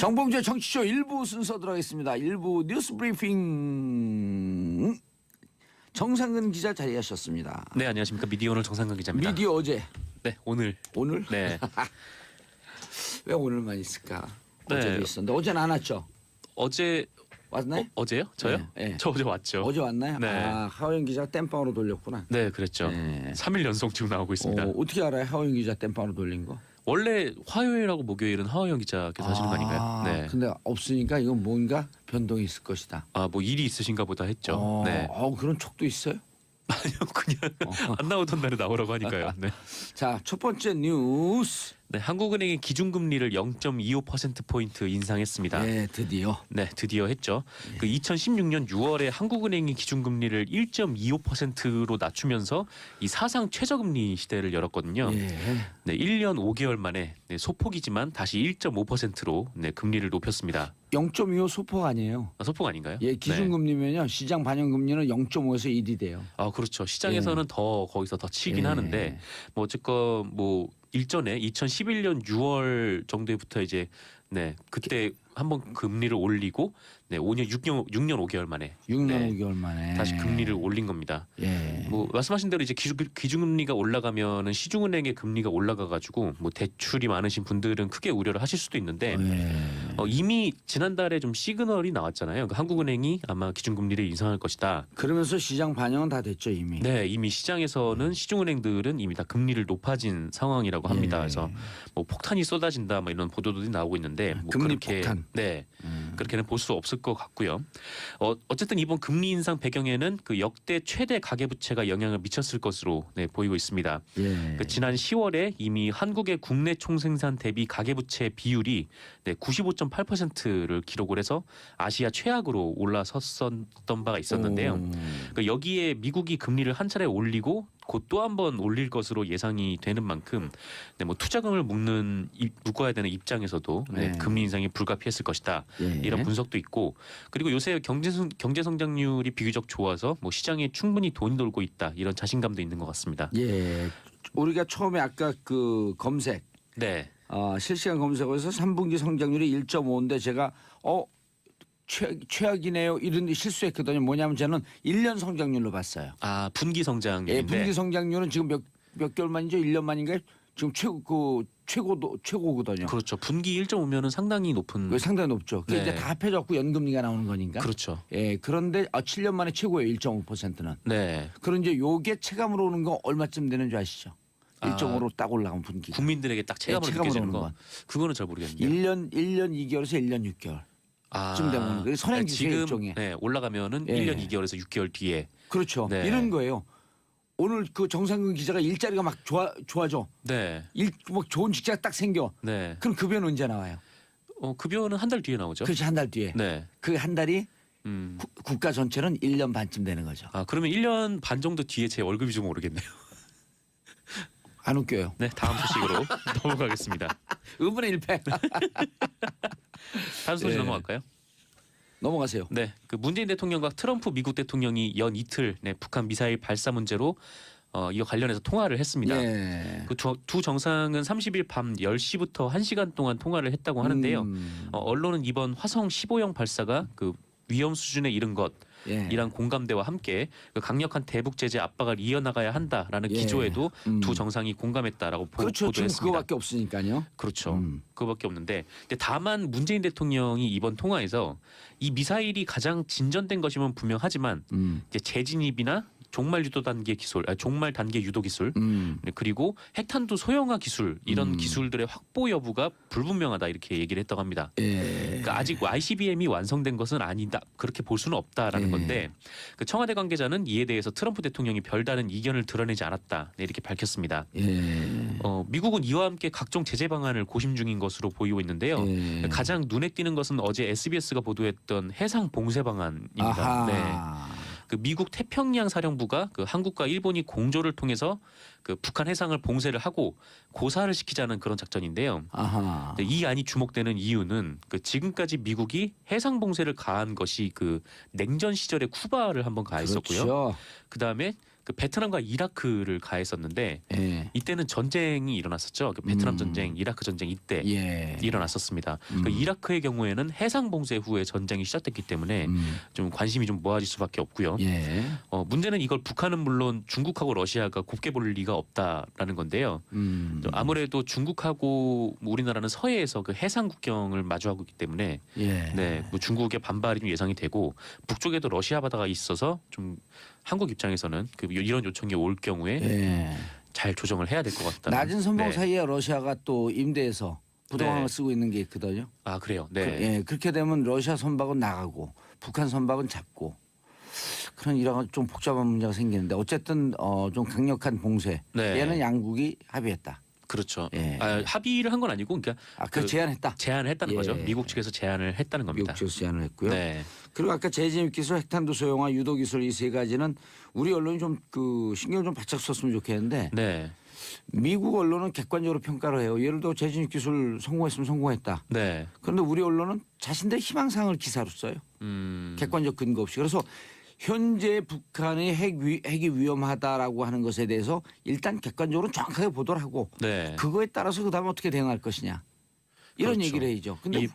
정봉주의 정치쇼 1부 순서 들어가겠습니다. 1부 뉴스 브리핑 정상근 기자 자리하셨습니다. 네, 안녕하십니까. 미디어 오늘 정상근 기자입니다. 미디어 어제. 네, 오늘. 오늘? 네. 왜 오늘만 있을까? 네. 어제도 있었는데 어제는 안 왔죠? 어제 왔나요? 어제요? 저요? 네, 네. 저 어제 왔죠. 어제 왔나요? 네. 아, 하호영 기자가 땜빵으로 돌렸구나. 네, 그랬죠. 네. 3일 연속 지금 나오고 있습니다. 어떻게 알아요? 하호영 기자 땜빵으로 돌린 거? 원래 화요일하고 목요일은 하호영 기자께서 하시는 거 아닌가요? 네. 근데 없으니까 이건 뭔가 변동이 있을 것이다. 아, 뭐 일이 있으신가 보다 했죠. 네. 그런 촉도 있어요? 아니요, 그냥 안 나오던 날에 나오라고 하니까요. 네. 자, 첫 번째 뉴스. 네, 한국은행이 기준금리를 0.25%포인트 인상했습니다. 네, 드디어. 네, 드디어 했죠. 그 2016년 6월에 한국은행이 기준금리를 1.25%로 낮추면서 이 사상 최저금리 시대를 열었거든요. 예. 네, 1년 5개월 만에 네, 소폭이지만 다시 1.5%로 네, 금리를 높였습니다. 0.25 소폭 아니에요. 아, 소폭 아닌가요? 예, 네. 기준금리면요 시장 반영금리는 0.5에서 1이 돼요. 아, 그렇죠. 시장에서는 더 거기서 더 치긴 예. 하는데 뭐 어쨌건 뭐 일전에 2011년 6월 정도부터 이제 네 그때 한번 금리를 올리고 네 6년 5개월 만에 6년 네, 5개월 만에 다시 금리를 올린 겁니다. 예. 뭐 말씀하신 대로 이제 기준금리가 올라가면은 시중은행의 금리가 올라가가지고 뭐 대출이 많으신 분들은 크게 우려를 하실 수도 있는데 예. 이미 지난달에 좀 시그널이 나왔잖아요. 그러니까 한국은행이 아마 기준금리를 인상할 것이다. 그러면서 시장 반영은 다 됐죠 이미. 네, 이미 시장에서는 시중은행들은 이미 다 금리를 높아진 상황이라고 합니다. 예. 그래서 뭐 폭탄이 쏟아진다, 뭐 이런 보도들이 나오고 있는데 뭐 금리 그렇게 폭탄. 네, 그렇게는 볼 수 없을 것 같고요. 어쨌든 이번 금리 인상 배경에는 그 역대 최대 가계부채가 영향을 미쳤을 것으로 네, 보이고 있습니다. 예. 그 지난 10월에 이미 한국의 국내 총생산 대비 가계부채 비율이 네, 95.8%를 기록을 해서 아시아 최악으로 올라섰던 바가 있었는데요. 그 여기에 미국이 금리를 한 차례 올리고 곧 또 한 번 올릴 것으로 예상이 되는 만큼 네, 뭐 투자금을 묶어야 되는 입장에서도 네, 네. 금리 인상이 불가피했을 것이다. 예. 이런 분석도 있고 그리고 요새 경제 성장률이 비교적 좋아서 뭐 시장에 충분히 돈이 돌고 있다. 이런 자신감도 있는 것 같습니다. 예. 우리가 처음에 아까 그 검색 네. 실시간 검색어에서 3분기 성장률이 1.5인데 제가 최악이네요. 이런 데 실수했거든요. 뭐냐면 저는 1년 성장률로 봤어요. 아, 분기 성장률인데. 예, 분기 성장률은 지금 몇 개월 만이죠? 1년 만인가요? 지금 최고거든요. 그렇죠. 분기 1.5면은 상당히 높은. 왜 상당히 높죠. 그게 네. 이제 다 합해졌고 연금리가 나오는 거니까. 그렇죠. 예, 그런데 7년 만에 최고예요. 1.5%는. 네. 그런 이제 요게 체감으로 오는 거 얼마쯤 되는 줄 아시죠? 1.5로 딱 올라간 분기. 국민들에게 딱 체감으로 느껴지는 오는 거. 건. 그거는 잘 모르겠는데요. 1년 1개월에서 1년 6개월. 쯤 되면 그게 선행지수 지금 일종의. 네, 올라가면은 예. 1년 2개월에서 6개월 뒤에. 그렇죠. 네. 이런 거예요. 오늘 그 정상근 기자가 일자리가 막 좋아져. 네. 뭐 좋은 직장 딱 생겨. 네. 그럼 급여는 언제 나와요? 급여는 한 달 뒤에 나오죠. 그렇지, 한 달 뒤에. 네. 그 한 달이 음. 국가 전체는 1년 반쯤 되는 거죠. 그러면 1년 반 정도 뒤에 제 월급이 좀 오르겠네요. 안 웃겨요. 네, 다음 소식으로 넘어가겠습니다. 의문의 1패. 다음 소식 예. 넘어갈까요? 넘어가세요. 네, 그 문재인 대통령과 트럼프 미국 대통령이 연 이틀 네, 북한 미사일 발사 문제로 이와 관련해서 통화를 했습니다. 예. 그 두 정상은 30일 밤 10시부터 1시간 동안 통화를 했다고 하는데요. 언론은 이번 화성 15형 발사가 그 위험 수준에 이른 것 예. 이란 공감대와 함께 그 강력한 대북 제재 압박을 이어나가야 한다라는 예. 기조에도 두 정상이 공감했다라고 그렇죠. 지금 보도했습니다. 그거밖에 없으니까요. 그렇죠. 그거밖에 없는데 근데 다만 문재인 대통령이 이번 통화에서 이 미사일이 가장 진전된 것이면 분명하지만 이제 재진입이나 종말 단계 유도 기술 네, 그리고 핵탄두 소형화 기술 이런 기술들의 확보 여부가 불분명하다 이렇게 얘기를 했다고 합니다. 예. 그러니까 아직 ICBM이 완성된 것은 아니다 그렇게 볼 수는 없다라는 건데 그 청와대 관계자는 이에 대해서 트럼프 대통령이 별다른 이견을 드러내지 않았다 네, 이렇게 밝혔습니다. 예. 미국은 이와 함께 각종 제재 방안을 고심 중인 것으로 보이고 있는데요. 예. 가장 눈에 띄는 것은 어제 SBS가 보도했던 해상 봉쇄 방안입니다. 아하. 네. 그 미국 태평양 사령부가 그 한국과 일본이 공조를 통해서 그 북한 해상을 봉쇄를 하고 고사를 시키자는 그런 작전인데요. 아하. 이 안이 주목되는 이유는 그 지금까지 미국이 해상 봉쇄를 가한 것이 그 냉전 시절에 쿠바를 한번 가했었고요. 그렇죠. 그다음에 그 베트남과 이라크를 가했었는데 예. 이때는 전쟁이 일어났었죠. 그 베트남 음. 전쟁, 이라크 전쟁 이때 예. 일어났었습니다. 그 이라크의 경우에는 해상 봉쇄 후에 전쟁이 시작됐기 때문에 좀 관심이 좀 모아질 수밖에 없고요. 예. 문제는 이걸 북한은 물론 중국하고 러시아가 곱게 볼 리가 없다라는 건데요. 아무래도 중국하고 우리나라는 서해에서 그 해상 국경을 마주하고 있기 때문에 예. 네, 뭐 중국의 반발이 좀 예상이 되고 북쪽에도 러시아 바다가 있어서 좀 한국 입장에서는 그 이런 요청이 올 경우에 예. 잘 조정을 해야 될 것 같다. 낮은 선봉 네. 사이에 러시아가 또 임대해서 부동항을 네. 쓰고 있는 게 있거든요. 아 그래요. 네. 예, 그렇게 되면 러시아 선박은 나가고 북한 선박은 잡고 그런 이런 좀 복잡한 문제가 생기는데 어쨌든 좀 강력한 봉쇄. 네. 얘는 양국이 합의했다. 그렇죠. 예. 합의를 한 건 아니고 그러니까 그 제안했다. 제안을 했다는 예. 거죠. 미국 측에서 제안을 했다는 겁니다. 미국 측에서 제안을 했고요. 네. 그리고 아까 재진입 기술, 핵탄두 소형화, 유도 기술 이 세 가지는 우리 언론이 좀 그 신경 좀 바짝 썼으면 좋겠는데 네. 미국 언론은 객관적으로 평가를 해요. 예를 들어 재진입 기술 성공했으면 성공했다. 네. 그런데 우리 언론은 자신들의 희망사항을 기사로 써요. 객관적 근거 없이. 그래서 현재 북한의 핵이 위험하다라고 하는 것에 대해서 일단 객관적으로 정확하게 보도를 하고 네. 그거에 따라서 그다음에 어떻게 대응할 것이냐 이런 그렇죠. 얘기를 해야죠. 근데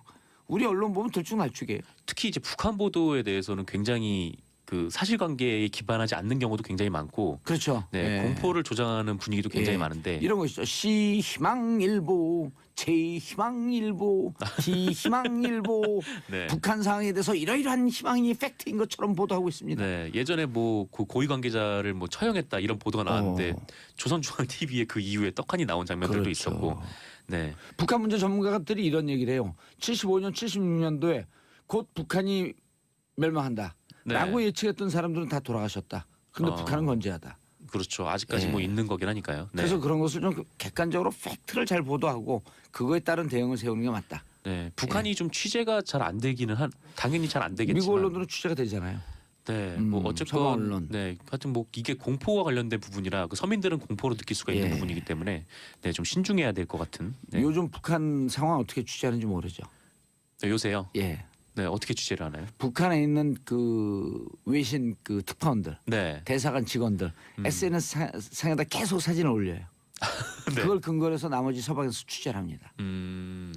우리 언론 보면 들쭉날쭉해요. 특히 이제 북한 보도에 대해서는 굉장히 그 사실관계에 기반하지 않는 경우도 굉장히 많고 그렇죠. 네, 예. 공포를 조장하는 분위기도 굉장히 예. 많은데 이런 거 있죠. 시 희망일보, 제 희망일보, 디 희망일보 네. 북한 상황에 대해서 이러이러한 희망이 팩트인 것처럼 보도하고 있습니다. 네, 예전에 뭐 그 고위 관계자를 뭐 처형했다 이런 보도가 나왔는데 조선중앙TV에 그 이후에 떡하니 나온 장면들도 그렇죠. 있었고, 네, 북한 문제 전문가들이 이런 얘기를 해요. 75년, 76년도에 곧 북한이 멸망한다. 네. 라고 예측했던 사람들은 다 돌아가셨다. 근데 어. 북한은 건재하다. 그렇죠. 아직까지 예. 뭐 있는 거긴 하니까요. 네. 그래서 그런 것을 좀 객관적으로 팩트를 잘 보도하고 그거에 따른 대응을 세우는 게 맞다. 네, 북한이 좀 취재가 잘 안 되기는 당연히 잘 안 되겠지만, 미국 언론들은 취재가 되잖아요. 네, 뭐 서방 어쨌건 언론. 네, 하여튼 뭐 이게 공포와 관련된 부분이라 그 서민들은 공포로 느낄 수가 있는 예. 부분이기 때문에 네, 좀 신중해야 될 것 같은. 네. 요즘 북한 상황 어떻게 취재하는지 모르죠. 네, 요새요. 예. 네, 어떻게 취재를 하나요? 북한에 있는 그 외신 그 특파원들, 네, 대사관 직원들 SNS 상에다 계속 사진을 올려요. 네. 그걸 근거로 해서 나머지 서방에서 취재를 합니다.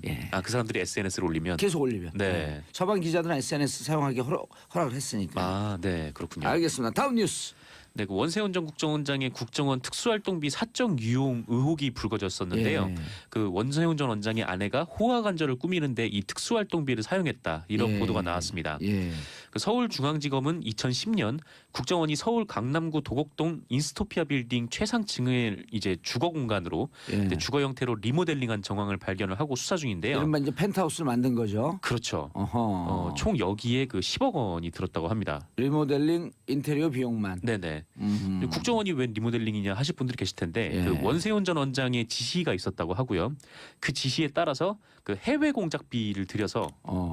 예. 아, 그 사람들이 SNS를 올리면. 계속 올리면. 네. 서방 기자들은 SNS 사용하기 허락을 했으니까. 아, 네, 그렇군요. 알겠습니다. 다음 뉴스. 네, 그 원세훈 전 국정원장의 국정원 특수활동비 사적 유용 의혹이 불거졌었는데요. 예. 그 원세훈 전 원장의 아내가 호화 관절을 꾸미는데 이 특수활동비를 사용했다 이런 예. 보도가 나왔습니다. 예. 그 서울중앙지검은 2010년 국정원이 서울 강남구 도곡동 인스토피아 빌딩 최상층을 이제 주거 공간으로 예. 주거 형태로 리모델링한 정황을 발견을 하고 수사 중인데요. 이른바 이제 펜트하우스를 만든 거죠. 그렇죠. 어허. 총 여기에 그 10억 원이 들었다고 합니다. 리모델링 인테리어 비용만. 네네. 음흠. 국정원이 웬 리모델링이냐 하실 분들이 계실 텐데 예. 그 원세훈 전 원장의 지시가 있었다고 하고요. 그 지시에 따라서 그 해외 공작비를 들여서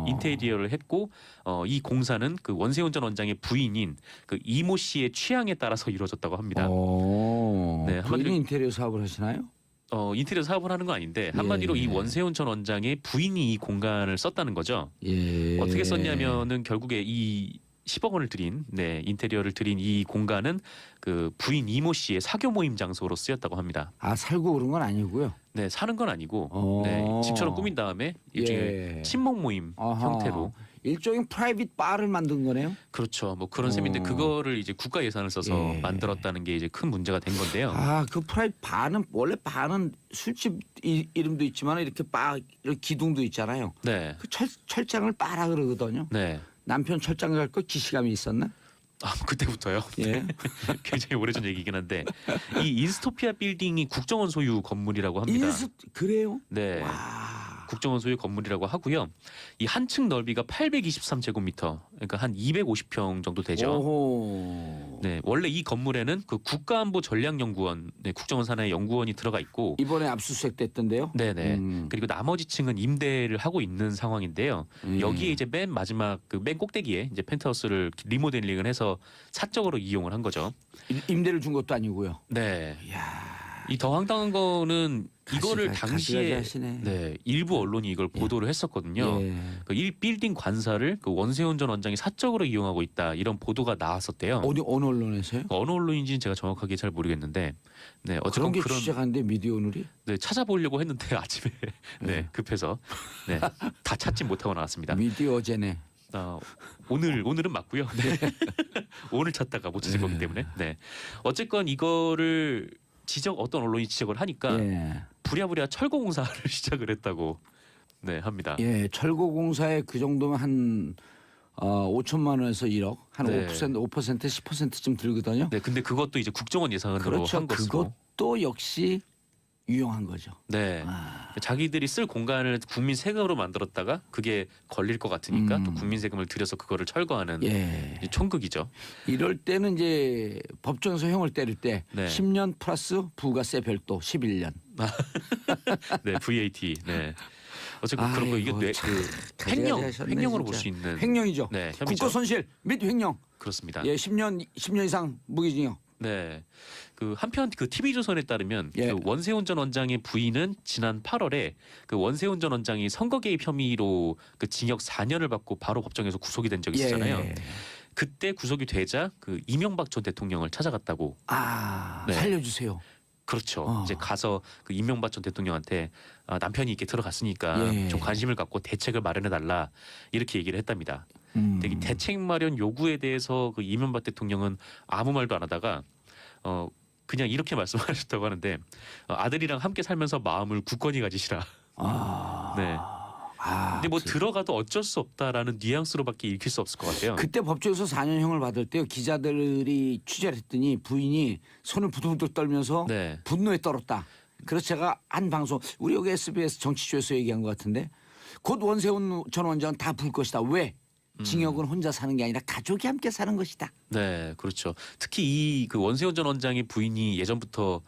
인테리어를 했고 이 공사는 그 원세훈 전 원장의 부인인 그 이모 씨의 취향에 따라서 이루어졌다고 합니다. 네, 부인이 인테리어 사업을 하시나요? 인테리어 사업을 하는 건 아닌데 한마디로 예. 이 원세훈 전 원장의 부인이 이 공간을 썼다는 거죠. 예. 어떻게 썼냐면은 결국에 이 10억 원을 들인 인테리어를 들인 이 공간은 그 부인 이모 씨의 사교 모임 장소로 쓰였다고 합니다. 아 살고 그런 건 아니고요. 네, 사는 건 아니고 어. 네, 집처럼 꾸민 다음에 일종의 예. 친목 모임 아하. 형태로 일종의 프라이빗 바를 만든 거네요. 그렇죠. 뭐 그런 셈인데 그거를 이제 국가 예산을 써서 예. 만들었다는 게 이제 큰 문제가 된 건데요. 아, 그 프라이빗 바는 원래 바는 술집 이름도 있지만 이렇게 바 이렇게 기둥도 있잖아요. 네, 그 철장을 바라 그러거든요. 네. 남편 철장 갈 거 기시감이 있었나? 아, 그때부터요. 예. 굉장히 오래전 얘기긴 한데 이 인스토피아 빌딩이 국정원 소유 건물이라고 합니다. 그래요? 네. 와. 국정원 소유 건물이라고 하고요. 이 한 층 넓이가 823제곱미터, 그러니까 한 250평 정도 되죠. 오호. 네, 원래 이 건물에는 그 국가안보전략연구원, 네, 국정원 산하의 연구원이 들어가 있고, 이번에 압수수색 됐던데요. 네네. 그리고 나머지 층은 임대를 하고 있는 상황인데요. 여기에 이제 맨 마지막 그 맨 꼭대기에 이제 펜트하우스를 리모델링을 해서 사적으로 이용을 한 거죠. 임대를 준 것도 아니고요. 네. 이야. 이 더 황당한 거는 이거를 당시에 하시네. 네, 일부 언론이 이걸 보도를 했었거든요. 예. 그 1빌딩 관사를 그 원세훈 전 원장이 사적으로 이용하고 있다 이런 보도가 나왔었대요. 어느 언론에서요? 어느 언론인지는 제가 정확하게 잘 모르겠는데, 네 그런 어쨌건 게 취재가는데 미디어 오늘이? 네, 찾아보려고 했는데 아침에 네, 네. 급해서 네, 다 찾지 못하고 나왔습니다. 미디어제네. 오늘은 맞고요. 네. 오늘 찾다가 못 찾을 거기 때문에. 네. 어쨌건 이거를 어떤 언론이 지적을 하니까 예. 부랴부랴 철거공사를 시작을 했다고 네 합니다. 예, 철거공사에 그 정도면 한 5천만 원에서 1억, 한 네. 5%, 10%쯤 들거든요. 네, 근데 그것도 이제 국정원 예산으로 그렇죠. 한 것이고. 그것도 역시 유용한 거죠. 네. 자기들이 쓸 공간을 국민 세금으로 만들었다가 그게 걸릴 것 같으니까 또 국민 세금을 들여서 그거를 철거하는 예. 이제 총극이죠. 이럴 때는 이제 법정에서 형을 때릴 때 네. 10년 플러스 부가세 별도 11년. 네, VAT. 네. 어쨌든 그런 거 아이고, 이게 참 횡령, 가지가지 횡령으로 하셨네, 볼 수 진짜. 있는 횡령이죠. 네, 혐의죠. 국고 손실 및 횡령. 그렇습니다. 예, 10년 이상 무기징역. 네. 그 한편 그 TV조선에 따르면 예. 그 원세훈 전 원장의 부인은 지난 8월에 그 원세훈 전 원장이 선거 개입 혐의로 그 징역 4년을 받고 바로 법정에서 구속이 된 적이 있었잖아요. 예. 그때 구속이 되자 그 이명박 전 대통령을 찾아갔다고. 네. 살려주세요. 그렇죠. 이제 가서 그 이명박 전 대통령한테 남편이 이렇게 들어갔으니까 예. 좀 관심을 갖고 대책을 마련해 달라 이렇게 얘기를 했답니다. 음. 근데 이 대책 마련 요구에 대해서 그 이명박 대통령은 아무 말도 안 하다가 그냥 이렇게 말씀하셨다고 하는데 아들이랑 함께 살면서 마음을 굳건히 가지시라. 네. 근데 뭐 들어가도 어쩔 수 없다라는 뉘앙스로밖에 읽힐 수 없을 것 같아요. 그때 법정에서 4년형을 받을 때요. 기자들이 취재를 했더니 부인이 손을 부들부들 떨면서 네. 분노에 떨었다. 그래서 제가 한 방송 우리 여기 SBS 정치쇼에서 얘기한 것 같은데 곧 원세훈 전 원장은 다 불 것이다. 왜? 징역은 혼자 사는 게 아니라 가족이 함께 사는 것이다. 네, 그렇죠. 특히 이 그 원세훈 전 원장의 부인이 예전부터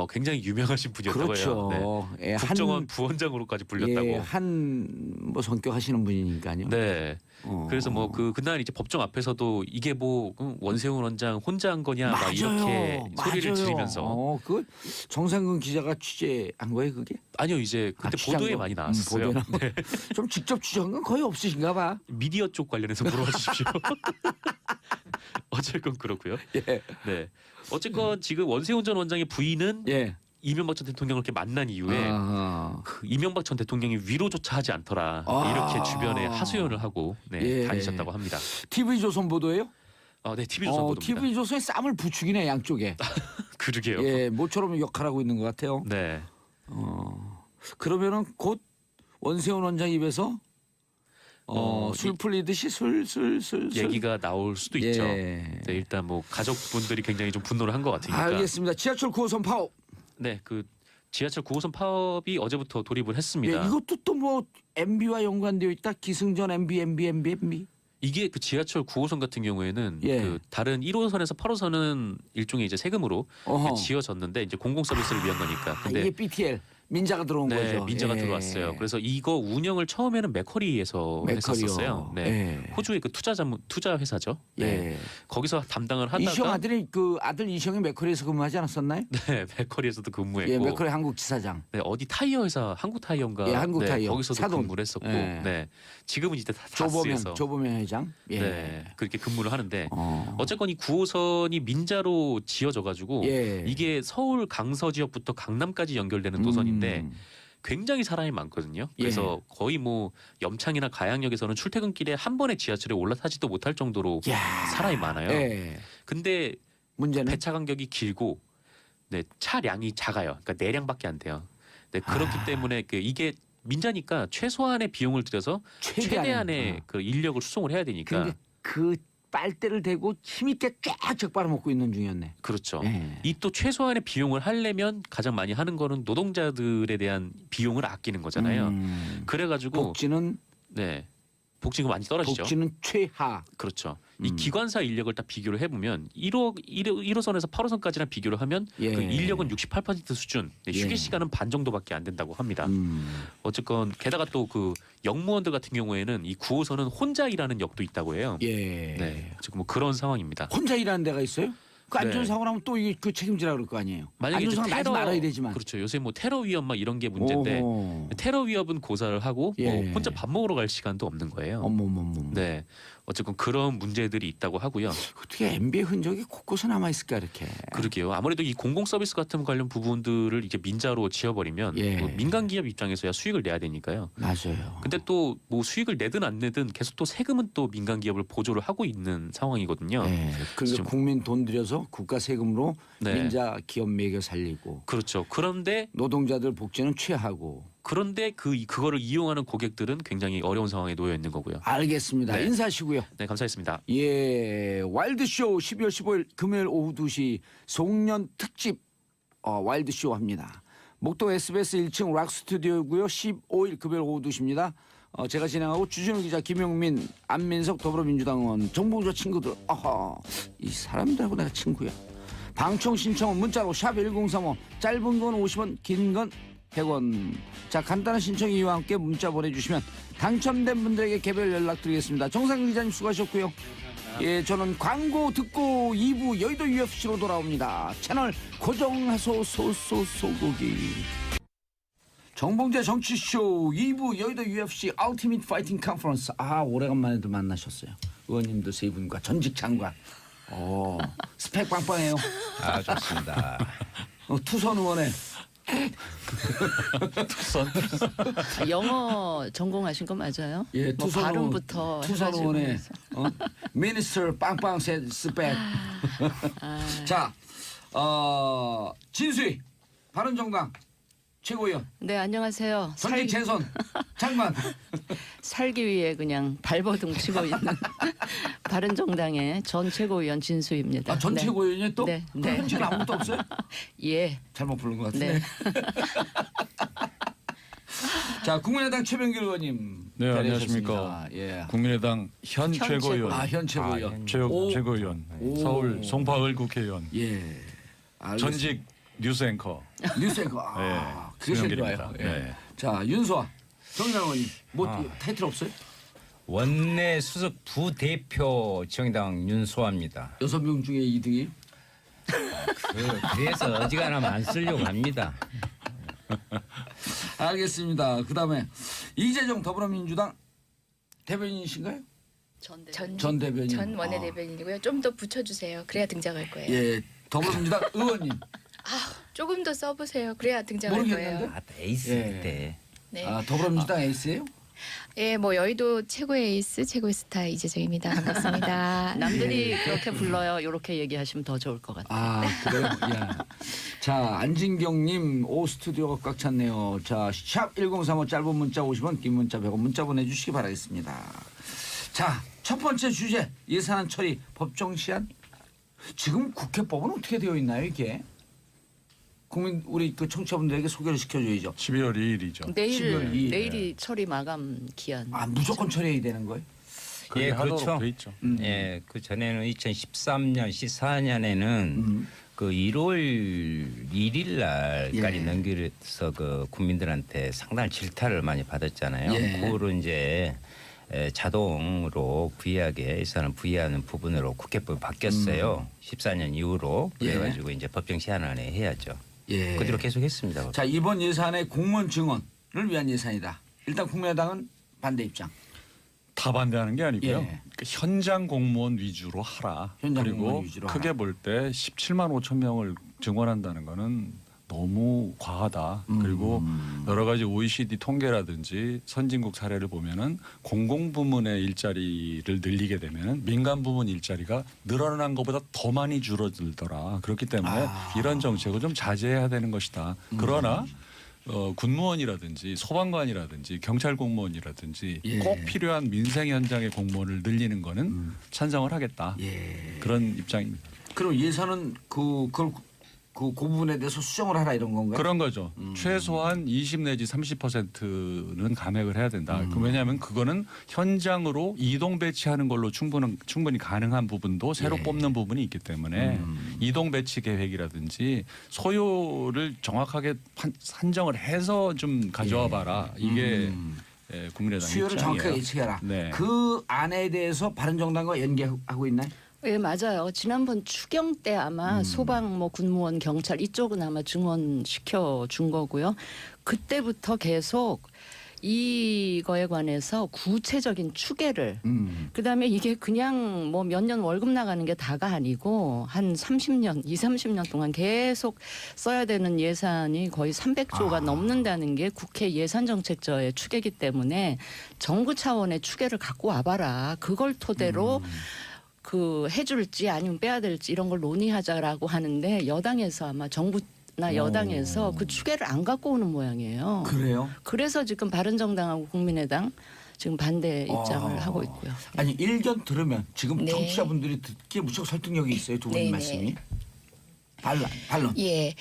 굉장히 유명하신 분이었다고 그렇죠. 해요. 네. 예, 국정원 부원장으로까지 불렸다고. 예, 뭐 성격 하시는 분이니까요. 네. 그래서 뭐 그날 이제 법정 앞에서도 이게 뭐 원세훈 원장 혼자 한 거냐 막 이렇게 소리를 지르면서 그 정상근 기자가 취재한 거예요, 그게? 아니요 이제 그때 취재한 보도에 거? 많이 나왔었어요. 보도에 네. 좀 직접 취재한 건 거의 없으신가 봐. 미디어 쪽 관련해서 물어봐 주십시오. 어쨌건 그렇고요. 예. 네. 어쨌건 지금 원세훈 전 원장의 부인은 예. 이명박 전 대통령을 이렇게 만난 이후에 그 이명박 전 대통령이 위로조차 하지 않더라 이렇게 주변에 하소연을 하고 예. 다니셨다고 합니다. TV조선 보도예요? 네, TV조선 보도입니다. TV조선에 쌈을 부추기네 양쪽에. 그러게요. 예, 모처럼 역할하고 있는 것 같아요. 네. 그러면은 곧 원세훈 원장 입에서 술 풀리듯이 술 얘기가 나올 수도 있죠. 예. 네, 일단 뭐 가족분들이 굉장히 좀 분노를 한 것 같으니까. 알겠습니다. 지하철 9호선 파업. 네, 그 지하철 9호선 파업이 어제부터 돌입을 예, 했습니다. 이것도 또 뭐 MB와 연관되어 있다. 기승전 MB. 이게 그 지하철 9호선 같은 경우에는 예. 그 다른 1호선에서 8호선은 일종의 이제 세금으로 어허. 지어졌는데 이제 공공 서비스를 위한 거니까. 근데 이게 BTL 민자가 들어온 네, 거죠. 민자가 예. 들어왔어요. 그래서 이거 운영을 처음에는 맥커리에서 했었어요. 네. 예. 호주의 그 투자 회사죠. 네. 예. 거기서 담당을 하다가 이시영 아들이 그 아들 이시영이 맥커리에서 근무하지 않았었나요? 네, 맥커리에서도 근무했고 예, 맥커리 한국 지사장. 네, 어디 타이어 회사 한국 타이어인가 예, 한국 네, 타이어. 거기서도 사돈. 근무를 했었고 예. 네. 지금은 이제 다스에서 조보면 회장. 예. 네, 그렇게 근무를 하는데 어. 어쨌건 이 9호선이 민자로 지어져 가지고 예. 이게 서울 강서 지역부터 강남까지 연결되는 노선인데 음. 굉장히 사람이 많거든요. 그래서 거의 뭐 염창이나 가양역에서는 출퇴근길에 한 번에 지하철에 올라타지도 못할 정도로 야. 사람이 많아요. 예. 근데 문제는 배차 간격이 길고 네, 차량이 작아요. 그러니까 내량밖에 안 돼요. 네, 그렇기 때문에 이게 민자니까 최소한의 비용을 들여서 최대한의 그 인력을 수송을 해야 되니까 근데 그 빨대를 대고 힘있게 쫙쫙 빨아먹고 있는 중이었네. 그렇죠. 예. 이 또 최소한의 비용을 하려면 가장 많이 하는 거는 노동자들에 대한 비용을 아끼는 거잖아요. 그래가지고 복지는 네, 복지가 많이 떨어지죠. 복지는 최하. 그렇죠. 이 기관사 인력을 딱 비교를 해보면 1호선에서 8호선까지랑 비교를 하면 예. 그 인력은 68% 수준, 네, 휴게 예. 시간은 반 정도밖에 안 된다고 합니다. 어쨌건 게다가 또 그 역무원들 같은 경우에는 이 9호선은 혼자 일하는 역도 있다고 해요. 예. 네, 지금 뭐 그런 상황입니다. 혼자 일하는 데가 있어요? 그 네. 안전사고 나면 또 이게 그 책임지라 그럴 거 아니에요. 만약에 이제 안전사고 나지 말아야 되지만. 그렇죠. 요새 뭐 테러 위협 막 이런 게 문제인데 오호. 테러 위협은 고사를 하고 예. 뭐 혼자 밥 먹으러 갈 시간도 없는 거예요. 어머머머. 네, 어쨌건 그런 문제들이 있다고 하고요. 어떻게 MB의 흔적이 곳곳에 남아 있을까 이렇게. 그러게요. 아무래도 이 공공 서비스 같은 관련 부분들을 이제 민자로 지어버리면 예. 뭐 민간 기업 입장에서야 수익을 내야 되니까요. 맞아요. 근데 또 뭐 수익을 내든 안 내든 계속 또 세금은 또 민간 기업을 보조를 하고 있는 상황이거든요. 네. 그래서 지금- 국민 돈 들여서 국가 세금으로 네. 민자 기업 매겨 살리고 그렇죠. 그런데 노동자들 복지는 취하고. 그거를 이용하는 고객들은 굉장히 어려운 상황에 놓여 있는 거고요. 알겠습니다. 네. 인사하시고요. 네, 감사했습니다. 예, 와일드쇼 12월 15일 금요일 오후 2시 송년 특집 와일드쇼 합니다. 목동 SBS 1층 락 스튜디오고요. 15일 금요일 오후 2시입니다. 제가 진행하고 주진우 기자, 김용민, 안민석 더불어민주당 의원, 정봉조 친구들. 아하, 이 사람들하고 내가 친구야. 방청 신청은 문자로 샵 1035, 짧은 건 50원, 긴 건 100원. 자, 간단한 신청 이유와 함께 문자 보내주시면 당첨된 분들에게 개별 연락드리겠습니다. 정상 기자님 수고하셨고요. 예, 저는 광고 듣고 2부 여의도 UFC로 돌아옵니다. 채널 고정하소 소소소고기. 정봉재 정치쇼 2부 여의도 UFC 알티밋 파이팅 컨퍼런스. 오래간만에도 만나셨어요. 의원님들 세 분과 전직 장관. 스펙 빵빵해요. 좋습니다. 투선 의원에 영어 전공하신 거 맞아요? 예, 뭐 투선 발음부터 투선 해가지고 의원에 해서. 미니스터 빵빵 스펙. 자, 진수희 바른정당 최고위원, 네, 안녕하세요. 전직 재선 장관. 살기 위해 그냥 발버둥 치고 있는 바른정당의 전 최고위원 진수입니다. 전 네. 최고위원이 또? 네, 네. 현직은 아무것도 없어요? 예. 잘못 부른 것 같은데. 네. 자, 국민의당 최병길 의원님. 네, 자리하셨습니다. 안녕하십니까. 예. 국민의당 현 최고위원, 현 최고위원. 오. 최고위원, 오. 서울 송파을 국회의원, 예. 알겠습니다. 전직 뉴스 앵커. 뉴스 앵커. 그게 제일 좋아요. 수명길입니다. 예. 네. 자, 윤소아 정의당 의원님. 뭐 타이틀 없어요? 원내 수석 부대표 정의당 윤소아입니다. 6명 중에 2등이에요? 그래서 어지간하면 안 쓰려고 합니다. 알겠습니다. 그다음에 이재정 더불어민주당 대변인이신가요? 전 대변인. 전 원내대변인이고요. 좀 더 붙여주세요. 그래야 등장할 거예요. 예, 더불어민주당 의원님. 조금 더 써보세요. 그래야 등장할 모르겠는데? 거예요. 에이스 예. 때. 네. 더불어민주당 에이스예요? 예, 뭐 여의도 최고의 에이스, 최고의 스타 이재정입니다. 반갑습니다. 남들이 그렇게 불러요. 이렇게 얘기하시면 더 좋을 것 같아요. 그래요? 야. 자, 안진경님, 오 스튜디오가 꽉 찼네요. 자, 샵 1035 짧은 문자 50원, 긴 문자 100원 문자 보내주시기 바라겠습니다. 자, 첫 번째 주제 예산안 처리 법정 시한. 지금 국회법은 어떻게 되어 있나요, 이게? 국민 우리 그 청취자분들에게 소개를 시켜줘야죠. 12월 2일이죠. 12월 2일. 내일이 처리 마감 기한. 무조건 처리해야 되는 거예요? 예, 그렇죠. 돼 있죠. 예, 그 전에는 2013년, 14년에는 그 1월 1일 날까지 예. 넘겨서 그 국민들한테 상당한 질타를 많이 받았잖아요. 예. 그거를 이제 자동으로 부의하게 예산을 부의하는 부분으로 국회법이 바뀌었어요. 14년 이후로 그래가지고 이제 법정 시한안에 해야죠. 예. 그대로 계속했습니다. 자, 이번 예산의 공무원 증언을 위한 예산이다. 일단 국민의당은 반대 입장. 다 반대하는 게 아니고요. 예. 그 현장 공무원 위주로 하라. 현장 그리고 공무원 위주로 크게 하라. 볼 때 17만 5천 명을 증원한다는 거는 너무 과하다. 그리고 여러 가지 OECD 통계라든지 선진국 사례를 보면은 공공부문의 일자리를 늘리게 되면은 민간 부문 일자리가 늘어난 것보다 더 많이 줄어들더라. 그렇기 때문에 이런 정책을 좀 자제해야 되는 것이다. 그러나 군무원이라든지 소방관이라든지 경찰 공무원이라든지 예. 꼭 필요한 민생 현장의 공무원을 늘리는 거는 찬성을 하겠다. 예. 그런 입장입니다. 그럼 예산은 그 부분에 대해서 수정을 하라 이런 건가요? 그런 거죠. 최소한 20 내지 30%는 감액을 해야 된다. 왜냐하면 그거는 현장으로 이동 배치하는 걸로 충분히 가능한 부분도 새로 뽑는 부분이 있기 때문에 이동 배치 계획이라든지 소요를 정확하게 산정을 해서 좀 가져와 봐라. 이게 국민의당 수요를 입장이에요. 정확하게 예측해라. 네. 그 안에 대해서 바른정당과 연계하고 있나요? 예, 맞아요. 지난번 추경 때 아마 소방, 뭐 군무원, 경찰 이쪽은 아마 증원시켜 준 거고요. 그때부터 계속 이거에 관해서 구체적인 추계를 그다음에 이게 그냥 뭐 몇 년 월급 나가는 게 다가 아니고 한 30년, 30년 동안 계속 써야 되는 예산이 거의 300조가 넘는다는 게 국회 예산정책처의 추계이기 때문에 정부 차원의 추계를 갖고 와봐라. 그걸 토대로 그 해줄지 아니면 빼야 될지 이런 걸 논의하자라고 하는데 여당에서 아마 정부나 여당에서 그 추계를 안 갖고 오는 모양이에요. 그래요? 그래서 지금 바른정당하고 국민의당 지금 반대 입장을 하고 있고요. 아니 일견 들으면 지금 네. 청취자분들이 듣기에 무척 설득력이 있어요. 두 분의 네, 말씀이. 반론. 예.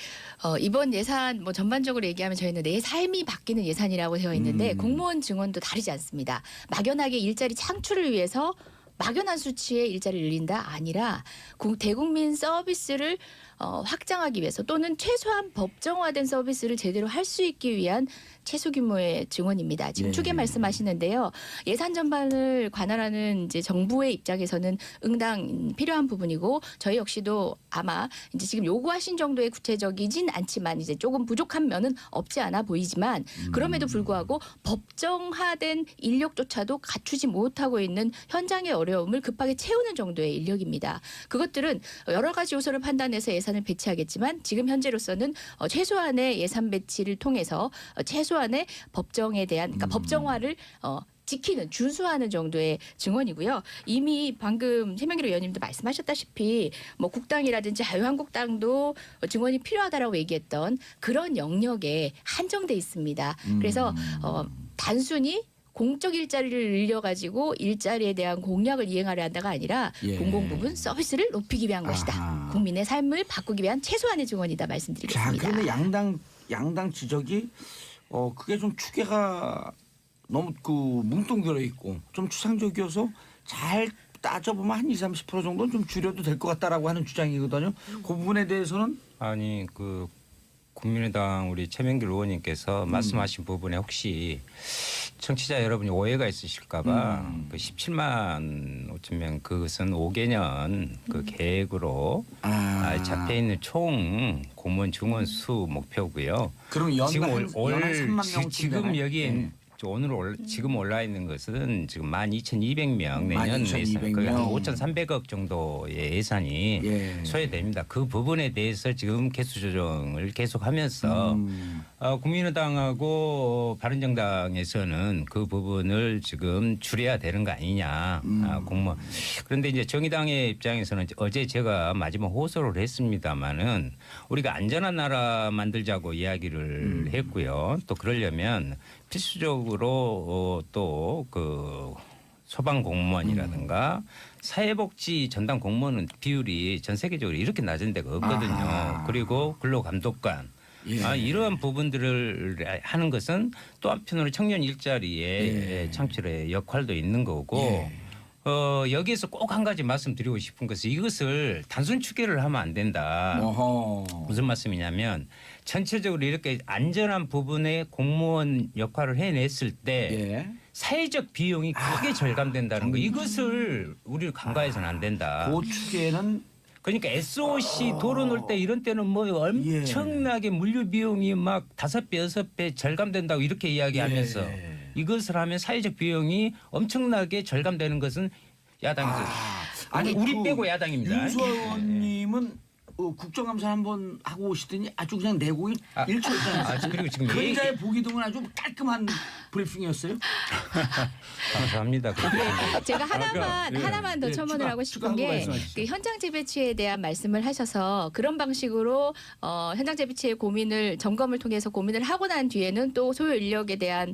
이번 예산 뭐 전반적으로 얘기하면 저희는 내 삶이 바뀌는 예산이라고 되어 있는데 공무원 증원도 다르지 않습니다. 막연하게 일자리 창출을 위해서 막연한 수치의 일자리를 늘린다 아니라 대국민 서비스를 확장하기 위해서 또는 최소한 법정화된 서비스를 제대로 할 수 있기 위한 최소 규모의 증원입니다. 지금 예. 추계 말씀하시는데요. 예산 전반을 관할하는 이제 정부의 입장에서는 응당 필요한 부분이고 저희 역시도 아마 이제 지금 요구하신 정도의 구체적이진 않지만 이제 조금 부족한 면은 없지 않아 보이지만 그럼에도 불구하고 법정화된 인력조차도 갖추지 못하고 있는 현장의 어려움을 급하게 채우는 정도의 인력입니다. 그것들은 여러 가지 요소를 판단해서 예산을 배치하겠지만 지금 현재로서는 최소한의 예산 배치를 통해서 최소한의 법정에 대한 그러니까 법정화를 지키는 준수하는 정도의 증언이고요. 이미 방금 최명길 의원님도 말씀하셨다시피 뭐 국당이라든지 자유한국당도 증언이 필요하다라고 얘기했던 그런 영역에 한정돼 있습니다. 그래서 단순히 공적 일자리를 늘려가지고 일자리에 대한 공약을 이행하려 한다가 아니라 예. 공공부문 서비스를 높이기 위한 것이다. 아하. 국민의 삶을 바꾸기 위한 최소한의 증언이다 자, 말씀드리겠습니다. 그런데 양당 지적이 그게 좀 추계가 너무 그 뭉뚱그려 있고 좀 추상적이어서 잘 따져보면 한 20-30% 정도는 좀 줄여도 될 것 같다라고 하는 주장이거든요. 그 부분에 대해서는 아니 그 국민의당 우리 최명길 의원님께서 말씀하신 부분에 혹시 청취자 여러분이 오해가 있으실까봐 그 17만 5천 명 그것은 5개년 그 계획으로 잡혀 있는 총 공무원 증원 수 목표고요. 그럼 연간 지금 한 3만 명 지금 여기에 지금 올라 있는 것은 지금 12,200명 내년 12,200 예산 거의 한 명. 5,300억 정도의 예산이 예. 소요됩니다. 그 부분에 대해서 지금 개수 조정을 계속하면서 국민의당하고 바른정당에서는 그 부분을 지금 줄여야 되는 거 아니냐. 공무원. 그런데 이제 정의당의 입장에서는 어제 제가 마지막 호소를 했습니다마는 우리가 안전한 나라 만들자고 이야기를 했고요. 또 그러려면 필수적으로 또 그 소방 공무원이라든가 사회복지 전담 공무원은 비율이 전 세계적으로 이렇게 낮은 데가 없거든요. 그리고 근로감독관 이러한 부분들을 하는 것은 또 한편으로 청년 일자리의 창출의 역할도 있는 거고 여기에서 꼭 한 가지 말씀드리고 싶은 것은 이것을 단순 추계를 하면 안 된다. 무슨 말씀이냐면 전체적으로 이렇게 안전한 부분에 공무원 역할을 해냈을 때 사회적 비용이 크게 절감된다는 거. 이것을 우리를 간과해서는 안 된다. 그 추계는 그러니까 SOC 도로 놓을 때 이런 때는 뭐 엄청나게 물류 비용이 막 5배, 6배 절감된다고 이렇게 이야기하면서 이것을 하면 사회적 비용이 엄청나게 절감되는 것은 야당에서 아니 우리 빼고 야당입니다. 윤수아 의원님은 국정감사 한번 하고 오시더니 아주 그냥 내공이 일초였잖아요. 그리고 지금 그림자의 보기 등은 아주 깔끔한 브리핑이었어요. 감사합니다. 제가 하나만 더 첨언을 하고 싶은 게 그 현장 재배치에 대한 말씀을 하셔서 그런 방식으로 현장 재배치의 고민을 점검을 통해서 고민을 하고 난 뒤에는 또 소요 인력에 대한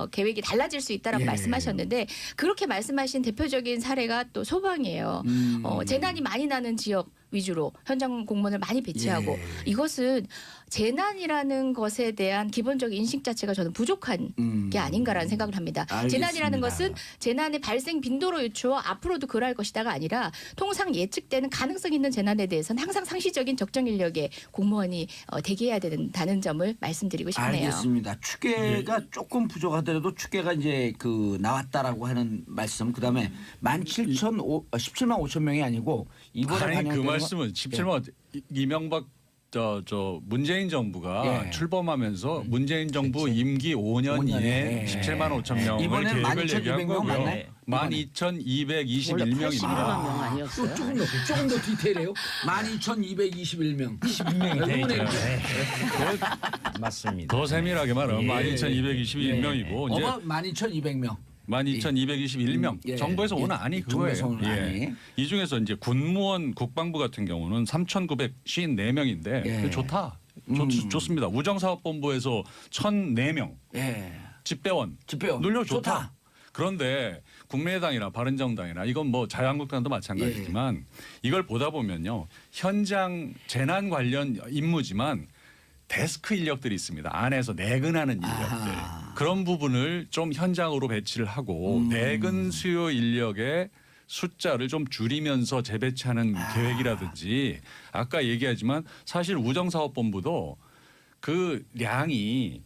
계획이 달라질 수 있다라고 말씀하셨는데 그렇게 말씀하신 대표적인 사례가 또 소방이에요. 재난이 많이 나는 지역 위주로 현장 공무원을 많이 배치하고 예. 이것은 재난이라는 것에 대한 기본적인 인식 자체가 저는 부족한 게 아닌가라는 생각을 합니다. 알겠습니다. 재난이라는 것은 재난의 발생 빈도로 유추어 앞으로도 그럴 것이다가 아니라 통상 예측되는 가능성 있는 재난에 대해서는 항상 상시적인 적정 인력의 공무원이 대기해야 된다는 점을 말씀드리고 싶네요. 알겠습니다. 추계가 조금 부족하더라도 추계가 이제 그 나왔다라고 하는 말씀. 그다음에 17만 5천 명이 아니고 이번에 아니 그 반영되는 말씀은 17만 이명박 저 문재인 정부가 예. 출범하면서 문재인 정부 임기 5년 5년 이내 예. 17만 5천 명을 이번엔 계획을 얘기한 12,200명 거고요. 맞나요? 12,221명입니다. 81만 명 아니었어요? 조금 더 디테일해요. 12,221명. 22명이 돼 있죠. 네. 맞습니다. 더 세밀하게 말하면 예. 12,221명이고 이제 12,200명. 12,221명. 예. 정부에서 오는 안이 그거예요. 정부에서 오는 안이. 이 중에서 이제 군무원 국방부 같은 경우는 3,954명인데 예. 좋다. 좋습니다. 우정사업본부에서 1,004명. 예. 집배원. 집배원. 늘려 좋다. 그런데 국민의당이나 바른정당이나 이건 뭐 자유한국당도 마찬가지지만 이걸 보다 보면요. 현장 재난 관련 임무지만 데스크 인력들이 있습니다. 안에서 내근하는 인력들. 그런 부분을 좀 현장으로 배치를 하고 내근 수요 인력의 숫자를 좀 줄이면서 재배치하는 계획이라든지 아까 얘기하지만 사실 우정사업본부도 그 량이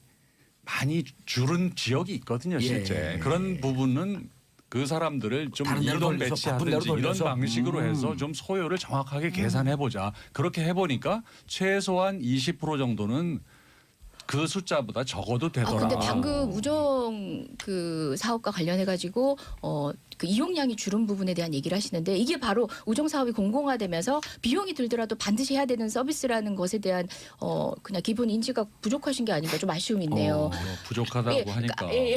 많이 줄은 지역이 있거든요. 실제. 예. 그런 부분은 그 사람들을 좀 다른 데로 이동 돌려서, 바쁜 데로 배치하든지 이런 돌려서. 방식으로 해서 좀 소요를 정확하게 계산해보자. 그렇게 해보니까 최소한 20% 정도는 그 숫자보다 적어도 되더라. 근데 방금 우정 그 사업과 관련해 가지고 그 이용량이 줄은 부분에 대한 얘기를 하시는데 이게 바로 우정 사업이 공공화되면서 비용이 들더라도 반드시 해야 되는 서비스라는 것에 대한 그냥 기본 인지가 부족하신 게 아닌가 좀 아쉬움이 있네요. 부족하다고 하니까. 예.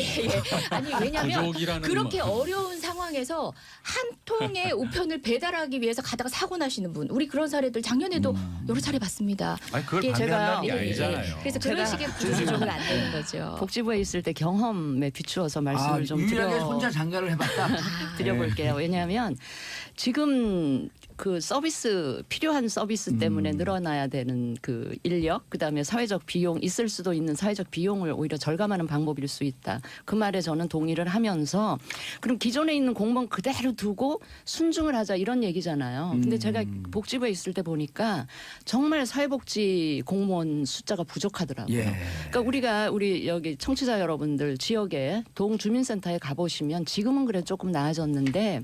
아니 왜냐하면 부족이라는 그렇게 말. 어려운 상황에서 한 통의 우편을 배달하기 위해서 가다가 사고 나시는 분 우리 그런 사례들 작년에도 여러 차례 봤습니다. 아니 그걸 예, 반대한다는 게 예, 예. 아니잖아요. 그래서 그런 식의 구조조정은 안 되는 거죠. 복지부에 있을 때 경험에 비추어서 말씀을 좀 유일하게 혼자 장가를 해봤다. 드려볼게요. 왜냐하면 지금 그 서비스 필요한 서비스 때문에 늘어나야 되는 그 인력 그다음에 사회적 비용 있을 수도 있는 사회적 비용을 오히려 절감하는 방법일 수 있다. 그 말에 저는 동의를 하면서 그럼 기존에 있는 공무원 그대로 두고 순증을 하자 이런 얘기잖아요. 근데 제가 복지부에 있을 때 보니까 정말 사회복지 공무원 숫자가 부족하더라고요. 예. 그러니까 우리 여기 청취자 여러분들 지역에 동주민센터에 가보시면 지금은 그래 조금 나아졌는데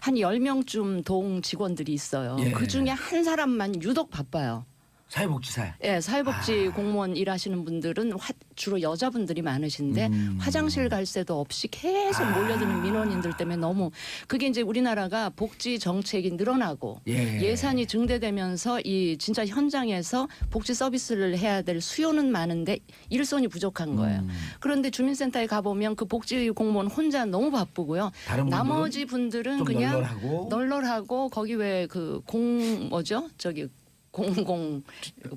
한 10명쯤 동 직원들이 있어요. 예. 그중에 한 사람만 유독 바빠요. 사회복지사에. 예, 사회복지 공무원 일하시는 분들은 주로 여자분들이 많으신데 화장실 갈 새도 없이 계속 몰려드는 민원인들 때문에 너무 그게 이제 우리나라가 복지 정책이 늘어나고 예산이 증대되면서 이 진짜 현장에서 복지 서비스를 해야 될 수요는 많은데 일손이 부족한 거예요. 그런데 주민센터에 가보면 그 복지 공무원 혼자 너무 바쁘고요. 다른 분들은 나머지 분들은 좀 그냥 널널하고 거기 왜 그 공공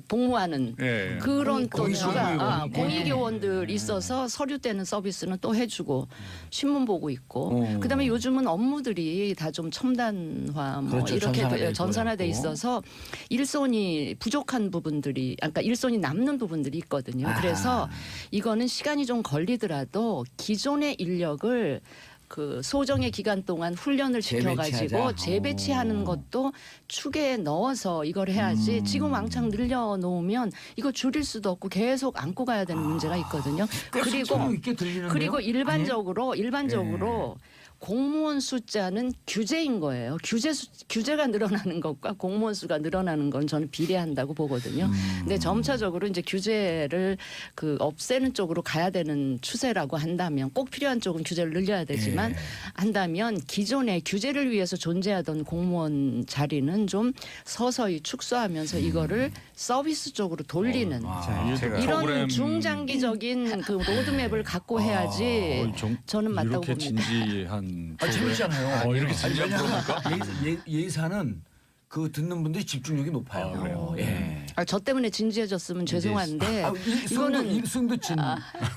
복무하는 예. 그런 또 공익교원. 공익요원들 있어서 서류 떼는 서비스는 또 해주고 신문 보고 있고 그다음에 요즘은 업무들이 다 좀 첨단화 뭐 그렇죠. 이렇게 전산화돼 전산화돼 있고. 있어서 일손이 부족한 부분들이 그러니까 일손이 남는 부분들이 있거든요. 그래서 이거는 시간이 좀 걸리더라도 기존의 인력을 그 소정의 기간 동안 훈련을 시켜가지고 재배치하자. 재배치하는 것도 축에 넣어서 이걸 해야지 지금 왕창 늘려놓으면 이거 줄일 수도 없고 계속 안고 가야 되는 문제가 있거든요. 그리고 일반적으로 공무원 숫자는 규제인 거예요. 규제가 늘어나는 것과 공무원 수가 늘어나는 건 저는 비례한다고 보거든요. 근데 점차적으로 이제 규제를 그 없애는 쪽으로 가야 되는 추세라고 한다면 꼭 필요한 쪽은 규제를 늘려야 되지만 한다면 기존의 규제를 위해서 존재하던 공무원 자리는 좀 서서히 축소하면서 이거를 서비스 쪽으로 돌리는 이런 프로그램 중장기적인 그 로드맵을 갖고 해야지 저는 맞다고 이렇게 봅니다. 진지한 재밌잖아요. 이렇게 진지한 왜냐하면 프로그램일까? 예산은 그 듣는 분들이 집중력이 높아요. 아, 그래요? 예. 저 때문에 진지해졌으면 죄송한데 이거는 이거는 승도 진.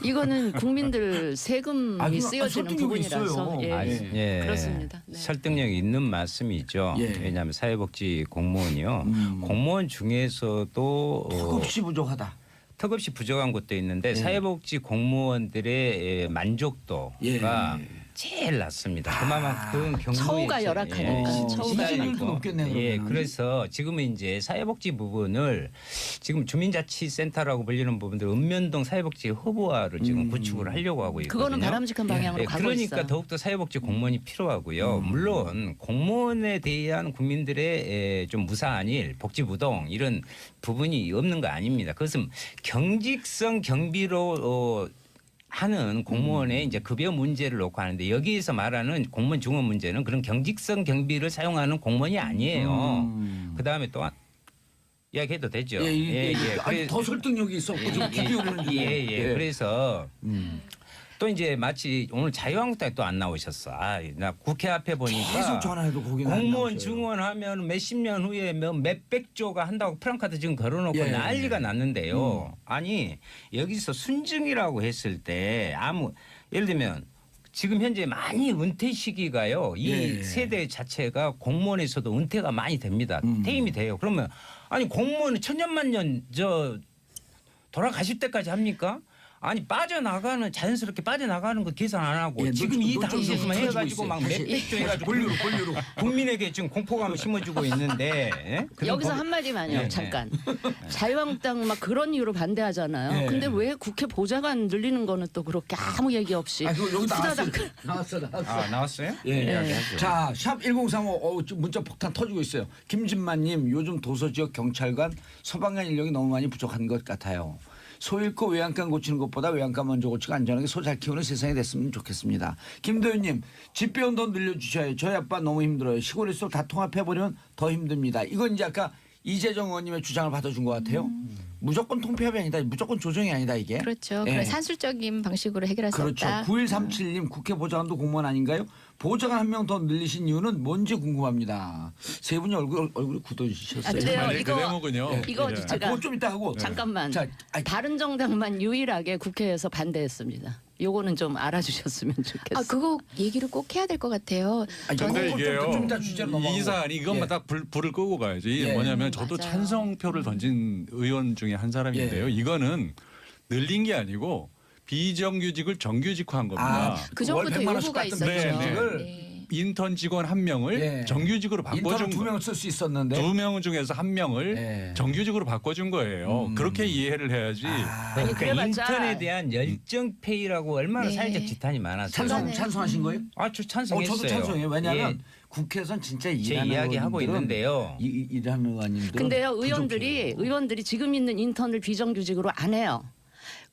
이거는 국민들 세금이 쓰여지는 설득력이 부분이라서 있어요. 예. 아, 예. 그렇습니다. 네. 설득력 있는 말씀이죠. 예. 왜냐하면 사회복지 공무원이요. 공무원 중에서도 턱없이 부족하다. 턱없이 부족한 것도 있는데 사회복지 공무원들의 만족도가 예. 제일 낮습니다. 그만큼 경무에 처우가 열악하니까, 처우가 지지율도 높겠네요. 예, 그러면은. 그래서 지금은 이제 사회복지 부분을 지금 주민자치센터라고 불리는 부분들 읍면동 사회복지 허브화를 지금 구축을 하려고 하고 있거든요. 그거는 바람직한 방향으로 예, 가고 그러니까 있어요. 더욱더 사회복지 공무원이 필요하고요. 물론 공무원에 대한 국민들의 좀 무사한 일, 복지부동 이런 부분이 없는 거 아닙니다. 그것은 경직성 경비로 하는 공무원의 이제 급여 문제를 놓고 하는데 여기에서 말하는 공무원 중원 문제는 그런 경직성 경비를 사용하는 공무원이 아니에요. 그 다음에 또 이야기해도 되죠. 아니, 더 설득력이 있었고 좀 비교를 그래서 또 이제 마치 오늘 자유한국당에 또 안 나오셨어. 나 국회 앞에 보니까 계속 전화해도 거기는 안 공무원 나오셔요. 증원하면 몇십 년 후에 몇백 조가 한다고 프랑카드 지금 걸어놓고 예. 난리가 났는데요. 아니 여기서 순증이라고 했을 때 예를 들면 지금 현재 많이 은퇴 시기가요. 이 예. 세대 자체가 공무원에서도 은퇴가 많이 됩니다. 퇴임이 돼요. 그러면 아니 공무원은 천년만년 돌아가실 때까지 합니까? 아니 빠져나가는 자연스럽게 빠져나가는 거 계산 안 하고 예, 지금 이 노조 당시에서만 풀어주고 해가지고 있어요. 막 다시. 몇백 조 해가지고 본류로. 국민에게 지금 공포감을 심어주고 있는데 그런 여기서 법- 한마디만요. 네, 잠깐. 자유한국당 막 그런 이유로 반대하잖아요. 네. 근데 왜 국회 보좌관 늘리는 거는 또 그렇게 아무 얘기 없이 아, 그거 여기 후다닥 나왔어. 나왔어요? 예. 이야기하죠. 자, 샵 1035 지금 문자 폭탄 터지고 있어요. 김진만님 요즘 도서지역 경찰관 소방관 인력이 너무 많이 부족한 것 같아요. 소 잃고 외양간 고치는 것보다 외양간 먼저 고치고 안전하게 소 잘 키우는 세상이 됐으면 좋겠습니다. 김도윤님 집 배운 돈 늘려주셔요. 저희 아빠 너무 힘들어요. 시골일수록 다 통합해버리면 더 힘듭니다. 이건 이제 아까 이재정 의원님의 주장을 받아준 것 같아요. 무조건 통폐합이 아니다. 무조건 조정이 아니다 이게. 그렇죠. 예. 그런 산술적인 방식으로 해결할 수 그렇죠. 없다. 9137님 국회 보좌관도 공무원 아닌가요? 보좌관 한 명 더 늘리신 이유는 뭔지 궁금합니다. 세 분이 얼굴이 굳어지셨어요. 아, 근데요, 아니, 그 이거- 대목은요. 이거 예. 제가 그거 좀 이따 하고. 잠깐만. 자, 아니, 다른 정당만 유일하게 국회에서 반대했습니다. 요거는 좀 알아주셨으면 좋겠어요. 그거 얘기를 꼭 해야 될 것 같아요. 아니, 근데 그거 이게요. 좀 이따 주제로 넘어가고. 이 사안이 이것만 예. 딱 불을 끄고 가야지. 이게 예. 뭐냐면 저도 맞아요. 찬성표를 던진 의원 중에 한 사람인데요. 이거는 늘린 게 아니고 비정규직을 정규직화한 겁니다. 그 정도부터 월 100만 원씩 요구가 받던 있었죠. 비정규직을 네. 인턴 직원 한 명을 예. 정규직으로 인턴은 바꿔준 두 명을 쓸 수 있었는데. 두 명 중에서 한 명을 예. 정규직으로 바꿔준 거예요. 그렇게 이해를 해야지. 아니, 그러니까 그래봤자- 인턴에 대한 열정 페이라고 얼마나 네. 사회적 지탄이 많았어요. 찬성하신 거예요? 저 찬성했어요. 저도 찬성해요. 왜냐하면 예, 국회에선 진짜 제 일하는 이야기 하고 의원들은 있는데요. 일하는 의원님들. 근데요, 의원들이 지금 있는 인턴을 비정규직으로 안 해요.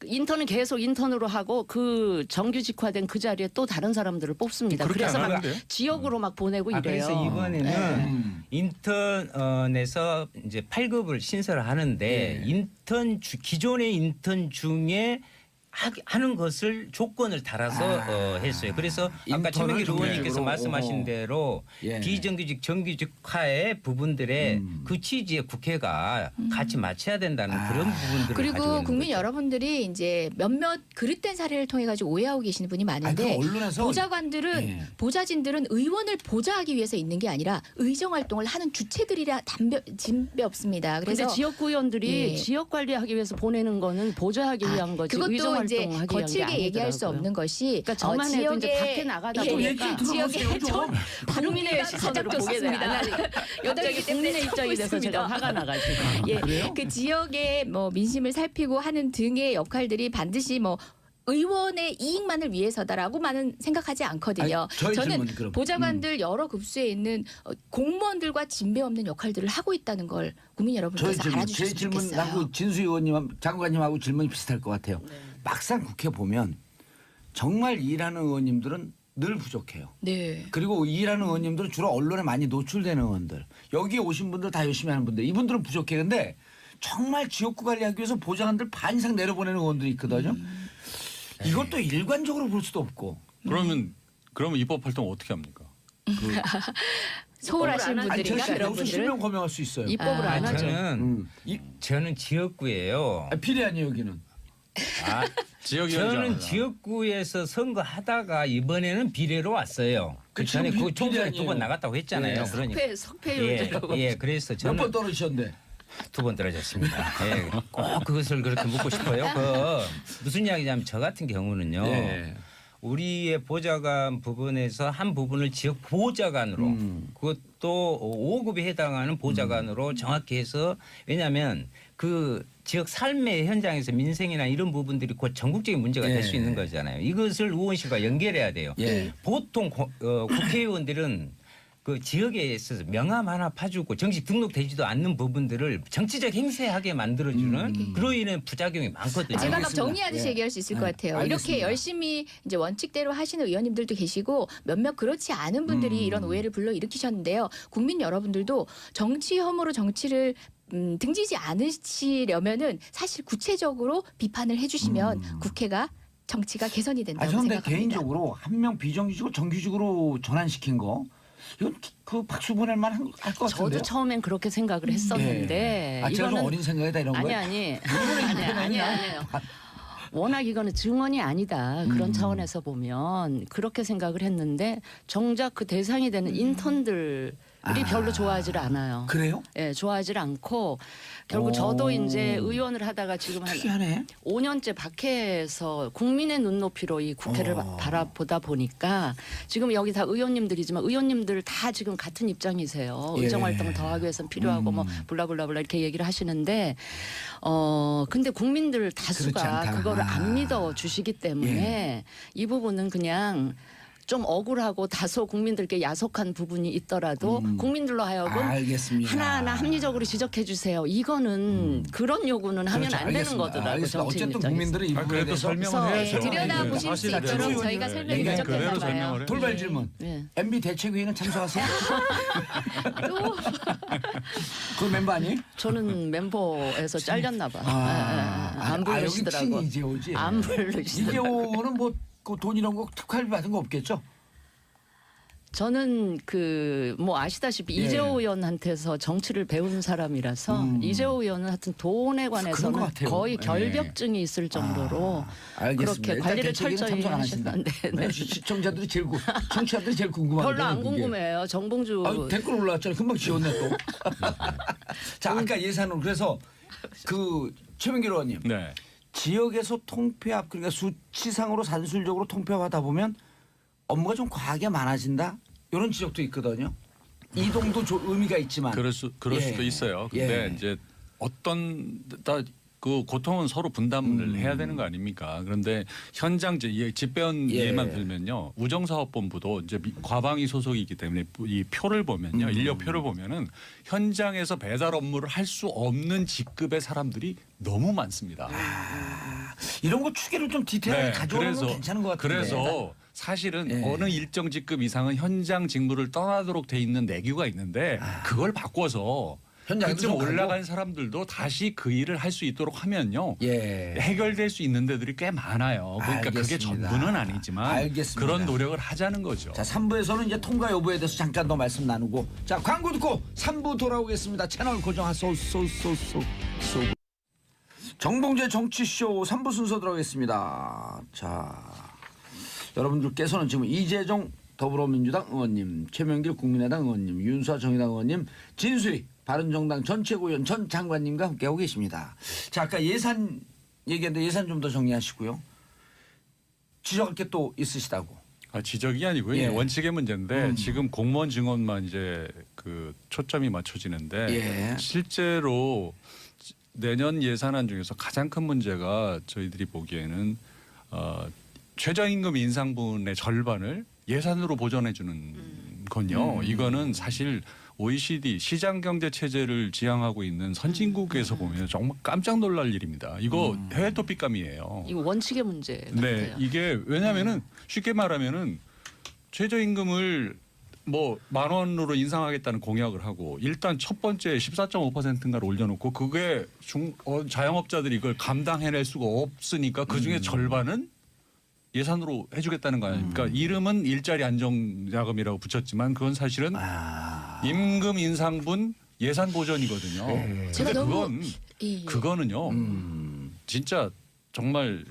인턴은 계속 인턴으로 하고 그 정규직화된 그 자리에 또 다른 사람들을 뽑습니다. 그렇게 그래서 안 막 하는데요? 지역으로 막 보내고 이래요. 그래서 이번에는 음. 인턴에서 이제 8급을 신설을 하는데 인턴 기존의 인턴 중에 하는 것을 조건을 달아서 했어요. 그래서 아까 인턴을 최명길 의원님께서 정규직으로. 말씀하신 대로 예. 비정규직 정규직화의 부분들의 그 취지에 국회가 같이 맞춰야 된다는 그런 부분들을 가지고 그리고 있는 국민 거죠. 여러분들이 이제 몇몇 그릇된 사례를 통해 가지고 오해하고 계시는 분이 많은데 아니, 그 언론에서 보좌관들은 예. 보좌진들은 의원을 보좌하기 위해서 있는 게 아니라 의정 활동을 하는 주체들이라 진배 없습니다. 근데 그래서 지역구 의원들이 예. 지역 관리하기 위해서 보내는 거는 보좌하기 위한 거지 의정 그것도 이제 활동하기 위한 게 거칠게 얘기할 수 아니더라고요. 없는 것이 그러니까 저만 해도 이제 밖에 나가다 보니까 지역에 좀 국민의 가족 시선으로 가장 보게 좋습니다. 되요 갑자기 국민의 입장이 돼서 제가 화가 나가지고. 예, 그 지역의 뭐 민심을 살피고 하는 등의 역할들이 반드시 뭐 의원의 이익만을 위해서다라고만은 생각하지 않거든요. 아니, 저희 저는 질문 그럼. 보좌관들 여러 급수에 있는 공무원들과 진배 없는 역할들을 하고 있다는 걸 국민 저희 여러분께서 질문, 제 알아주셨으면 질문하고 좋겠어요. 진수 의원님, 장관님하고 질문이 비슷할 것 같아요. 막상 국회 보면 정말 일하는 의원님들은 늘 부족해요. 네. 그리고 일하는 의원님들은 주로 언론에 많이 노출되는 의원들. 여기에 오신 분들 다 열심히 하는 분들. 이분들은 부족해. 근데 정말 지역구 관리하기 위해서 보좌관들 반 이상 내려보내는 의원들이 있거든요. 이것도 일관적으로 볼 수도 없고. 그러면 입법 활동 어떻게 합니까? 소홀하신 안 하죠. 분들인가 아니, 그런 여기서 분들은 실명 거명할 수 있어요. 입법을 안 하죠. 저는 지역구예요. 비례 아니에요 여기는. 아, 지역위원장. 저는 지역구에서 선거하다가 이번에는 비례로 왔어요. 그 전에 지금 그 비례 총선에 아니에요. 2번 나갔다고 했잖아요. 네. 그러니까 석패율이라고. 예, 그래서 몇 저는 번 떨어지셨는데. 2번 떨어졌습니다. 예, 꼭 그것을 그렇게 묻고 싶어요. 무슨 이야기냐면 저 같은 경우는요. 예. 우리의 보좌관 부분에서 한 부분을 지역 보좌관으로 그것도 5급에 해당하는 보좌관으로 정확히 해서 왜냐하면 그 지역 삶의 현장에서 민생이나 이런 부분들이 곧 전국적인 문제가 될 수 예. 있는 거잖아요. 이것을 의원실과 연결해야 돼요. 예. 보통 국회의원들은 그 지역에 있어서 명함 하나 파주고 정식 등록되지도 않는 부분들을 정치적 행세하게 만들어주는 그로 인해 부작용이 많거든요. 제가 막 알겠습니다. 정리하듯이 예. 얘기할 수 있을 네, 것 같아요. 알겠습니다. 이렇게 열심히 이제 원칙대로 하시는 의원님들도 계시고 몇몇 그렇지 않은 분들이 이런 오해를 불러일으키셨는데요. 국민 여러분들도 정치 혐오로 정치를 등지지 않으시려면은 사실 구체적으로 비판을 해주시면 국회가 정치가 개선이 된다고 저는 생각합니다. 개인적으로 한 명 비정규직으로 정규직으로 전환시킨 거 이건 그 박수 보낼 만한 할것 같은데요. 저도 처음엔 그렇게 생각을 했었는데 아, 제가 좀 어린 생각이다 이런 거예요? 아니에요. 워낙 이거는 증언이 아니다. 그런 차원에서 보면 그렇게 생각을 했는데 정작 그 대상이 되는 인턴들이 별로 좋아하지를 않아요. 그래요? 예, 좋아하지를 않고 결국 오. 저도 이제 의원을 하다가 지금 한 특이하네. 5년째 박해에서 국민의 눈높이로 이 국회를 바라보다 보니까 지금 여기 다 의원님들이지만 의원님들 다 지금 같은 입장이세요. 예. 의정활동을 더 하기 위해서는 필요하고 뭐 블라블라블라 이렇게 얘기를 하시는데 근데 국민들 그렇지 다수가 않다. 그거를 안 믿어 주시기 때문에 이 부분은 그냥 좀 억울하고 다소 국민들께 야속한 부분이 있더라도 국민들로 하여금 알겠습니다. 하나하나 합리적으로 지적해 주세요. 이거는 그런 요구는 하면 그렇죠. 안 되는 알겠습니다. 거더라고요. 알겠습니다. 정치인 어쨌든 입장에서. 국민들은 이 부분에 그래도 대해서 설명을 네, 해야죠. 들여다보실 수 사실 있도록 그래도 저희가 설명이 얘기는 부족했나 그대로 봐요. 설명을 돌발 질문. 예. MB 대책회의는 참석하세요? 또 그 멤버 아니에요? 저는 멤버에서 잘렸나 봐. 안 여기 부르시더라고. 친이 이재호지. 안 부르시더라고. 이재호는 뭐그 돈 이런 거 특활비 받은 거 없겠죠? 저는 그 뭐 아시다시피 예. 이재호 의원한테서 정치를 배운 사람이라서 이재호 의원은 하여튼 돈에 그런 것 관해서는 같아요. 거의 예. 결벽증이 있을 정도로 알겠습니다. 그렇게 일단 관리를 대책회의는 철저히 참석 안 하신다. 하셨는데 네. 시청자들이 제일 청취자들이 제일 궁금하거든요. 별로 안 그게. 궁금해요. 정봉주 아유, 댓글 올라왔잖아요. 금방 지웠네 또. 자, 아까 예산은 그래서 그 최명길 의원님 네. 지역에서 통폐합 그러니까 수치상으로 산술적으로 통폐합하다 보면 업무가 좀 과하게 많아진다 이런 지적도 있거든요. 이동도 의미가 있지만 그럴 예. 수도 있어요. 근데 예. 이제 그 고통은 서로 분담을 해야 되는 거 아닙니까? 그런데 현장 집배원 예. 예만 들면요, 우정사업본부도 이제 과방위 소속이기 때문에 이 표를 보면요, 인력표를 보면은 현장에서 배달 업무를 할 수 없는 직급의 사람들이 너무 많습니다. 이런 거 추계를 좀 디테일하게 가져오는 건 괜찮은 것 같은데. 그래서 사실은 예. 어느 일정 직급 이상은 현장 직무를 떠나도록 돼 있는 내규가 있는데 그걸 바꿔서 현장에도 그쯤 좀 가고. 올라간 사람들도 다시 그 일을 할 수 있도록 하면요. 예. 해결될 수 있는 데들이 꽤 많아요. 그러니까 그게 알겠습니다. 전부는 아니지만 알겠습니다. 그런 노력을 하자는 거죠. 자, 3부에서는 이제 통과 여부에 대해서 잠깐 더 말씀 나누고 자, 광고 듣고 3부 돌아오겠습니다. 채널 고정하소. 정봉재 정치쇼 3부 순서 들어가겠습니다. 자, 여러분들께서는 지금 이재종 더불어민주당 의원님, 최명길 국민의당 의원님, 윤수아 정의당 의원님, 진수희 바른정당 전체구의원 전 장관님과 함께하고 계십니다. 자, 아까 예산 얘기했는데 예산 좀 더 정리하시고요. 지적할 게 또 있으시다고. 지적이 아니고요. 예. 원칙의 문제인데 지금 공무원 증언만 이제 그 초점이 맞춰지는데 예. 실제로 내년 예산안 중에서 가장 큰 문제가 저희들이 보기에는 최저임금 인상분의 절반을 예산으로 보전해 주는 건요. 이거는 사실 OECD 시장경제 체제를 지향하고 있는 선진국에서 보면 정말 깜짝 놀랄 일입니다. 이거 해외 토픽감이에요. 이거 원칙의 문제 같아요. 네, 이게 왜냐하면은 쉽게 말하면은 최저임금을 뭐 10,000원으로 인상하겠다는 공약을 하고 일단 첫 번째 14.5%인가를 올려놓고 그게 자영업자들이 이걸 감당해낼 수가 없으니까 그 중에 절반은 예산으로 해주겠다는 거 아닙니까? 이름은 일자리 안정자금이라고 붙였지만 그건 사실은 임금 인상분 예산 보전이거든요. 제가 근데 너무 그거는요. 진짜 정말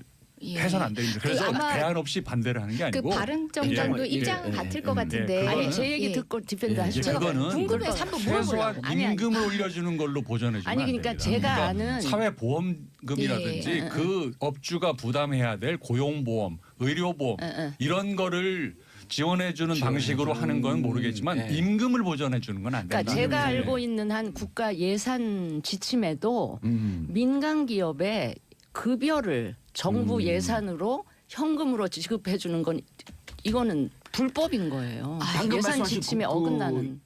예. 해선 안 되는데 그래서 아마 대안 없이 반대를 하는 게 그 아니고 바른정당도 예. 입장 같을 것 같은데 아니 그거는- 제 얘기 예. 듣고 디펜드 예. 하시죠. 그거는 궁금해서 한번 물어보려고. 최소한 아니, 아니. 임금을 올려주는 걸로 보전해 주면 아니 안 그러니까 됩니다. 제가 그러니까 아는 사회보험금이라든지 예. 그 업주가 부담해야 될 고용보험, 의료보험 이런 거를 지원해주는 방식으로 하는 건 모르겠지만 네. 임금을 보전해주는 건 안 된다. 그러니까 제가 알고 있는 한 국가 예산 지침에도 음. 민간 기업의 급여를 정부 예산으로 현금으로 지급해 주는 건 이거는 불법인 거예요. 방금 예산 말씀하신 지침에 그 어긋나는.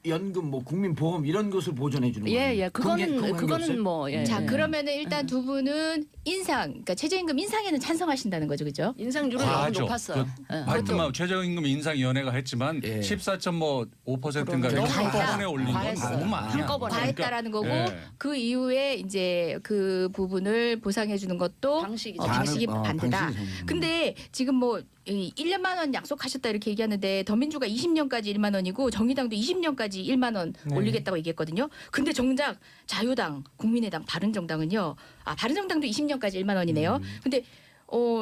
연금 뭐 국민보험 이런 것을 보전해 주는 거예요. 예, 그거는 그거는 뭐 예. 자 예. 그러면은 일단 두 분은 인상, 그러니까 최저임금 인상에는 찬성하신다는 거죠, 그죠? 인상률은 너무 과하죠. 높았어요. 예. 하여튼 최저임금 인상위원회가 했지만 예. 14.5%인가 너무 한꺼번에 올린 건 과했어. 너무 많아. 한꺼번에. 과했다라는 거고 예. 그 이후에 이제 그 부분을 보상해 주는 것도 방식이죠. 방식이 반대다. 방식이 근데 지금 뭐 1년만 원 약속하셨다 이렇게 얘기하는데 더민주가 20년까지 1만 원이고 정의당도 20년까지 1만 원 올리겠다고 얘기했거든요. 근데 정작 자유당, 국민의당, 바른정당은요. 바른정당도 20년까지 1만 원이네요. 근데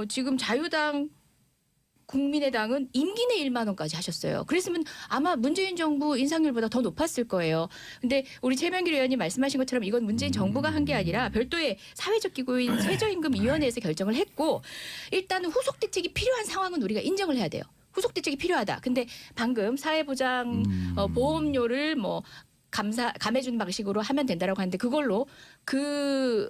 지금 자유당 국민의당은 임기 내 1만 원까지 하셨어요. 그랬으면 아마 문재인 정부 인상률보다 더 높았을 거예요. 근데 우리 최명길 의원님 말씀하신 것처럼 이건 문재인 정부가 한 게 아니라 별도의 사회적 기구인 최저임금위원회에서 결정을 했고 일단은 후속 대책이 필요한 상황은 우리가 인정을 해야 돼요. 후속 대책이 필요하다. 근데 방금 사회보장 보험료를 뭐 감해주는 방식으로 하면 된다라고 하는데 그걸로 그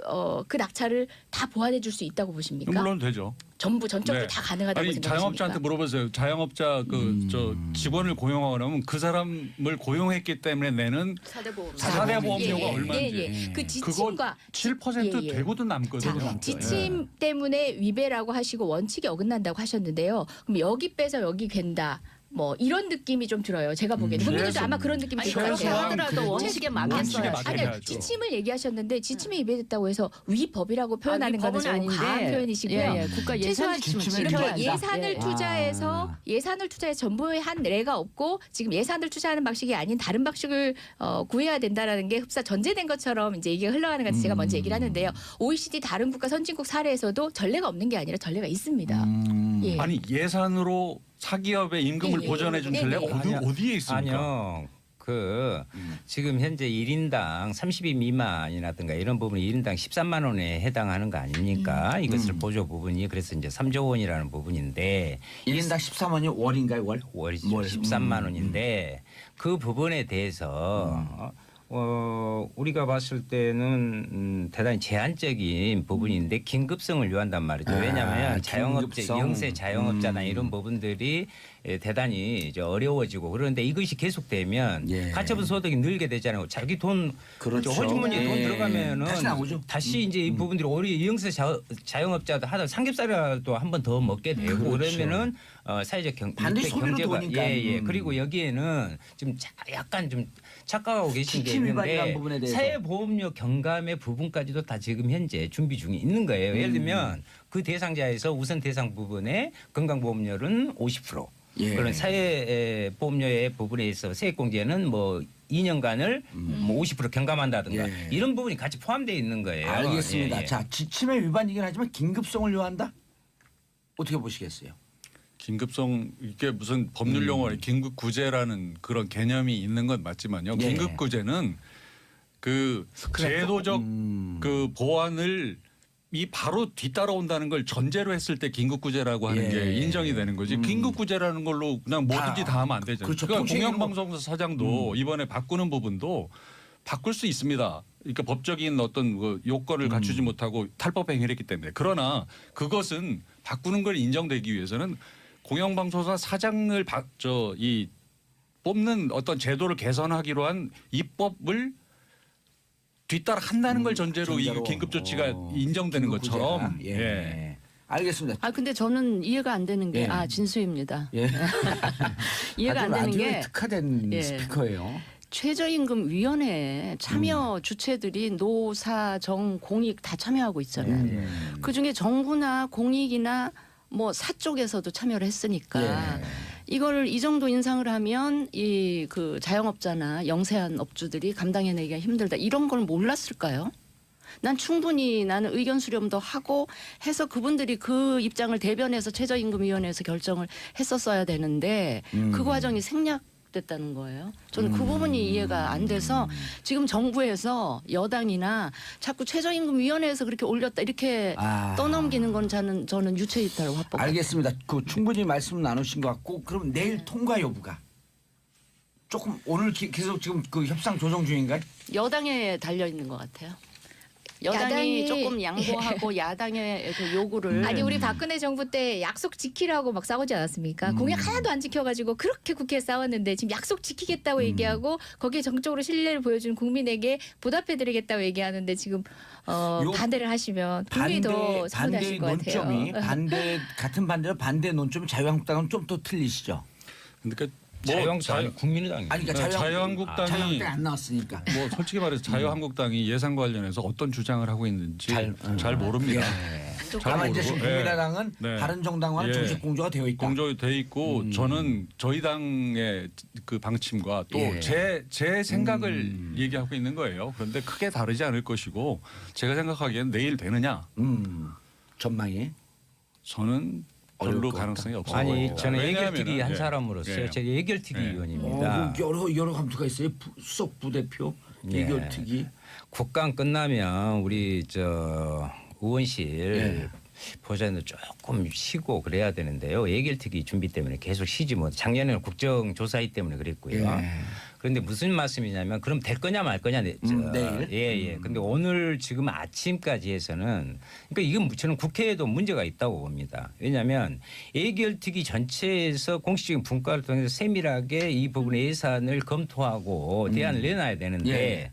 낙찰을 다 보완해 줄 수 있다고 보십니까? 물론 되죠. 전적으로 네. 다 가능하다고 아니 생각하십니까? 자영업자한테 물어보세요. 자영업자 저 직원을 고용하고 나면 그 사람을 고용했기 때문에 내는 사대보험. 사대 보험료가 예, 얼마인지 예. 그 그거 지침과 7% 예, 예. 되고도 자, 남거든요. 지침 때문에 위배라고 하시고 원칙에 어긋난다고 하셨는데요. 그럼 여기 빼서 여기 갠다. 뭐 이런 느낌이 좀 들어요. 제가 보기에는 국민들도 아마 그런 느낌이 아니 들 것 그렇게 같아요. 하더라도 그래도 원칙에 원칙에 맞겠어요. 맞게 아니 해야죠. 지침을 얘기하셨는데 지침에 위배됐다고 해서 위법이라고 표현하는 거는 좀 과한 표현이시고요. 예, 국가 예산 최소한 지침을 지침을 지켜야 이렇게 한다. 예산을 예. 투자해서 예산을 투자해서 전부에 한 예가 없고 지금 예산을 투자하는 방식이 아닌 다른 방식을 구해야 된다라는 게 흡사 전제된 것처럼 이제 이게 흘러가는 것 같아서 제가 먼저 얘기를 하는데요. OECD 다른 국가 선진국 사례에서도 전례가 없는 게 아니라 전례가 있습니다. 예. 아니 예산으로 사기업의 임금을 예, 예. 보전해 준 네, 전례가 네. 어디에 있습니까? 아니요. 지금 현재 1인당 30인 미만이라든가 이런 부분이 1인당 13만 원에 해당하는 거 아닙니까? 이것을 보조 부분이 그래서 이제 3조 원이라는 부분인데 1인당 13원이 월인가요, 월? 월이죠. 월. 13만 원인데 그 부분에 대해서 우리가 봤을 때는 대단히 제한적인 부분인데 긴급성을 요한단 말이죠. 왜냐하면 자영업자, 긴급성. 영세 자영업자나 이런 부분들이 대단히 이제 어려워지고 그런데 이것이 계속되면 예. 가처분 소득이 늘게 되잖아요. 자기 돈 그렇죠. 호주머니에 돈 예. 들어가면은 다시 나오죠. 다시 이제 이 부분들이 우리 영세 자영업자도 하다 삼겹살이라도 한 번 더 먹게 되고 그렇죠. 그러면은 사회적 반드시 소비로 도니까. 예. 그리고 여기에는 좀 약간 좀 착각하고 계신 게 지침 위반이라는 있는데 부분에 대해서. 사회보험료 경감의 부분까지도 다 지금 현재 준비 중에 있는 거예요. 예를 들면 그 대상자에서 우선 대상 부분에 건강보험료는 50%. 예. 그런 사회보험료의 부분에 있어 세액공제는 뭐 2년간을 뭐 50% 경감한다든가 예. 이런 부분이 같이 포함되어 있는 거예요. 알겠습니다. 예, 예. 자, 지침의 위반이긴 하지만 긴급성을 요한다? 어떻게 보시겠어요? 긴급성 이게 무슨 법률 용어에 긴급 구제라는 그런 개념이 있는 건 맞지만요. 예. 긴급 구제는 그 제도적 그 보완을 이 바로 뒤따라온다는 걸 전제로 했을 때 긴급구제라고 하는 예. 게 인정이 되는 거지. 긴급구제라는 걸로 그냥 뭐든지 다 하면 안 되잖아요. 그렇죠. 그러니까 통째로 공영방송사 사장도 이번에 바꾸는 부분도 바꿀 수 있습니다. 그러니까 법적인 어떤 그 요건을 갖추지 못하고 탈법 행위를 했기 때문에. 그러나 그것은 바꾸는 걸 인정되기 위해서는 공영방송사 사장을 뽑는 어떤 제도를 개선하기로 한 입법을 뒤따라 한다는 걸 전제로 이 긴급 조치가 인정되는 긴급 것처럼 구제다. 예. 알겠습니다. 근데 저는 이해가 안 되는 게 예. 진수입니다. 예. 이해가 안 되는 라디오에 게 특화된 예. 스피커예요. 최저임금위원회 참여 주체들이 노사, 정, 공익 다 참여하고 있잖아요. 그중에 정부나 공익이나 뭐 사 쪽에서도 참여를 했으니까 예. 이걸 이 정도 인상을 하면 이 그 자영업자나 영세한 업주들이 감당해내기가 힘들다. 이런 걸 몰랐을까요? 난 충분히 나는 의견 수렴도 하고 해서 그분들이 그 입장을 대변해서 최저임금위원회에서 결정을 했었어야 되는데 그 과정이 생략됐다는 거예요. 저는 그 부분이 이해가 안 돼서 지금 정부에서 여당이나 자꾸 최저임금위원회에서 그렇게 올렸다 이렇게 떠넘기는 건 저는 유체이탈 화법. 알겠습니다. 그 충분히 말씀 나누신 것 같고 그럼 내일 통과 여부가 조금 오늘 계속 지금 그 협상 조정 중인가요? 여당에 달려 있는 것 같아요. 여당이 조금 양보하고 야당의 그 요구를 아니 우리 박근혜 정부 때 약속 지키라고 막 싸우지 않았습니까? 공약 하나도 안 지켜가지고 그렇게 국회에 싸웠는데 지금 약속 지키겠다고 얘기하고 거기에 정적으로 신뢰를 보여준 국민에게 보답해드리겠다고 얘기하는데 지금 반대를 하시면 분명히 더 서운하실 것 같아요. 논점이 같은 반대로 반대 논점이 자유한국당은 좀 더 틀리시죠? 그러니까 자유한국당 국민의당이 아니 그러니까 자유한국당이 안 나왔으니까. 뭐 솔직히 말해서 자유한국당이 예산 관련해서 어떤 주장을 하고 있는지 잘 모릅니다. 잘 다만 이제 모르고. 지금 국민의당은 네. 바른정당과는 예. 정식 공조가 되어 있다. 공조돼 있고 저는 저희 당의 그 방침과 또 제 생각을 얘기하고 있는 거예요. 그런데 크게 다르지 않을 것이고 제가 생각하기에는 내일 되느냐? 전망이. 저는 어려울 별로 것 가능성이 없어 아니 보입니다. 저는 예결특위 왜냐하면은, 한 예. 사람으로서 예. 제가 예결특위 의원입니다. 여러 감투가 있어요. 수석 부대표, 예. 예결특위. 국감 끝나면 우리 저 의원실 보좌는 조금 쉬고 그래야 되는데요. 예결특위 준비 때문에 계속 쉬지 못. 작년에는 국정조사위 때문에 그랬고요. 예. 그런데 무슨 말씀이냐면 그럼 될 거냐 말 거냐 내일? 예. 근데 오늘 지금 아침까지 해서는 그러니까 이건 저는 국회에도 문제가 있다고 봅니다. 왜냐하면 예결특위 전체에서 공식적인 분과를 통해서 세밀하게 이 부분의 예산을 검토하고 대안을 내놔야 되는데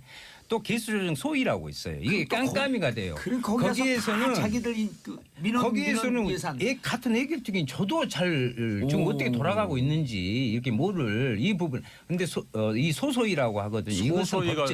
또 기술조정 소위라고 있어요. 이게 깜깜이가 돼요. 거기에서는 자기들 민원 거기에서는 예산. 같은 예결특위는 저도 잘 지금 어떻게 돌아가고 있는지 이렇게 뭐를 이 부분 근데 이 소소위라고 하거든요. 이것은 소소위가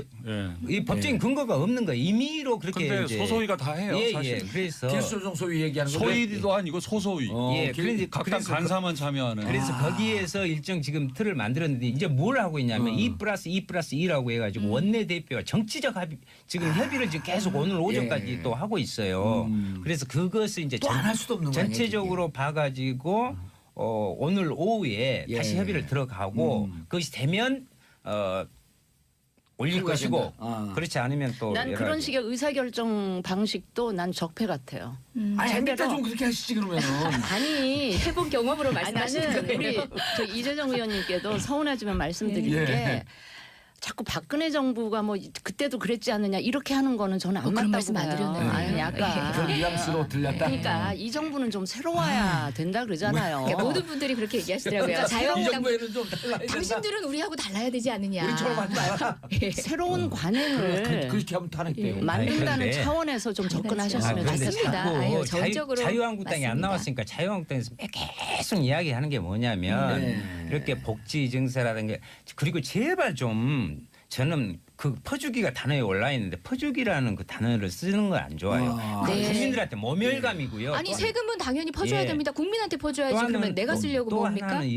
이 법적인 근거가 없는 거예요. 임의로 그렇게 근데 이제 소소위가 다 해요. 예. 사실. 그래서 기술조정 소위 얘기하는 거죠. 소위도 아니고 소소위. 그런데 각 당 간사만 참여하는. 그래서 거기에서 일정 지금 틀을 만들었는데 이제 뭘 하고 있냐면 2+2+2라고 해가지고 원내 대표와 정치적 합의 지금 협의를 지금 계속 오늘 오전까지 또 하고 있어요. 그래서 그것을 이제 또 안 할 수도 없는 거 아니에요, 전체적으로 봐가지고 오늘 오후에 다시 협의를 들어가고 그것이 되면 올릴 것이고 그렇지 않으면 또 난 여러 그런 가지. 식의 의사결정 방식도 난 적폐 같아요. 아니 햇빛 좀 그렇게 하시지 그러면은. 아니 해본 경험으로 아니, 말씀하시는 나는 거예요. 우리 저 이재정 의원님께도 서운하지만 말씀드리는 게 자꾸 박근혜 정부가 뭐 그때도 그랬지 않느냐 이렇게 하는 거는 저는 안 그런 맞다고 말씀 안 봐요. 드렸나요? 아니 약간 그 뉘앙스로 들렸다. 그러니까 이 정부는 좀 새로워야 된다 그러잖아요. 그러니까 모든 분들이 그렇게 얘기하시더라고요. 이 자유한국당 정부에는 좀 달라야 된다. 당신들은 우리하고 달라야 되지 않느냐. 우리처럼 하지 마라. 새로운 관행을 그렇게 하면 탄핵돼요. 만든다는 아니, 그런데- 차원에서 좀 접근하셨으면 그런데 맞습니다. 자꾸 아유, 전적으로 자유한국당이 안 맞습니다. 나왔으니까 자유한국당에서 계속 이야기하는 게 뭐냐면 이렇게 복지 증세라는 게 그리고 제발 좀 저는 그 퍼주기가 단어에 올라 있는데 퍼주기라는 그 단어를 쓰는 건 안 좋아요. 네. 국민들한테 모멸감이고요. 아니 세금은 당연히 퍼줘야 예. 됩니다. 국민한테 퍼줘야지. 또 그러면 하나는 내가 쓰려고 또 뭡니까? 하나는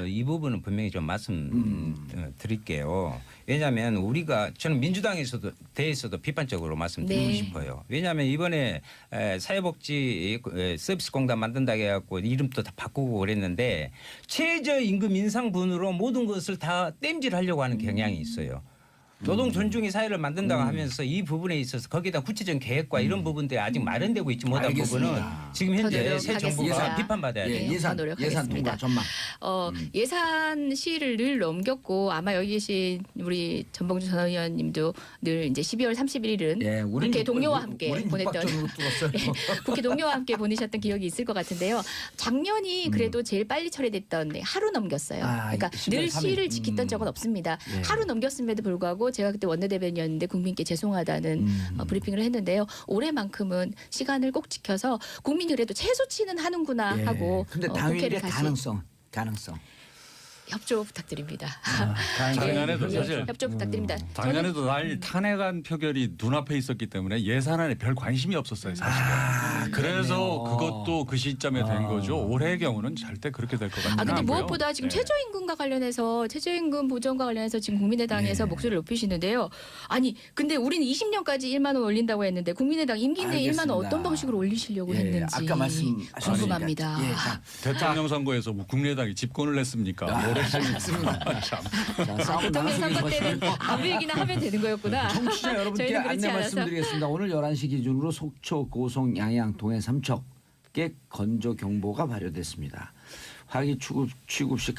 이 부분은 분명히 좀 말씀 드릴게요. 왜냐하면 우리가 저는 민주당에서도 대해서도 비판적으로 말씀드리고 네. 싶어요. 왜냐하면 이번에 사회복지 서비스공단 만든다고 해갖고 이름도 다 바꾸고 그랬는데 최저임금 인상분으로 모든 것을 다 땜질하려고 하는 경향이 있어요. 노동 존중의 사회를 만든다고 하면서 이 부분에 있어서 거기다 구체적인 계획과 이런 부분들이 아직 마련되고 있지 못한 알겠습니다. 부분은 지금 더 현재 새 정부가 노력하겠습니다. 비판받아야 돼요. 네, 예산 노력하겠습니다. 통과 전망. 예산 시를 늘 넘겼고 아마 여기 계신 우리 전봉주 전 의원님도 늘 이제 12월 31일은 국회 동료와 함께 보냈던 국회 동료와 함께 보내셨던 기억이 있을 것 같은데요. 작년이 그래도 제일 빨리 처리됐던 하루 넘겼어요. 그러니까 12월 늘 3일. 시를 지켰던 적은 없습니다. 하루 넘겼음에도 불구하고 제가 그때 원내대변인이었는데 국민께 죄송하다는 브리핑을 했는데요. 올해만큼은 시간을 꼭 지켜서 국민이 그래도 최소치는 하는구나 하고 근데 국회를 당일의 다시 가능성. 협조 부탁드립니다. 작년에도 예, 사실 협조 부탁드립니다. 작년에도 날 탄핵안 표결이 눈앞에 있었기 때문에 예산안에 별 관심이 없었어요. 사실. 그래서 됐네요. 그것도 그 시점에 된 거죠. 올해의 경우는 절대 그렇게 될 것 같지는 아 근데 않고요. 무엇보다 지금 네. 최저임금과 관련해서 최저임금 보전과 관련해서 지금 국민의당에서 네. 목소리를 높이시는데요. 아니 근데 우리는 20년까지 1만 원 올린다고 했는데 국민의당 임기 내 1만 원 알겠습니다. 어떤 방식으로 올리시려고 예, 했는지 아까 말씀하셨으니까. 궁금합니다. 예, 자, 대통령 선거에서 뭐 국민의당이 집권을 했습니까? 알겠습니다. 참. 자, 싸움 대통령 나가서 선거 얘기하시고요. 때는 아무 얘기나 하면 되는 거였구나. 청취자 여러분께 저희는 그렇지 안내 않아서. 말씀드리겠습니다. 오늘 11시 기준으로 속초, 고성, 양양, 동해, 삼척에 건조 경보가 발효됐습니다. 화기 취급 시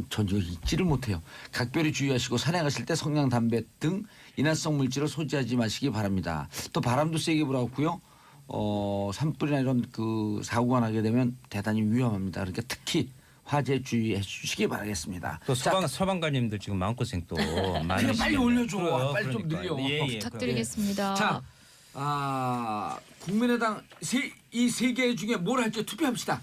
전혀 잊지를 못해요. 각별히 주의하시고 산에 가실 때 성냥 담배 등 인화성 물질을 소지하지 마시기 바랍니다. 또 바람도 세게 불어왔고요. 산불이나 이런 그 사고가 나게 되면 대단히 위험합니다. 그러니까 특히 화재 주의해 주시기 바라겠습니다. 또 소방관님들 지금 마음고생 또 많이 그래, 빨리 올려줘. 그래요, 빨리 좀 그러니까요. 늘려. 예, 예. 부탁드리겠습니다. 자, 국민의당 이 세 개 중에 뭘 할지 투표합시다.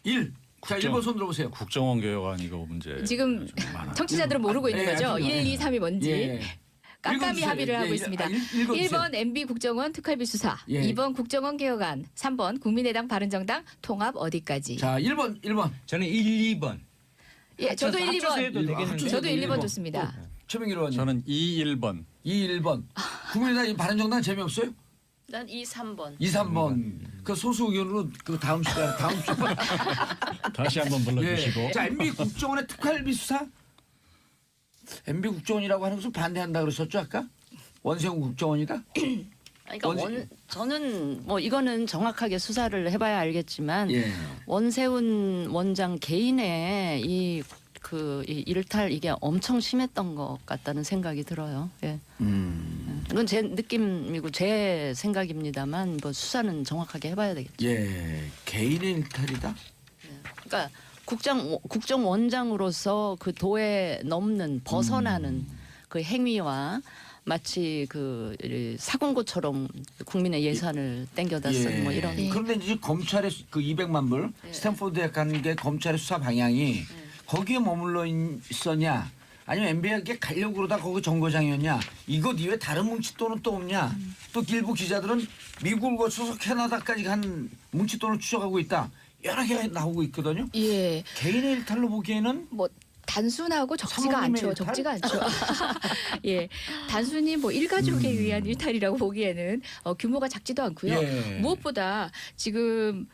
1. 자, 국정. 1번 손 들어보세요. 국정원 개혁안 이거 문제 지금 좀 많아요. 청취자들은 모르고 있는 예, 거죠. 아직요. 1, 2, 3이 뭔지. 예. 깜깜이 읽어주세요. 합의를 하고 예, 있습니다. 읽어주세요. 1번 MB 국정원 특활비 수사, 예. 2번 국정원 개혁안, 3번 국민의당 바른정당 통합 어디까지. 자, 1번. 저는 1, 2번. 예, 저도 1, 2번. 합쳐서 되겠는데. 저도 1, 2번 번. 좋습니다. 최명길 의원님. 저는 2, 1번. 2, 1번. 국민의당 바른정당 재미없어요? 난 2, 3번. 2, 3번. 그 소수 의견으로 그 다음 시간에 다시 한번 불러주시고. 예. 자, MB 국정원의 특활비 수사. MB 국정원이라고 하는 것을 반대한다 그러셨죠 아까? 원세훈 국정원이다. 그러니까 저는 뭐 이거는 정확하게 수사를 해봐야 알겠지만 예. 원세훈 원장 개인의 이 일탈 이게 엄청 심했던 것 같다는 생각이 들어요. 예. 이건 제 느낌이고 제 생각입니다만 뭐 수사는 정확하게 해봐야 되겠죠. 예. 개인의 일탈이다. 그러니까 국정원장으로서 그 도에 넘는 벗어나는 그 행위와 마치 그 사공고처럼 국민의 예산을 땡겨다 쓴 뭐 이런. 예. 그런데 이제 검찰의 그 200만 불 스탠포드에 간 게 검찰의 수사 방향이 거기에 머물러 있었냐 아니면 MB에게 가려고 그러다 거기 정거장이었냐 이것 이외에 다른 뭉칫돈은 또 없냐 또 일부 기자들은 미국을 거쳐서 캐나다까지 간 뭉칫돈을 추적하고 있다 여러 개가 나오고 있거든요. 예. 개인의 일탈로 보기에는 뭐 단순하고 적지가 사모님의 않죠. 일탈? 적지가 않죠. 예, 단순히 뭐 일가족에 의한 일탈이라고 보기에는 규모가 작지도 않고요. 예. 무엇보다 지금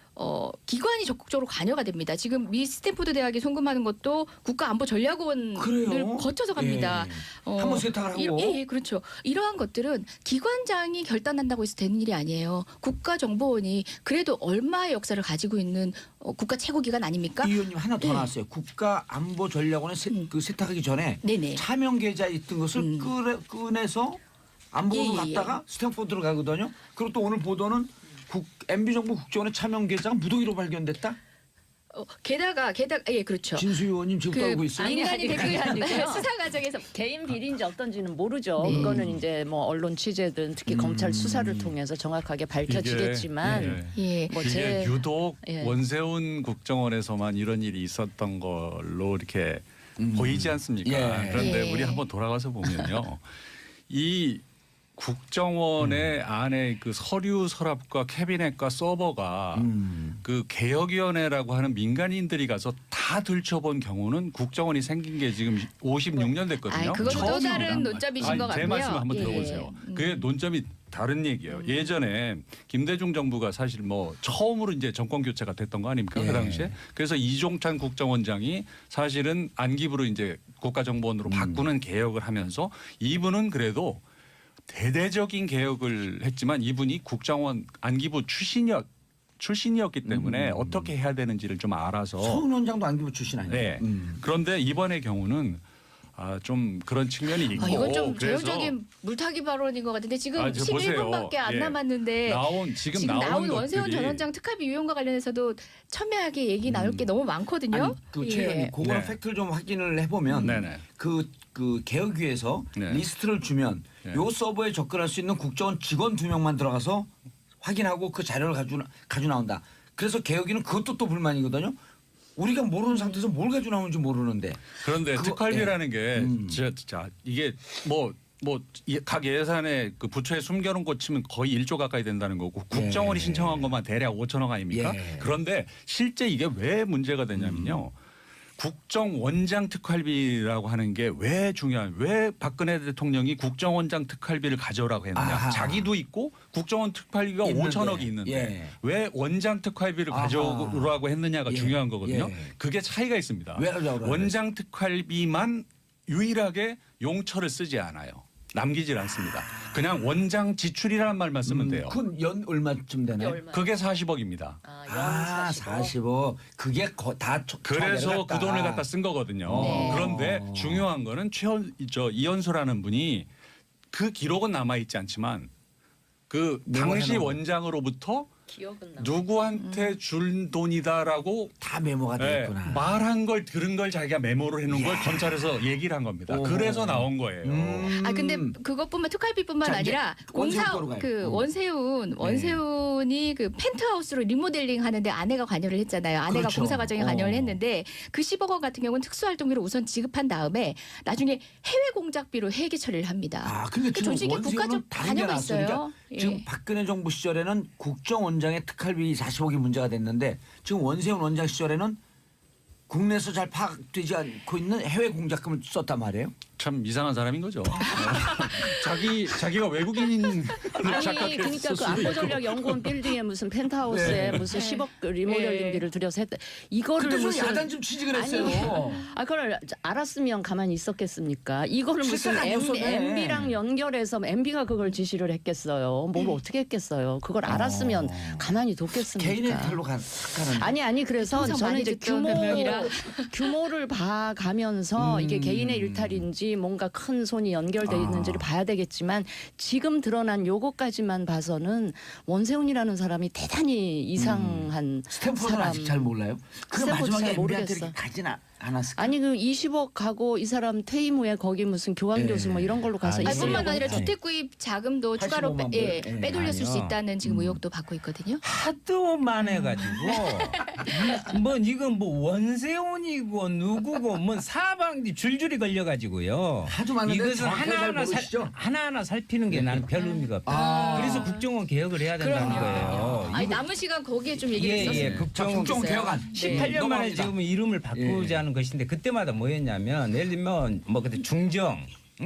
기관이 적극적으로 관여가 됩니다. 지금 미 스탠포드 대학에 송금하는 것도 국가안보전략원을 그래요? 거쳐서 갑니다. 예. 한번 세탁을 하고. 예, 그렇죠. 이러한 것들은 기관장이 결단한다고 해서 되는 일이 아니에요. 국가정보원이 그래도 얼마의 역사를 가지고 있는 국가 최고기관 아닙니까? 이 의원님 하나 더 네. 나왔어요. 국가안보전략원에 그 세탁하기 전에 네네. 차명 계좌에 있던 것을 꺼내서 안보로 예, 예. 갔다가 스탠포드로 가거든요. 그리고 또 오늘 보도는 MB정부 국정원의 차명 계좌가 무더기로 발견됐다. 게다가 예, 그렇죠. 진수 의원님 지금 떨고 있어요. 민간이 아니, 그게 댓글 아니고요. 수사 과정에서 개인 비리인지 어떤지는 모르죠. 네. 그거는 이제 뭐 언론 취재든 특히 검찰 수사를 통해서 정확하게 밝혀지겠지만 예. 뭐 이게 제 유독 예. 원세훈 국정원에서만 이런 일이 있었던 걸로 이렇게 보이지 않습니까? 예. 그런데 예. 우리 한번 돌아가서 보면요. 이 국정원의 안에 그 서류 서랍과 캐비넷과 서버가 그 개혁위원회라고 하는 민간인들이 가서 다 들춰본 경우는 국정원이 생긴 게 지금 56년 됐거든요. 그것도 또 처음입니다. 다른 논점이신 것 같고요. 제 말씀 한번 예. 들어보세요. 그게 논점이 다른 얘기예요. 예전에 김대중 정부가 사실 뭐 처음으로 이제 정권 교체가 됐던 거 아닙니까? 예. 그 당시에. 그래서 이종찬 국정원장이 사실은 안기부로 이제 국가정보원으로 바꾸는 개혁을 하면서 이분은 그래도 대대적인 개혁을 했지만 이분이 국정원 안기부 출신이었기 때문에 어떻게 해야 되는지를 좀 알아서. 서훈 원장도 안기부 출신 아니에요? 네. 그런데 이번의 경우는 좀 그런 측면이 있고. 이건 좀 그래서 자율적인 물타기 발언인 것 같은데 지금 저 보세요. 11분밖에 안 예. 남았는데 지금 나온 것들이 원세훈 전 원장 특활비 유용과 관련해서도 첨예하게 얘기 나올 게 너무 많거든요. 아니, 그 최근에 그거는 네. 팩트를 좀 확인을 해보면 네네. 그 개혁위에서 네. 리스트를 주면 네. 요 서버에 접근할 수 있는 국정원 직원 2명만 들어가서 확인하고 그 자료를 가지고 나온다. 그래서 개혁위는 그것도 또 불만이거든요. 우리가 모르는 상태에서 뭘 가지고 나오는지 모르는데. 그런데 그거- 특활비라는 게 자, 이게 뭐 뭐 각 예산에 그 부처에 숨겨놓은 것 치면 거의 1조 가까이 된다는 거고 국정원이 예. 신청한 것만 대략 5천억 아닙니까? 예. 그런데 실제 이게 왜 문제가 되냐면요. 국정원장 특활비라고 하는 게 왜 왜 박근혜 대통령이 국정원장 특활비를 가져오라고 했느냐. 아하. 자기도 있고 국정원 특활비가 있는데. 5천억이 있는데 예. 왜 원장 특활비를 아하. 가져오라고 했느냐가 예. 중요한 거거든요. 예. 그게 차이가 있습니다. 왜 가져오라고 원장 특활비만 유일하게 용처를 쓰지 않아요. 남기질 않습니다. 그냥 원장 지출이라는 말만 쓰면 돼요. 그건 연 얼마쯤 되나요? 얼마? 그게 40억입니다. 아, 45. 그게 다 그래서 그 돈을 갖다 쓴 거거든요. 네. 그런데 중요한 거는 이현수라는 분이 그 기록은 남아 있지 않지만 그 당시 메모해놓은 원장으로부터 기억은 나. 누구한테 준 돈이다라고 다 메모가 돼 예, 있구나. 말한 걸 들은 걸 자기가 메모를 해놓은 걸 검찰에서 얘기를 한 겁니다. 오호. 그래서 나온 거예요. 아 근데 그것뿐만 특활비뿐만 자, 이제 아니라 원세훈 공사 거로 가요. 그 원세훈이 그 펜트하우스로 리모델링 하는데 아내가 관여를 했잖아요. 아내가 그렇죠. 공사 과정에 관여를 했는데 그 10억 원 같은 경우는 특수활동비로 우선 지급한 다음에 나중에 해외 공작비로 회계 처리를 합니다. 아, 근데 그 지금 조직에 원세훈은 국가적 다른 게 관여가 나왔어요. 있어요. 그러니까 예. 지금 박근혜 정부 시절에는 국정원장의 특활비 40억이 문제가 됐는데 지금 원세훈 원장 시절에는 국내에서 잘 파악되지 않고 있는 해외 공작금을 썼단 말이에요. 참 이상한 사람인 거죠. 자기가 외국인인 아니 착각했을 그러니까 그 수도 안보전략연구원 빌딩에 무슨 펜트하우스에 네. 무슨 10억 리모델링비를 들여서 했다. 이거를 그래서 무슨 야단 좀 취직을 아니, 했어요. 아 그걸 알았으면 가만히 있었겠습니까? 이거를 무슨 실세가 아니었었네. MB랑 연결해서 MB가 그걸 지시를 했겠어요. 뭘 어떻게 했겠어요? 그걸 알았으면 가만히 뒀겠습니까? 개인의 탈로 가는. 아니 그래서 항상 저는 많이 이제 듣던 변명이라. 규모를 봐가면서 이게 개인의 일탈인지 뭔가 큰 손이 연결돼 있는지를 봐야 되겠지만 지금 드러난 요거까지만 봐서는 원세훈이라는 사람이 대단히 이상한 스탠포드는 사람. 아직 잘 몰라요. 그 스탠포드 마지막에 잘 MB한테 모르겠어. 이렇게 가진 않았을까? 아니 그 20억 가고 이 사람 퇴임 후에 거기 무슨 교환 교수 뭐 이런 걸로 가서 아, 아니, 20억 뿐만 아니라 네. 주택 구입 자금도 추가로 85만 예, 불. 예. 빼돌렸을 수 아니요. 있다는 지금 의혹도 받고 있거든요. 하도 많아가지고 뭐 이건 뭐 원세훈이고 누구고 뭐 사방이 줄줄이 걸려가지고요. 하도 많은데 이것을 정확하게 잘 모르시죠? 하나하나 살피는 게 나는 별 의미가 없다. 아. 그래서 국정원 개혁을 해야 된다는 거예요. 아니 이거- 남은 시간 거기에 좀 얘기를 예, 했었어요. 예, 국정원 국정 개혁안. 18년 만에 넘어갑니다. 지금 이름을 바꾸자는 것인데 그때마다 뭐였냐면 예를 들면 뭐 그때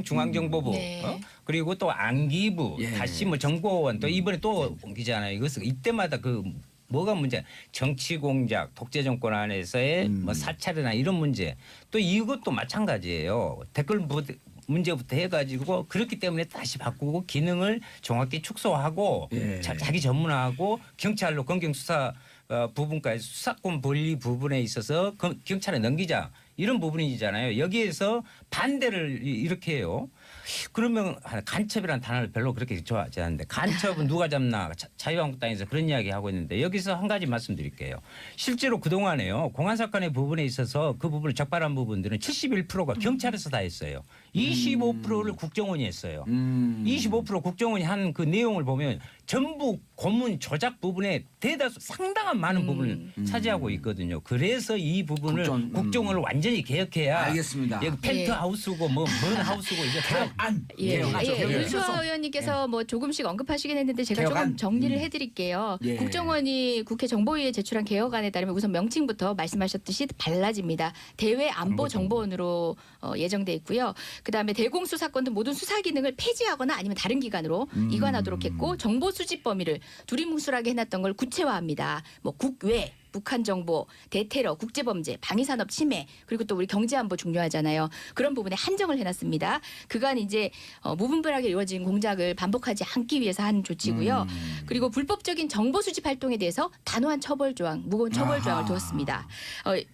중앙정보부 네. 그리고 또 안기부 예. 다시 뭐 정보원 또 이번에 또 옮기잖아요. 이것은 이때마다 그 뭐가 문제 정치 공작 독재 정권 안에서의 뭐 사찰이나 이런 문제 또 이것도 마찬가지예요. 댓글 문제부터 해가지고 그렇기 때문에 다시 바꾸고 기능을 정확히 축소하고 예. 자기 전문화하고 경찰로 검경수사 부분까지 수사권 분리 부분에 있어서 경찰에 넘기자 이런 부분이잖아요. 여기에서 반대를 이렇게 해요. 그러면 간첩이라는 단어를 별로 그렇게 좋아하지 않는데 간첩은 누가 잡나 자유한국당에서 그런 이야기 하고 있는데 여기서 한 가지 말씀드릴게요. 실제로 그동안에요. 공안 사건의 부분에 있어서 그 부분을 적발한 부분들은 71%가 경찰에서 다 했어요. 25%를 국정원이 했어요. 25% 국정원이 한 그 내용을 보면 전부 고문 조작 부분에 대다수 상당한 많은 부분을 차지하고 있거든요. 그래서 이 부분을 국정원을 완전히 개혁해야 알겠습니다. 여기 펜트하우스고 뭔 하우스고 이게 다 안. 예, 개혁하죠. 예, 개혁. 윤수아 의원님께서 뭐 조금씩 언급하시긴 했는데 제가 개혁안. 조금 정리를 해드릴게요. 예. 국정원이 국회 정보위에 제출한 개혁안에 따르면 우선 명칭부터 말씀하셨듯이 달라집니다. 대외안보정보원으로 예정돼 있고요. 그다음에 대공수사권 등 모든 수사 기능을 폐지하거나 아니면 다른 기관으로 이관하도록 했고 정보 수집 범위를 두리뭉술하게 해놨던 걸 구체화합니다. 뭐 국외 북한 정보, 대테러, 국제범죄, 방위산업 침해 그리고 또 우리 경제안보 중요하잖아요. 그런 부분에 한정을 해놨습니다. 그간 이제 무분별하게 이루어진 공작을 반복하지 않기 위해서 한 조치고요. 그리고 불법적인 정보 수집 활동에 대해서 단호한 처벌 조항, 무거운 처벌 조항을 두었습니다.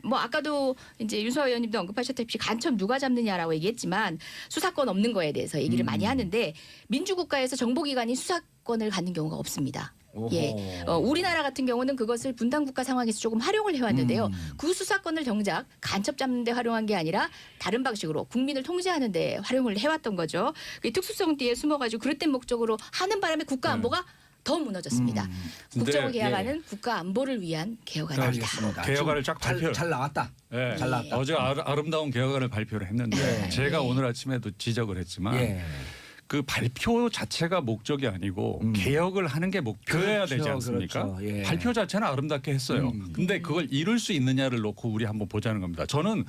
뭐 아까도 이제 윤수아 의원님도 언급하셨다시피 간첩 누가 잡느냐라고 얘기했지만 수사권 없는 거에 대해서 얘기를 많이 하는데 민주국가에서 정보기관이 수사권을 갖는 경우가 없습니다. 예, 우리나라 같은 경우는 그것을 분단국가 상황에서 조금 활용을 해왔는데요. 그 수사권을 정작 간첩 잡는 데 활용한 게 아니라 다른 방식으로 국민을 통제하는 데 활용을 해왔던 거죠. 그 특수성 뒤에 숨어가지고 그릇된 목적으로 하는 바람에 국가 안보가 더 무너졌습니다. 국정원 근데, 개혁안은 국가 안보를 위한 개혁안입니다. 알겠습니다. 개혁안을 지금 쫙 발표. 잘 나왔다. 예. 잘 나왔다. 어제 아름다운 개혁안을 발표를 했는데 예. 제가 오늘 아침에도 지적을 했지만 예. 그 발표 자체가 목적이 아니고 개혁을 하는 게 목표여야 되지 않습니까? 그렇죠. 예. 발표 자체는 아름답게 했어요. 근데 그걸 이룰 수 있느냐를 놓고 우리 한번 보자는 겁니다. 저는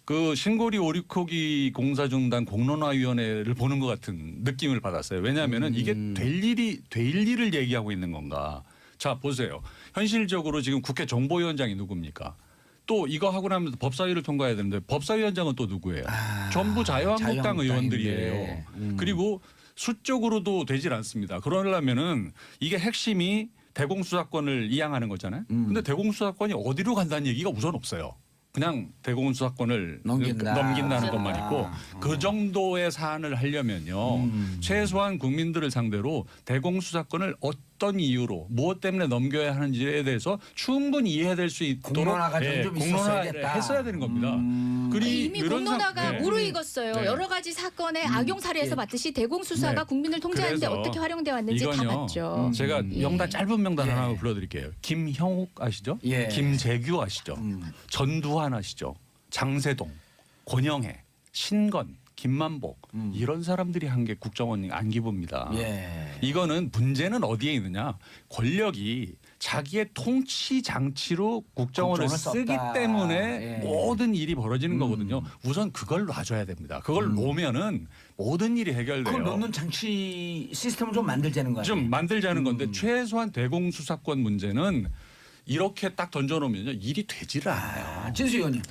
그 신고리 오리코기 공사중단 공론화위원회를 보는 것 같은 느낌을 받았어요. 왜냐하면은 이게 될 일을 얘기하고 있는 건가? 자 보세요. 현실적으로 지금 국회 정보위원장이 누굽니까? 또 이거 하고 나면 법사위를 통과해야 되는데 법사위원장은 또 누구예요? 전부 자유한국당 의원들이에요. 그리고 수적으로도 되질 않습니다. 그러려면은 이게 핵심이 대공수사권을 이양하는 거잖아요. 근데 대공수사권이 어디로 간다는 얘기가 우선 없어요. 그냥 대공수사권을 넘긴다는 것만 있고 그 정도의 사안을 하려면요. 최소한 국민들을 상대로 대공수사권을 어떤 이유로 무엇 때문에 넘겨야 하는지에 대해서 충분히 이해될 수 있도록 공론화가 좀 공론화를 했어야 되는 겁니다. 이미 공론화가 무르익었어요. 네. 여러 가지 사건의 악용 사례에서 봤듯이 대공수사가 네. 국민을 통제하는데 그래서 어떻게 활용돼 왔는지 다 이건요, 봤죠. 제가 예. 명단 짧은 명단 하나 불러드릴게요. 김형욱 아시죠? 예. 김재규 아시죠? 전두환 아시죠? 장세동, 권영애, 신건, 김만복 이런 사람들이 한 게 국정원 안기부입니다. 예. 이거는 문제는 어디에 있느냐? 권력이 자기의 통치 장치로 국정원을 쓰기 썼다. 때문에 예. 모든 일이 벌어지는 거거든요. 우선 그걸 놔줘야 됩니다. 그걸 놓으면은 모든 일이 해결돼요. 그걸 넣는 장치 시스템을 좀 만들자는 거예요. 좀 만들자는 건데 최소한 대공수사권 문제는 이렇게 딱 던져놓으면요 일이 되지를 않아요. 진수 의원님.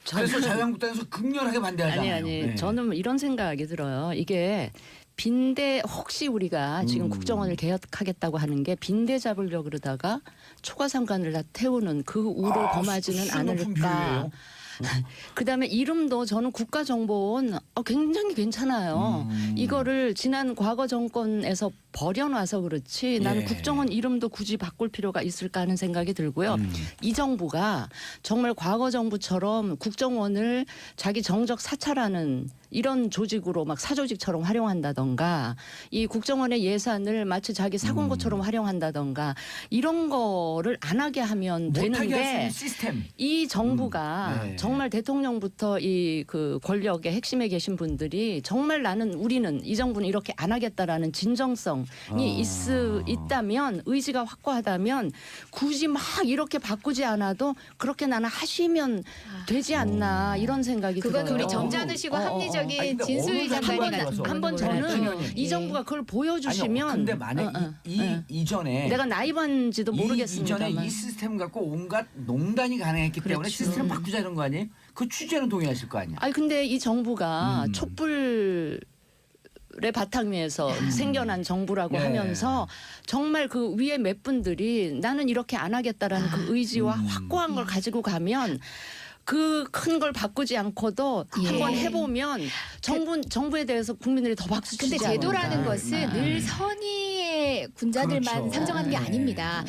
그래서 자유한국당에서 극렬하게 반대하잖아요. 아니 네. 저는 이런 생각이 들어요. 이게 빈대 혹시 우리가 지금 국정원을 개혁하겠다고 하는 게 빈대 잡으려고 그러다가 초과상관을 다 태우는 그 우를 범하지는 수준 높은 않을까. 비유예요. 그다음에 이름도 저는 국가정보원 굉장히 괜찮아요. 이거를 지난 과거 정권에서 버려놔서 그렇지 나는 예. 국정원 이름도 굳이 바꿀 필요가 있을까 하는 생각이 들고요. 이 정부가 정말 과거 정부처럼 국정원을 자기 정적 사찰하는 이런 조직으로 막 사조직처럼 활용한다던가 이 국정원의 예산을 마치 자기 사공고처럼 활용한다던가 이런 거를 안 하게 하면 못하게 할 수 되는데 있는 시스템. 이 정부가 네. 정말 대통령부터 이 그 권력의 핵심에 계신 분들이 정말 우리는 이 정부는 이렇게 안 하겠다라는 진정성이 있다면 의지가 확고하다면 굳이 막 이렇게 바꾸지 않아도 그렇게 나는 하시면 되지 않나 이런 생각이 들어요. 그건 우리 점잖으시고 합리적인 아니, 근데 진수희 어느 장관이 상황에 같은 가서 한번 거는 저는 네. 이 정부가 그걸 보여주시면 근데 만약 이전에 내가 나이반지도 모르겠습니다만 이전에 이 시스템 갖고 온갖 농단이 가능했기 때문에 그렇죠. 시스템 바꾸자 이런 거 아니에요? 그 취재는 동의하실 거 아니야? 아니 근데 이 정부가 촛불의 바탕위에서 생겨난 정부라고 네. 하면서 정말 그 위에 몇 분들이 나는 이렇게 안 하겠다라는 그 의지와 확고한 걸 가지고 가면 그 큰 걸 바꾸지 않고도 예. 한번 해보면 정부에 대해서 국민들이 더 박수 치지 근데 않을까. 제도라는 것은 늘 선의의 군자들만 그렇죠. 상정하는 게 네. 아닙니다.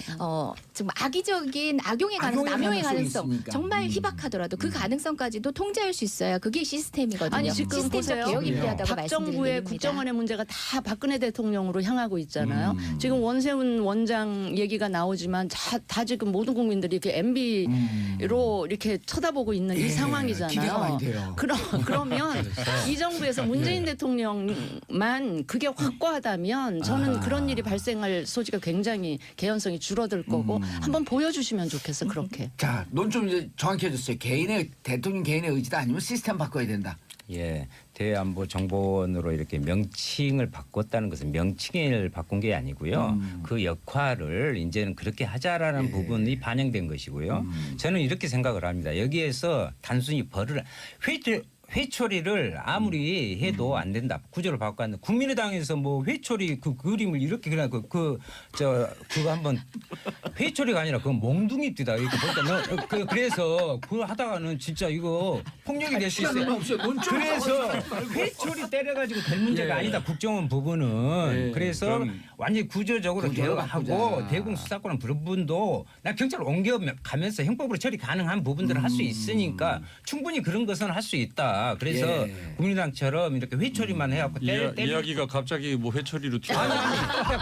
좀 악의적인 악용의 가능성, 악용의 남용의 가능성이 가능성 있으니까. 정말 희박하더라도 그 가능성까지도 통제할 수 있어야 그게 시스템이거든요. 아니 지금 시스템적 보세요. 개혁이 필요하다고 박 말씀드리는 정부의 겁니다. 국정원의 문제가 다 박근혜 대통령으로 향하고 있잖아요. 지금 원세훈 원장 얘기가 나오지만 다 지금 모든 국민들이 이렇게 MB로 이렇게 쳐다보고 있는 이 상황이잖아요. 기대가 많이 돼요. 그러면 이 정부에서 문재인 대통령만 그게 확고하다면 저는 그런 일이 발생할 소지가 굉장히 개연성이 줄어들 거고 한번 보여주시면 좋겠어 그렇게. 자, 논 좀 이제 정확해졌어요. 대통령 개인의 의지다 아니면 시스템 바꿔야 된다. 예, 대안보정보원으로 이렇게 명칭을 바꿨다는 것은 명칭을 바꾼 게 아니고요. 그 역할을 이제는 그렇게 하자라는 부분이 반영된 것이고요. 저는 이렇게 생각을 합니다. 여기에서 단순히 회초리를 아무리 해도 안 된다. 구조를 바꿨는데 국민의당에서 뭐 회초리 그 그림을 이렇게 그냥 그거 한번 회초리가 아니라 그건 몽둥이 뛰다 이렇게 보니까 그래서 그거 하다가는 진짜 이거 폭력이 될 수 있어요. 그래서 회초리 때려가지고 될 문제가 아니다. 국정원 부분은 그래서 그럼 완전히 구조적으로 구조를 개혁하고 바꾸자. 대공수사권 부분도 나 경찰 옮겨가면서 형법으로 처리 가능한 부분들을 할 수 있으니까 충분히 그런 것은 할 수 있다. 없다. 그래서 예. 국민당처럼 이렇게 회초리만 해갖고 이야기가 갑자기 뭐 회초리로 튀어.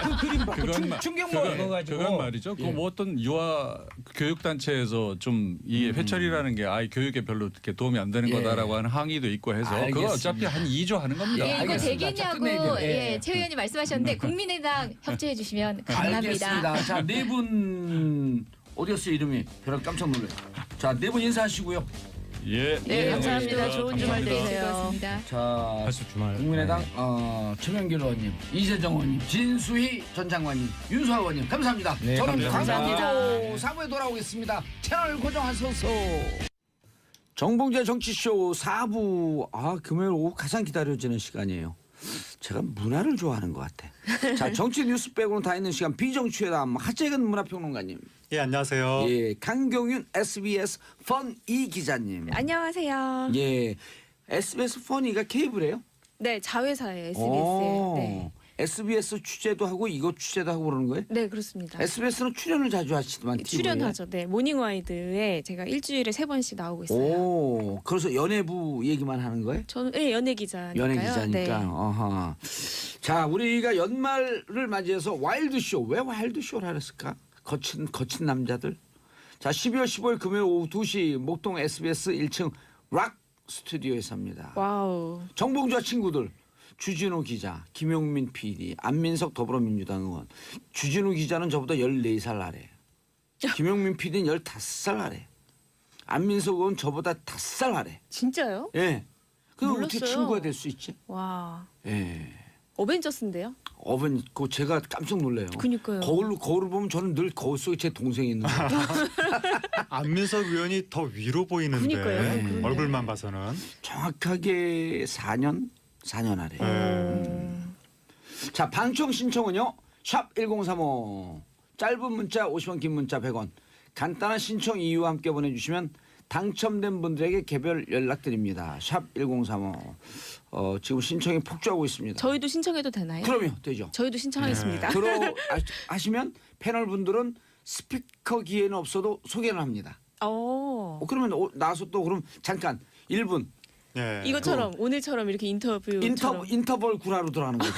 그 그림 그건 충격만 먹어가지고 그건 말이죠. 그 뭐 어떤 유아 교육 단체에서 좀 이 회초리라는 게 아이 교육에 별로 이렇게 도움이 안 되는 예. 거다라고 하는 항의도 있고 해서 알겠습니다. 그거 어차피 한 2조 하는 겁니다. 예, 예, 이거 알겠습니다. 자, 끝내야 되겠냐고 돼요. 예. 최 의원님 말씀하셨는데 국민의당 협조해 주시면 감사합니다. 알겠습니다. 자, 네 분 어디였어요 이름이? 별로 깜짝 놀래요. 자, 네 분 인사하시고요. 예. 네, 감사합니다. 좋은 주말 감사합니다. 되세요. 수고하셨습니다. 자, 벌써 주말. 국민의당 최명길 의원님, 이재정 의원님, 진수희 전 장관님, 윤수아 의원님 감사합니다. 네, 저는 감사합니다. 광고 사부에 돌아오겠습니다. 채널 고정하소서. 정봉재 정치쇼 4부 금요일 오후 가장 기다려지는 시간이에요. 제가 문화를 좋아하는 것 같아. 자, 정치 뉴스 빼고는 다 있는 시간 비정치회담 하재근 문화평론가님, 예, 안녕하세요. 예, 강경윤 SBS 펀이 기자님, 안녕하세요. 예, SBS 펀이가 케이블이에요? 네, 자회사예요. SBS에. 오, 네. SBS 취재도 하고 이거 취재도 하고 그러는 거예요? 네, 그렇습니다. SBS는 출연을 자주 하시더만 TV에. 출연하죠. 네, 모닝와이드에 제가 일주일에 3번씩 나오고 있어요. 오, 그래서 연예부 얘기만 하는 거예요? 저는 연예 기자니까요. 연예 기자니까. 네. 어허. 자, 우리가 연말을 맞이해서 와일드 쇼. 왜 와일드 쇼를 하랬을까? 거친 남자들. 자, 12월 15일 금요일 오후 2시 목동 SBS 1층 락 스튜디오에서 합니다. 와우. 정봉주와 친구들. 주진우 기자, 김용민 PD, 안민석 더불어민주당 의원. 주진우 기자는 저보다 14살 아래. 김용민 PD는 15살 아래. 안민석 의원 저보다 5살 아래. 진짜요? 예. 그럼 어떻게 몰랐어요. 친구가 될 수 있지? 와. 예. 어벤져스인데요? 그거 제가 깜짝 놀래요. 그니까요. 거울을 보면 저는 늘 거울 속에 제 동생이 있는 거예요. 안민석 의원이 더 위로 보이는데 그니까요. 그러네요. 얼굴만 봐서는. 정확하게 4년 아래. 자, 방청 신청은요. 샵 1035. 짧은 문자 50원, 긴 문자 100원. 간단한 신청 이유와 함께 보내주시면 당첨된 분들에게 개별 연락드립니다. 샵 1035. 지금 신청이 폭주하고 있습니다. 저희도 신청해도 되나요? 그럼요, 되죠. 저희도 신청하겠습니다. 하시면 패널 분들은 스피커 기회는 없어도 소개를 합니다. 그러면 나와서 또 그럼 잠깐 1분 예. 이것처럼 오늘처럼 이렇게 인터뷰처럼. 인터벌 구라로 들어가는 거죠.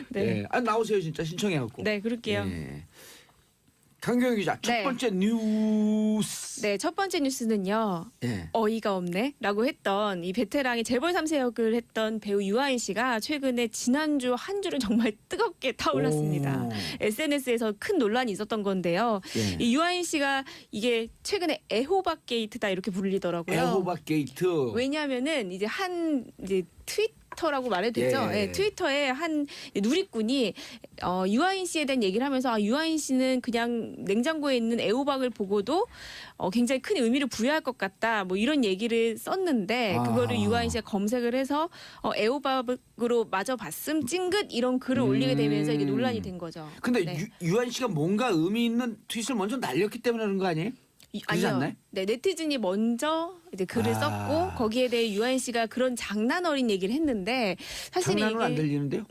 네. 예. 나오세요 진짜 신청해갖고. 네, 그럴게요. 예. 강경희 기자 첫 네. 번째 뉴스. 네, 첫 번째 뉴스는요. 예. 어이가 없네라고 했던 이 베테랑의 재벌 3세 역을 했던 배우 유아인 씨가 최근에 지난주 한 주를 정말 뜨겁게 타올랐습니다. 오. SNS에서 큰 논란이 있었던 건데요. 예. 이 유아인 씨가 이게 최근에 애호박 게이트다 이렇게 불리더라고요. 애호박 게이트. 왜냐하면은 이제 트위터라고 말해도 되죠. 예. 예, 트위터에 한 누리꾼이 유아인 씨에 대한 얘기를 하면서 유아인 씨는 그냥 냉장고에 있는 애호박을 보고도 굉장히 큰 의미를 부여할 것 같다. 뭐 이런 얘기를 썼는데 그거를 유아인 씨가 검색을 해서 애호박으로 마저 봤음 찡긋 이런 글을 올리게 되면서 이게 논란이 된 거죠. 근데 네. 유한 씨가 뭔가 의미 있는 트윗을 먼저 날렸기 때문에 그런 거 아니에요? 그러지 않나요? 네, 네티즌이 먼저 이제 글을 아. 썼고 거기에 대해 유아인 씨가 그런 장난 어린 얘기를 했는데 사실 장난은 안 이게 들리는데요?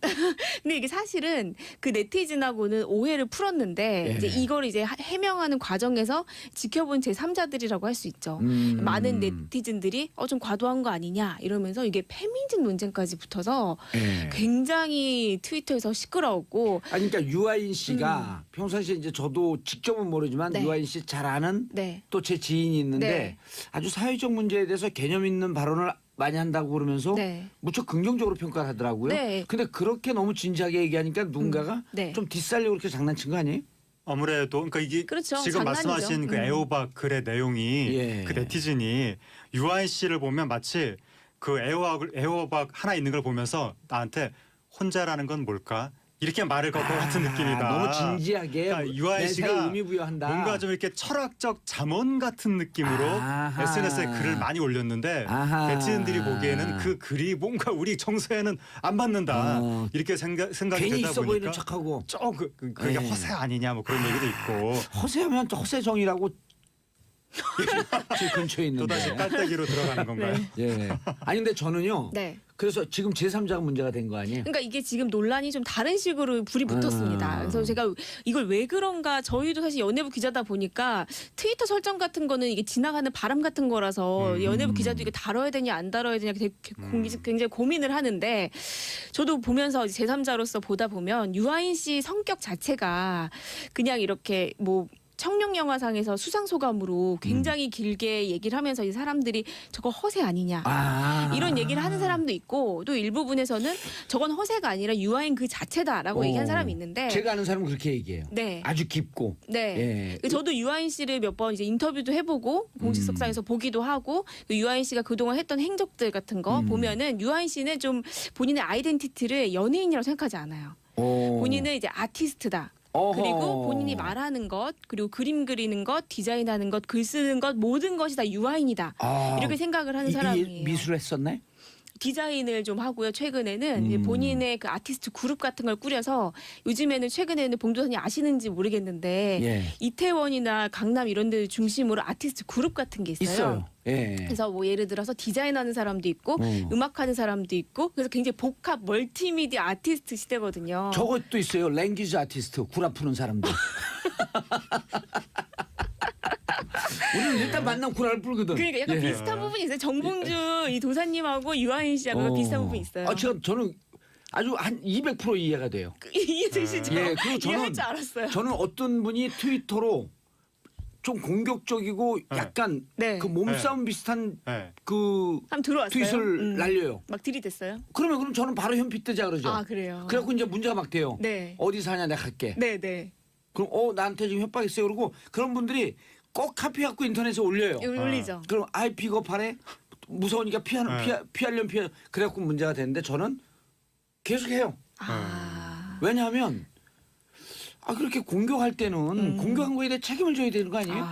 근데 이게 사실은 그 네티즌하고는 오해를 풀었는데 예. 이제 이걸 이제 해명하는 과정에서 지켜본 제3자들이라고 할 수 있죠. 음. 많은 네티즌들이 좀 과도한 거 아니냐 이러면서 이게 페미니즘 논쟁까지 붙어서 예. 굉장히 트위터에서 시끄러웠고 아니 그러니까 유아인 씨가 평상시에 이제 저도 직접은 모르지만 네. 유아인 씨 잘 아는 네. 또 제 지인이 있는데 네. 아주 사회적 문제에 대해서 개념 있는 발언을 많이 한다고 그러면서 네. 무척 긍정적으로 평가를 하더라고요. 네. 근데 그렇게 너무 진지하게 얘기하니까 누군가가 네. 좀 디스하려고 그렇게 장난친 거 아니에요? 아무래도 그러니까 이게 그렇죠. 지금 장난이죠. 말씀하신 그 애호박 글의 내용이 예. 그 네티즌이 유아인 씨를 보면 마치 그 애호박 하나 있는 걸 보면서 나한테 혼자라는 건 뭘까? 이렇게 말을 걸 것 같은 느낌이다. 너무 진지하게 그러니까 유아인 내세에 씨가 의미 부여한다. 뭔가 좀 이렇게 철학적 잠언 같은 느낌으로 아하. SNS에 글을 많이 올렸는데 아하. 네티즌들이 보기에는 그 글이 뭔가 우리 정서에는 안 맞는다 이렇게 생각이 괜히 되다 있어 보이는 보니까 척하고 그게 예. 허세 아니냐 뭐 그런 얘기도 있고 허세하면 또 허세정이라고 제 근처에 있는데. 또다시 깔때기로 들어가는 건가요? 네. 예. 아니 근데 저는요. 네. 그래서 지금 제3자가 문제가 된 거 아니에요? 그러니까 이게 지금 논란이 좀 다른 식으로 불이 붙었습니다. 그래서 제가 이걸 왜 그런가 저희도 사실 연예부 기자다 보니까 트위터 설정 같은 거는 이게 지나가는 바람 같은 거라서 연예부 기자도 이거 다뤄야 되냐 안 다뤄야 되냐 굉장히 고민을 하는데 저도 보면서 제3자로서 보다 보면 유아인 씨 성격 자체가 그냥 이렇게 뭐 청룡 영화상에서 수상 소감으로 굉장히 길게 얘기를 하면서 이 사람들이 저거 허세 아니냐 이런 얘기를 하는 사람도 있고 또 일부분에서는 저건 허세가 아니라 유아인 그 자체다라고 얘기한 사람이 있는데 제가 아는 사람은 그렇게 얘기해요. 네. 아주 깊고. 네. 예. 저도 유아인 씨를 몇 번 이제 인터뷰도 해보고 공식석상에서 보기도 하고 유아인 씨가 그동안 했던 행적들 같은 거 보면은 유아인 씨는 좀 본인의 아이덴티티를 연예인이라고 생각하지 않아요. 본인은 이제 아티스트다. 그리고 본인이 말하는 것, 그리고 그림 그리는 것, 디자인하는 것, 글 쓰는 것 모든 것이 다 유아인이다. 이렇게 생각을 하는 사람이에요. 미술을 했었나요? 디자인을 좀 하고요. 최근에는 이제 본인의 그 아티스트 그룹 같은 걸 꾸려서 요즘에는 최근에는 봉도사님 아시는지 모르겠는데 예. 이태원이나 강남 이런 데 중심으로 아티스트 그룹 같은 게 있어요. 예. 그래서 뭐 예를 들어서 디자인하는 사람도 있고 음악하는 사람도 있고 그래서 굉장히 복합 멀티미디어 아티스트 시대거든요. 저것도 있어요. 랭귀지 아티스트 구라 푸는 사람들. 우리는 일단 만나면 구라를 풀거든. 그러니까 약간 예. 비슷한 부분이 있어요. 정봉주 이 도사님하고 유아인 씨하고 비슷한 부분이 있어요. 저는 아주 한 200% 이해가 돼요. 이해되시죠? 예, 그리고 이해할 줄 알았어요. 저는 어떤 분이 트위터로 좀 공격적이고 약간 네. 그 몸싸움 비슷한 네. 그 한번 들어왔어요. 트윗을 날려요. 막 들이댔어요? 그럼 저는 바로 현피 뜨자 그러죠. 아 그래요. 그래갖고 이제 문제가 막 돼요. 네. 어디 사냐 내가 갈게. 네, 네. 그럼 나한테 지금 협박했어요. 그러고 그런 분들이 꼭 카피해갖고 인터넷에 올려요. 올리죠. 그럼 아이 픽업하래 무서우니까 피하려면 피해. 그래갖고 문제가 되는데 저는 계속해요. 왜냐하면 그렇게 공격할 때는 공격한 거에 대해 책임을 져야 되는 거 아니에요?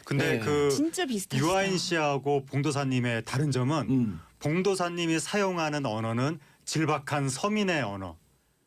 근데 네. 그 진짜 비슷하시다. 유아인 씨하고 봉도사님의 다른 점은 봉도사님이 사용하는 언어는 질박한 서민의 언어.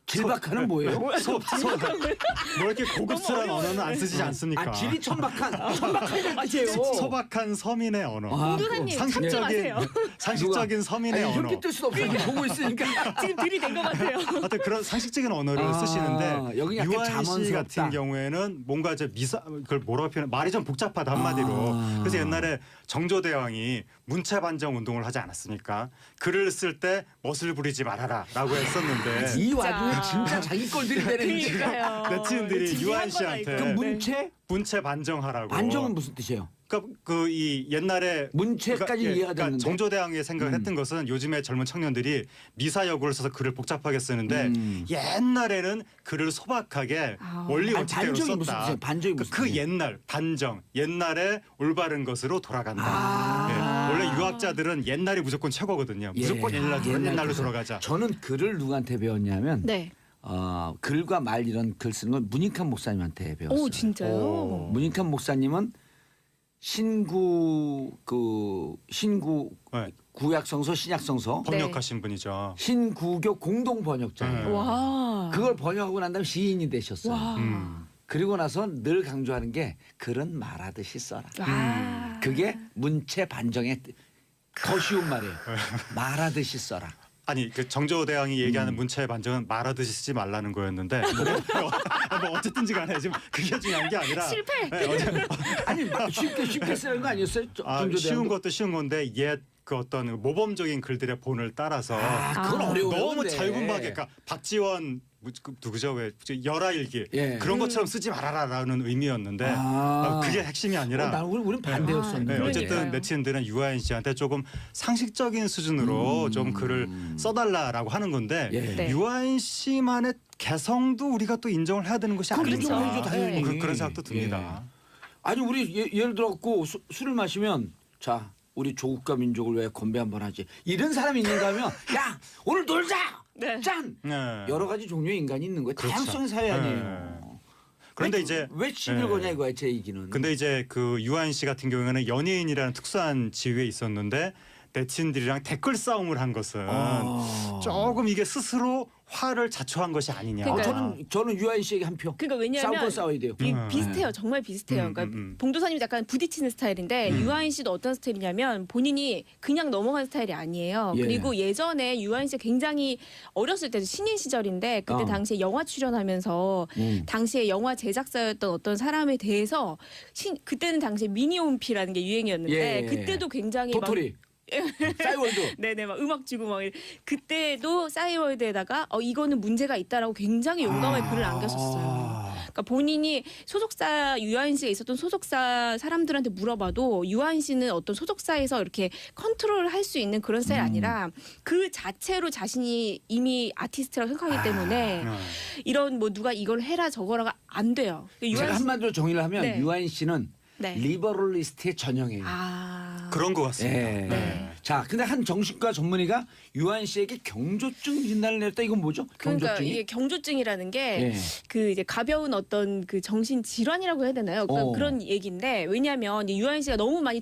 질박하는 뭐예요? 뭐 이렇게 고급스러운 언어는 안 쓰지 않습니까? 질이 천박한 맞아요. 소박한 서민의 언어. 봉도사님 참지 마세요. 상식적인 서민의 언어. 현피 뜰 수도 없어. 보고 있으니까. 지금 들이댄 것 같아요. 하여튼 그런 상식적인 언어를 쓰시는데 여기 약간 유아인 씨 자만스럽다. 같은 경우에는 뭔가 이제 그걸 뭐라고 표현? 말이 좀 복잡하다 한마디로. 그래서 옛날에 정조대왕이 문체반정 운동을 하지 않았습니까? 글을 쓸 때 멋을 부리지 말아라라고 했었는데 이 와중에 진짜 자기 걸 들이대는 그러니까요. 네티즌들이 진지한 유아인 거다, 씨한테 이거. 그 문체 반정하라고. 반정은 무슨 뜻이에요? 그러니까 그 이 옛날에 문체까지 이해가 되는데 정조대왕이 생각했던 것은 요즘에 젊은 청년들이 미사여구를 써서 글을 복잡하게 쓰는데 옛날에는 글을 소박하게 원리 원칙대로 반정이 무슨 썼다. 뜻이에요? 반정이 무슨 그 뜻이에요? 옛날 반정 옛날에 올바른 것으로 돌아간다. 예, 원래 유학자들은 옛날이 무조건 최고거든요. 무조건 옛날로 돌아가자. 저는 글을 누구한테 배웠냐면 네. 글과 말 이런 글 쓰는 건 문익환 목사님한테 배웠어요. 오 진짜요? 문익환 목사님은 신구 네. 구약성서 신약성서 번역하신 분이죠. 신구교 공동 번역자예요. 와. 그걸 번역하고 난 다음에 시인이 되셨어요. 와. 그리고 나서 늘 강조하는 게 글은 말하듯이 써라. 와. 그게 문체 반정의 더 쉬운 말이에요. 말하듯이 써라. 아니 그 정조대왕이 얘기하는 문체의 반정은 말하듯이 쓰지 말라는 거였는데 뭐 어쨌든지 간에 지금 그게 중요한 게 아니라 실패. 아니 쉽게 쓰는 거 아니었어요? 쉬운 것도 쉬운 건데 옛 그 어떤 모범적인 글들의 본을 따라서 그건 어려워요. 너무 근데. 잘분하게 그러니까 박지원 누구죠 왜 열하일기 예. 그런 것처럼 쓰지 말아라라는 의미였는데 그게 핵심이 아니라 우린 반대였었는데. 네, 어쨌든 그러니까요. 네티즌들은 유아인 씨한테 조금 상식적인 수준으로 좀 글을 써달라라고 하는 건데 예. 네. 유아인 씨만의 개성도 우리가 또 인정을 해야 되는 것이 아닌가 인정해야죠, 당연히. 그런 생각도 듭니다. 아니 우리 예를 들어갖고 술을 마시면 자 우리 조국과 민족을 위해 건배 한번 하지 이런 사람이 있는가 하면 야 오늘 놀자 네. 짠 네. 여러 가지 종류의 인간이 있는 거예요. 그렇죠. 다양성의 사회 아니에요. 네. 그런데 이제 왜 시비를 거냐 이거야 제 얘기는. 근데 이제 그 유아인 씨 같은 경우에는 연예인이라는 특수한 지위에 있었는데 네티즌들이랑 댓글 싸움을 한 것은 조금 이게 스스로 화를 자초한 것이 아니냐. 그러니까요. 저는 유아인 씨에게 한 표. 그러니까 싸울 왜냐하면 건 싸워야 돼요. 이 비슷해요. 정말 비슷해요. 그러니까 봉도사님이 약간 부딪히는 스타일인데 유아인 씨도 어떤 스타일이냐면 본인이 그냥 넘어간 스타일이 아니에요. 예. 그리고 예전에 유아인 씨가 굉장히 어렸을 때 신인 시절인데 그때 당시에 영화 출연하면서 당시에 영화 제작사였던 어떤 사람에 대해서 그때는 당시에 미니홈피라는 게 유행이었는데 예. 그때도 굉장히 막 도토리. 싸이월드. 네네 막 음악 주고 막 그때도 싸이월드에다가 이거는 문제가 있다라고 굉장히 용감하게 글을 남겼었어요. 그러니까 본인이 소속사 유아인 씨가 있었던 소속사 사람들한테 물어봐도 유아인 씨는 어떤 소속사에서 이렇게 컨트롤을 할 수 있는 그런 스타일이 아니라 그 자체로 자신이 이미 아티스트라고 생각하기 때문에 이런 뭐 누가 이걸 해라 저거라가 안 돼요. 그러니까 제가 한마디로 정의를 하면 네. 유아인 씨는 네. 리버럴리스트의 전형이에요. 그런 것 같습니다. 예. 네. 자, 근데 한 정신과 전문의가 유아인 씨에게 경조증 진단을 내렸다. 이건 뭐죠? 그러니까 경조증이? 이게 경조증이라는 게 예. 그 이제 가벼운 어떤 그 정신 질환이라고 해야 되나요? 그러니까 그런 얘기인데 왜냐하면 이제 유아인 씨가 너무 많이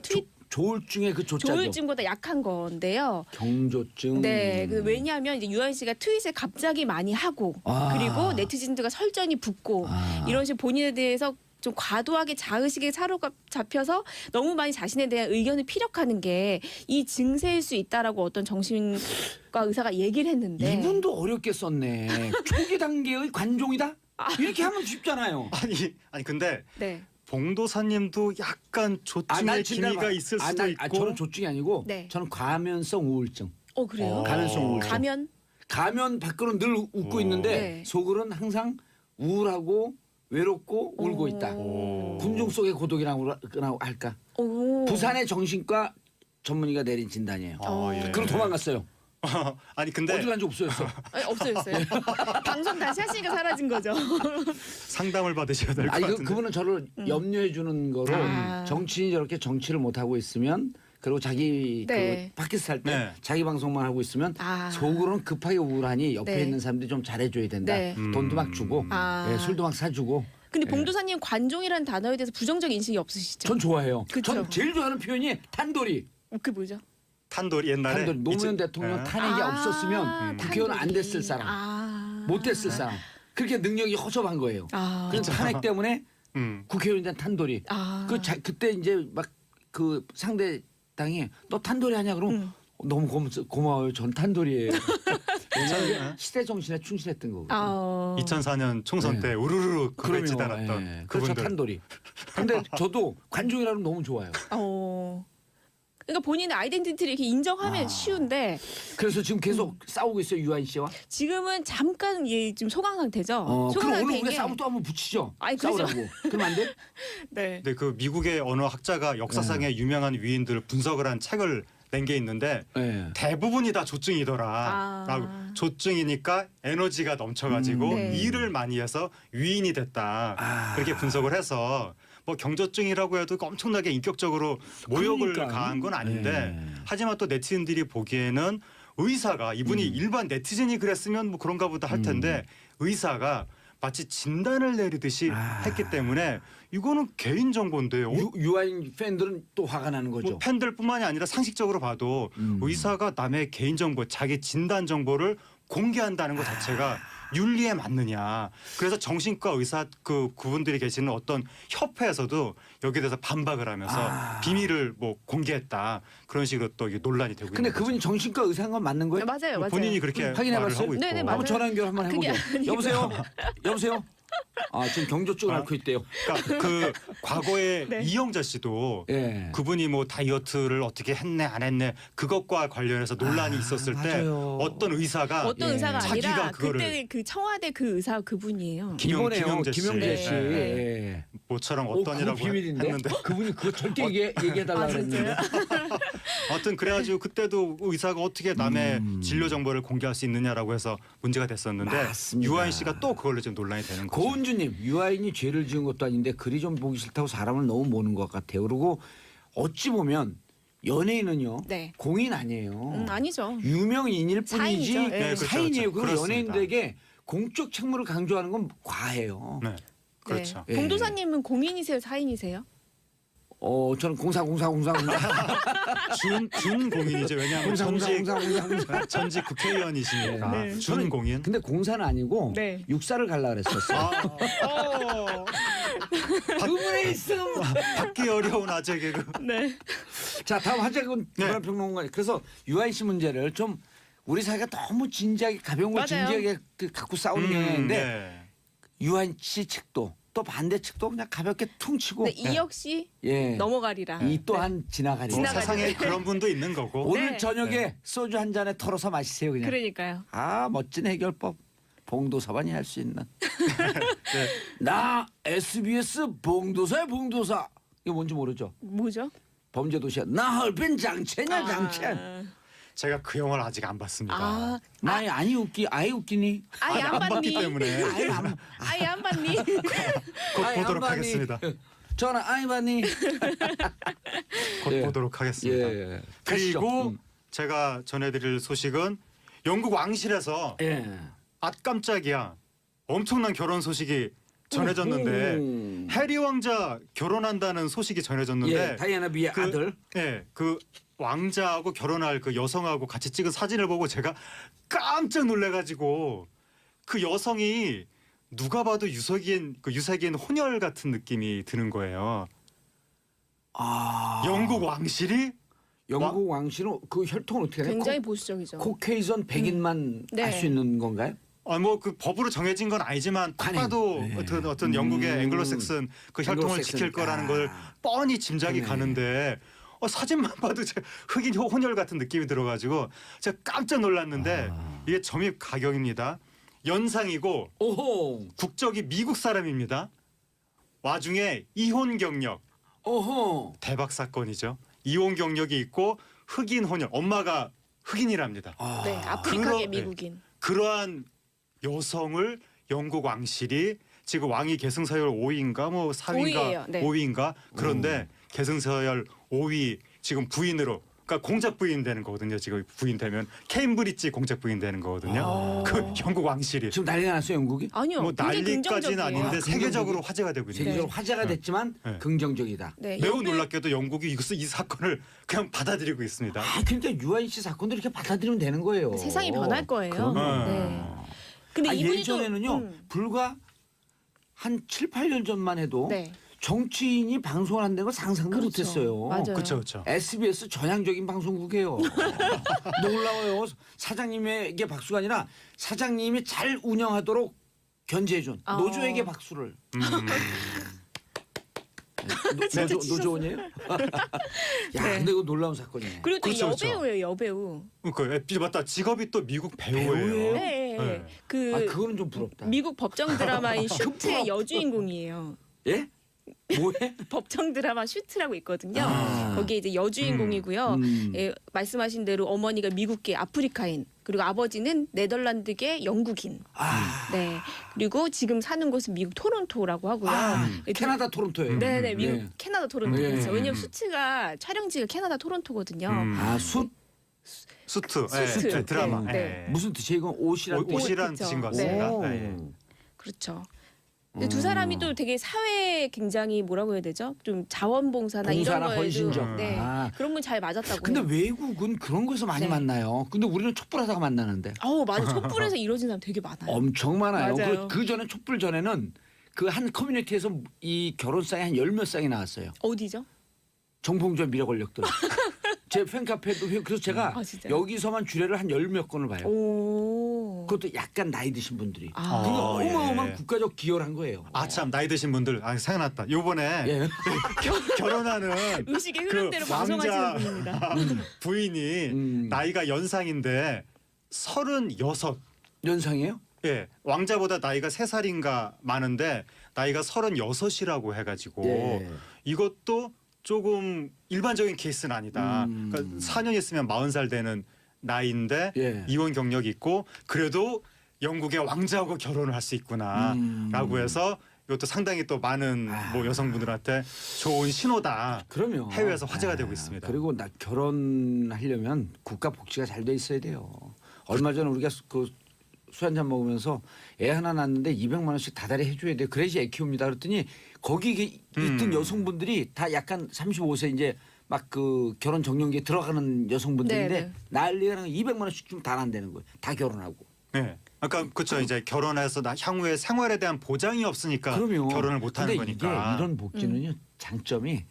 조울증의 그 조자죠. 조울증보다 약한 건데요. 경조증. 네, 왜냐하면 이제 유아인 씨가 트윗을 갑자기 많이 하고 그리고 네티즌들과 설전이 붙고 이런 식으로 본인에 대해서 좀 과도하게 자의식에 사로잡혀서 너무 많이 자신에 대한 의견을 피력하는 게 이 증세일 수 있다라고 어떤 정신과 의사가 얘기를 했는데 이분도 어렵게 썼네. 초기 단계의 관종이다? 이렇게 하면 쉽잖아요. 아니 근데 네. 봉도사님도 약간 조증의 기미가 있을 수도 있고. 저는 조증이 아니고 네. 저는 과면성 우울증. 그래요? 가면성 우울증. 가면 밖으로는 늘 웃고 있는데 네. 속으로는 항상 우울하고 외롭고 울고 있다. 군중 속의 고독이라고 할까. 부산의 정신과 전문의가 내린 진단이에요. 예. 그럼 도망갔어요. 아니 근데 어디 간지 없어졌어. 아니, 없어졌어요. 방송 다시 하시니까 사라진 거죠. 상담을 받으셔야 될 것 아니 같은데. 그분은 저를 염려해 주는 거로 정치인이 저렇게 정치를 못 하고 있으면 그리고 자기 네. 그 팟캐스트 할 때 네. 자기 방송만 하고 있으면 속으로는 급하게 우울하니 옆에 네. 있는 사람들이 좀 잘해줘야 된다. 네. 돈도 막 주고 예, 술도 막 사주고. 근데 봉도사님 관종이라는 단어에 대해서 부정적 인식이 없으시죠? 전 좋아해요. 그쵸? 전 제일 좋아하는 표현이 탄돌이. 그게 뭐죠? 탄돌이 옛날에 탄돌이. 노무현 이제- 대통령 예. 탄핵이 없었으면 국회의원 안 됐을 사람. 못 됐을 사람. 그렇게 능력이 허접한 거예요. 그래서 탄핵 때문에 국회의원 된 탄돌이. 그때 이제 막 그 상대 당이 너 탄돌이 하냐 그러면 너무 고마워요. 전 탄돌이에요. 왜냐하면 시대 정신에 충실했던 거거든요. 2004년 총선 때 우르르 그걸 지달았던 그렇죠. 그분들. 탄돌이. 근데 저도 관종이라면 너무 좋아요. 그러니까 본인의 아이덴티티를 이렇게 인정하면 쉬운데 그래서 지금 계속 싸우고 있어요. 유아인 씨와. 지금은 잠깐 지금 소강 상태죠. 소강 그럼 오늘 상태인 우리가 게 싸움 또 한번 붙이죠. 아니, 그죠. 싸우라고. 그럼 안 돼? 네. 근데 그 미국의 어느 학자가 역사상의 유명한 위인들을 분석을 한 책을 낸 게 있는데 네. 대부분이 다 조증이더라. 라고. 조증이니까 에너지가 넘쳐가지고 네. 일을 많이 해서 위인이 됐다. 그렇게 분석을 해서 뭐 경조증이라고 해도 엄청나게 인격적으로 모욕을 그러니까. 가한 건 아닌데 네. 하지만 또 네티즌들이 보기에는 의사가 이분이 일반 네티즌이 그랬으면 뭐 그런가 보다 할 텐데 의사가 마치 진단을 내리듯이 했기 때문에 이거는 개인 정보인데요. 유아인 팬들은 또 화가 나는 거죠. 뭐 팬들뿐만이 아니라 상식적으로 봐도 의사가 남의 개인 정보, 자기 진단 정보를 공개한다는 것 자체가 윤리에 맞느냐. 그래서 정신과 의사 그분들이 계시는 어떤 협회에서도 여기에 대해서 반박을 하면서 비밀을 뭐 공개했다. 그런 식으로 또 이게 논란이 되고 근데 있는 그분이 거죠. 정신과 의사인 건 맞는 거예요? 맞아요, 맞아요. 본인이 그렇게 확인해 말을 봤어요? 하고 있고. 네네, 맞아요. 한번 전화 연결 한번 그게 해보죠. 아니고. 여보세요? 여보세요? 지금 경조증을 앓고 있대요. 그러니까 그 과거에 네. 이영자 씨도 예. 그분이 뭐 다이어트를 어떻게 했네 안 했네 그것과 관련해서 논란이 있었을 때 맞아요. 어떤 의사가 어떤 의사가 자기가 아니라 그거를 그때 그 청와대 그 의사 그분이에요. 이번에요. 김영재 씨. 김영재 씨. 네. 예. 뭐처럼 그거 어떠니라고 비밀인데? 했는데 그분이 그거 절대 얘기해달라고 그랬는데. 아무튼 그래가지고 그때도 의사가 어떻게 남의 진료 정보를 공개할 수 있느냐라고 해서 문제가 됐었는데 맞습니다. 유아인 씨가 또 그걸로 지금 논란이 되는 거죠. 고은주님, 유아인이 죄를 지은 것도 아닌데 글이 좀 보기 싫다고 사람을 너무 모는 것 같아요. 그리고 어찌 보면 연예인은요, 네. 공인 아니에요. 아니죠. 유명인일 뿐이지 사인이죠. 네, 그렇죠, 사인이에요. 그렇죠. 그리고 그렇습니다. 연예인들에게 공적 책무를 강조하는 건 과해요. 네, 그렇죠. 네. 봉도사님은 공인이세요, 사인이세요? 저는 공사. 준공인이죠. 왜냐하면 공사. 전직 국회의원이시니까 네. 준공인. 근데 공사는 아니고 네. 육사를 갈라 그랬었어. 그분에 있음. 받기 어려운 아재 개그. 네. 자, 다음 하재근 네. 문화평론가. 그래서 유아인씨 문제를 좀 우리 사회가 너무 진지하게 가벼운 걸 맞아요. 진지하게 갖고 싸우는 경향인데 네. 유아인씨 측도 또 반대 측도 그냥 가볍게 퉁치고 네, 이 역시 예. 넘어가리라. 이 또한 지나가리. 뭐 지나가리. 세상에 그런 분도 있는 거고. 오늘 네. 저녁에 네. 소주 한 잔에 털어서 마시세요 그냥. 그러니까요. 아 멋진 해결법. 봉도사반이 할 수 있는. 네. 나 SBS 봉도사야 봉도사. 이거 뭔지 모르죠? 뭐죠? 범죄도시야. 나 헐빈 장첸이야 장첸. 아, 제가 그 영화를 아직 안 봤습니다. 아, 나이 아니 웃기 아예 웃기니? 아예 안 안 봤기 봤니? 때문에 아예 안. 아예 안 봤니? 곧 아예 안 보도록 봤니? 하겠습니다. 전화 아이 봤니? 곧 예. 보도록 하겠습니다. 예. 그리고 제가 전해드릴 소식은 영국 왕실에서 예. 앗 깜짝이야 엄청난 결혼 소식이 전해졌는데 음. 해리 왕자 결혼한다는 소식이 전해졌는데 예, 다이애나 비의 그- 아들. 예, 그 왕자하고 결혼할 그 여성하고 같이 찍은 사진을 보고 제가 깜짝 놀래가지고 그 여성이 누가 봐도 유색인 혼혈 같은 느낌이 드는 거예요. 아. 영국 왕실이 영국 왕실은 그 혈통은 어떻게 해요? 굉장히 보수적이죠. 코케이전 백인만 네. 할 수 있는 건가요? 뭐 그 법으로 정해진 건 아니지만 딱 관행. 봐도 네. 어떤 영국의 앵글로색슨 그 혈통을 앵글로색슨. 지킬 거라는 걸 아. 뻔히 짐작이 그러네. 가는데 사진만 봐도 제가 흑인 혼혈 같은 느낌이 들어가지고 제가 깜짝 놀랐는데 아. 이게 점입 가경입니다. 연상이고 오호. 국적이 미국 사람입니다. 와중에 이혼 경력 오호. 대박 사건이죠. 이혼 경력이 있고 흑인 혼혈 엄마가 흑인이랍니다. 아. 네, 아프리카계 그러- 미국인. 그러한 여성을 영국 왕실이 지금 왕이 계승서열 5위인가 뭐 4위인가 5위예요. 네. 5위인가 그런데 계승서열 5위 지금 부인으로 그러니까 공작 부인 되는 거거든요. 지금 부인 되면 케임브리지 공작 부인 되는 거거든요. 그 영국 왕실이 지금 난리가 났어요 영국이. 아니요. 뭐 굉장히 난리까지는 긍정적이에요. 아닌데 아, 세계적으로 화제가 되고 있는 세계적으로 거죠. 화제가 됐지만 네. 긍정적이다. 네, 매우 영국- 놀랍게도 영국이 이 사건을 그냥 받아들이고 있습니다. 아, 그러니까 유아인 씨 사건도 이렇게 받아들이면 되는 거예요. 세상이 변할 거예요. 그럼요. 네. 근데 아, 이분이 예전에는요 또 불과 한 7, 8년 전만 해도 네. 정치인이 방송을 한다는 걸 상상도 그렇죠. 못했어요. 맞아요. 그렇죠, 그렇죠. SBS 전향적인 방송국이에요. 놀라워요. 사장님에게 박수가 아니라 사장님이 잘 운영하도록 견제해준 아. 노조에게 박수를. 노조원이에요? 야, 네. 근데 이거 놀라운 사건이네. 그리고 또 그렇죠, 그렇죠. 여배우예요, 여배우. 그러니까 맞다. 직업이 또 미국 배우예요. 배우예요? 네. 네. 그 아, 그거는 좀 부럽다. 미국 법정 드라마인 슈트의 여주인공이에요. 예? 뭐해? 법정 드라마 슈트라고 있거든요. 아. 거기에 이제 여주인공이고요. 음. 예, 말씀하신 대로 어머니가 미국계 아프리카인, 그리고 아버지는 네덜란드계 영국인. 아, 네. 그리고 지금 사는 곳은 미국 토론토라고 하고요. 네, 캐나다 토론토예요. 네네, 미국 네. 캐나다 토론토. 네. 그렇죠. 왜냐면 슈트가 촬영지가 캐나다 토론토거든요. 아, 숯? 수트, 수트. 네, 드라마. 네. 네. 무슨 뜻이에요? 이건 옷이란 뜻? 옷이란 그쵸. 뜻인 것 같습니다. 오. 네. 그렇죠. 근데 두 사람이 또 되게 사회에 굉장히 뭐라고 해야 되죠? 좀 자원봉사나 이런 봉사나 거에도 헌신적. 네. 아. 그런 분 잘 맞았다고. 근데 해요. 외국은 그런 거에서 많이 네. 만나요. 근데 우리는 촛불하다가 만나는데 맞아. 촛불에서 이루어진 사람 되게 많아요. 엄청 많아요. 맞아요. 그 전에 촛불 전에는 그 한 커뮤니티에서 이 결혼상이 한 10몇 쌍이 나왔어요. 어디죠? 정봉주의 미래 권력들. 제 팬카페도 그래서 제가 아, 진짜요? 여기서만 주례를 한 10몇 건을 봐요. 오. 그것도 약간 나이 드신 분들이. 아. 그게 어마어마한 예. 국가적 기여를 한 거예요. 아 참 나이 드신 분들 생각났다. 요번에 예. 결혼하는 의식의 그 흐름대로 방송하시는 왕자 분입니다. 부인이 음. 나이가 연상인데 36. 연상이에요? 예, 왕자보다 나이가 3살인가 많은데 나이가 36이라고 해가지고 예. 이것도 조금 일반적인 케이스는 아니다. 그러니까 4년 있으면 40살 되는 나이인데 예. 이혼 경력이 있고 그래도 영국의 왕자하고 결혼을 할 수 있구나라고 해서 이것도 상당히 또 많은 뭐 여성분들한테 좋은 신호다. 그럼요. 해외에서 화제가 아, 되고 있습니다. 그리고 나 결혼하려면 국가 복지가 잘 돼 있어야 돼요. 얼마 전에 우리가 그 술 한 잔 먹으면서 애 하나 낳는데 200만 원씩 다달이 해줘야 돼요. 그래야지 애 키웁니다. 그랬더니 거기 있던 여성분들이 다 약간 35세 이제 막 그 결혼 정년기에 들어가는 여성분들인데 네네. 난리가 나는 200만 원씩 좀 다 난다는 거예요. 다 결혼하고. 네. 아까 그렇죠. 이제 결혼해서 향후에 생활에 대한 보장이 없으니까 그럼요. 결혼을 못 하는 근데 거니까. 이게 이런 복지는요. 장점이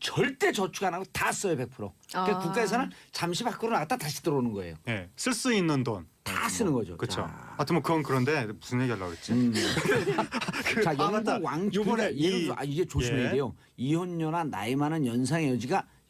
절대 저축 안 하고 다 써요. 100%. 그러니까 아. 국가에서는 잠시 밖으로 나갔다 다시 들어오는 거예요. 네. 쓸 수 있는 돈. 다 쓰는 거죠. 그렇죠. 자. 하여튼 뭐 그건 그런데 무슨 얘기 하려고 그랬지? 자, 아, 맞다. 영국 왕 요번에 이게 조심해야 예. 돼요. 이혼녀나 나이 많은 연상의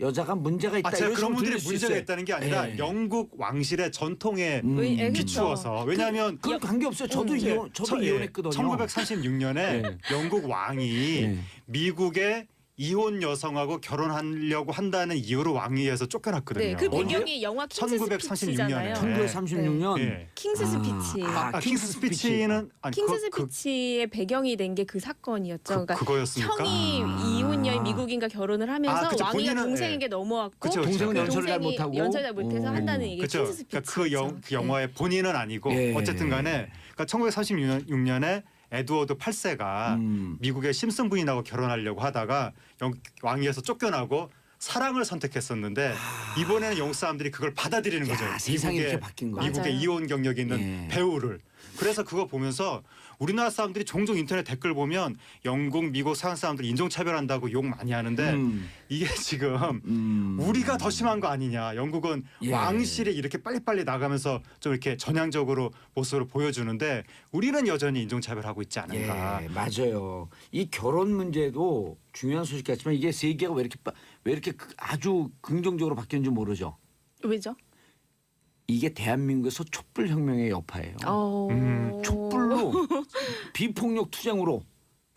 여자가 문제가 있다. 제가 이런 그런 식으로 분들이 들릴 수 문제가 있어요. 있다는 게 아니라 예. 영국 왕실의 전통에 그렇죠. 비추어서 왜냐하면 그건 관계 없어요. 저도 이혼했거든요. 1936년에 예. 영국 왕이 예. 미국의 이혼 여성하고 결혼하려고 한다는 이유로 왕위에서 쫓겨났거든요. 네, 그 배경이 영화 킹스 1936 스피치잖아요. 년에. 1936년. 예. 킹스 스피치. 킹스 스피치는 아니, 킹스 스피치의 배경이 된 게 그 사건이었죠. 그러니까 그거였습니까? 형이 이혼녀인 미국인과 결혼을 하면서 그쵸. 왕위가 본인은, 동생에게 넘어왔고 그쵸, 그쵸. 동생은 그 연설을 잘 동생이 못하고. 연설 잘 못해서 한다는 얘기 그렇죠. 킹스 스피치. 그러니까 그 영화의 본인은 아니고 예. 어쨌든 간에 그러니까 1936년에 에드워드 8세가 미국의 심슨 부인하고 결혼하려고 하다가 왕위에서 쫓겨나고 사랑을 선택했었는데 이번에는 영국 사람들이 그걸 받아들이는 거죠. 세상이 이렇게 바뀐 거예요. 미국의 맞아요. 이혼 경력이 있는 예. 배우를. 그래서 그거 보면서 우리나라 사람들이 종종 인터넷 댓글 보면 영국, 미국, 서양 사람들이 인종차별한다고 욕 많이 하는데 이게 지금 우리가 더 심한 거 아니냐. 영국은 예. 왕실이 이렇게 빨리빨리 나가면서 좀 이렇게 전향적으로 모습을 보여주는데 우리는 여전히 인종차별하고 있지 않은가. 예, 맞아요. 이 결혼 문제도 중요한 소식 같지만 이게 세계가 왜 이렇게 아주 긍정적으로 바뀌었는지 모르죠. 왜죠? 이게 대한민국에서 촛불 혁명의 여파예요. 촛불로 비폭력 투쟁으로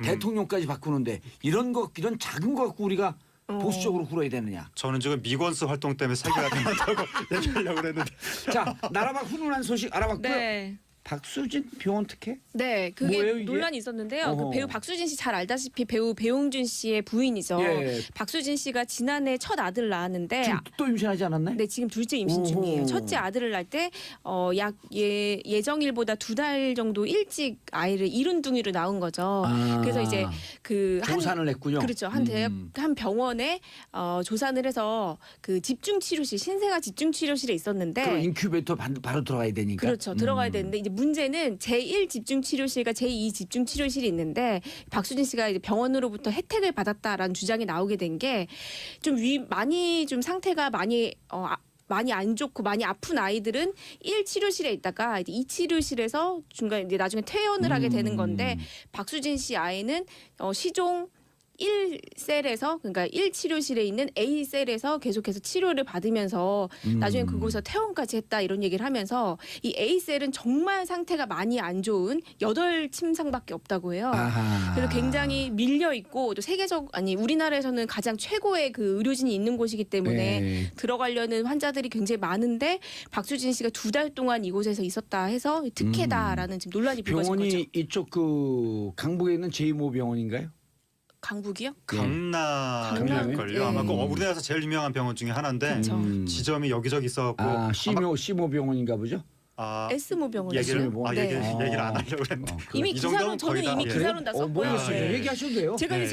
대통령까지 바꾸는데 이런 작은 거 갖고 우리가 보수적으로 굴어야 되느냐. 저는 지금 미권스 활동 때문에 세계가 된다고 얘기하려고 그랬는데. 자, 나라박 훈훈한 소식 알아봤고요. 네. 박수진 병원 특혜? 네, 그게 뭐예요, 이게? 논란이 있었는데요. 어허. 그 배우 박수진 씨 잘 알다시피 배우 배용준 씨의 부인이죠. 예. 박수진 씨가 지난해 첫 아들을 낳았는데 지금 또 임신하지 않았나요? 네, 지금 둘째 임신 오호. 중이에요. 첫째 아들을 낳을 때 약 예정일보다 2달 정도 일찍 아이를 이른둥이로 낳은 거죠. 그래서 이제 그 조산을 했군요. 그렇죠. 한 병원에 조산을 해서 그 집중 치료실 신생아 집중 치료실에 있었는데 그럼 인큐베이터 바로 들어가야 되니까. 그렇죠. 들어가야 되는데 이제 문제는 제1 집중 치료실과 제2 집중 치료실이 있는데 박수진 씨가 이제 병원으로부터 혜택을 받았다라는 주장이 나오게 된 게 좀 많이 좀 상태가 많이 안 좋고 많이 아픈 아이들은 1 치료실에 있다가 이제 2 치료실에서 중간에 이제 나중에 퇴원을 하게 되는 건데 박수진 씨 아이는 시종 1셀에서 그러니까 1치료실에 있는 A셀에서 계속해서 치료를 받으면서 나중에 그곳에서 퇴원까지 했다 이런 얘기를 하면서 이 A셀은 정말 상태가 많이 안 좋은 8침상밖에 없다고 해요. 아하. 그래서 굉장히 밀려 있고 또 우리나라에서는 가장 최고의 그 의료진이 있는 곳이기 때문에 네. 들어가려는 환자들이 굉장히 많은데 박수진 씨가 2달 동안 이곳에서 있었다 해서 특혜다라는 지금 논란이 불거진 거죠. 병원이 이쪽 그 강북에 있는 제2모 병원인가요? 강북이요? 강남일걸요. 아마 그 우리나라에서 제일 유명한 병원 중에 하나인데 그렇죠. 지점이 여기저기 있어갖고 C모 병원인가 보죠? S모 병원. 얘기를 네. 얘기를 안 하려고 했는데 이미 이 기사론 정도면 저는 거의 다 이미 예. 기사론 다 썼고요. 모르겠어요. 네. 얘기하셔도 돼요. 제가 네.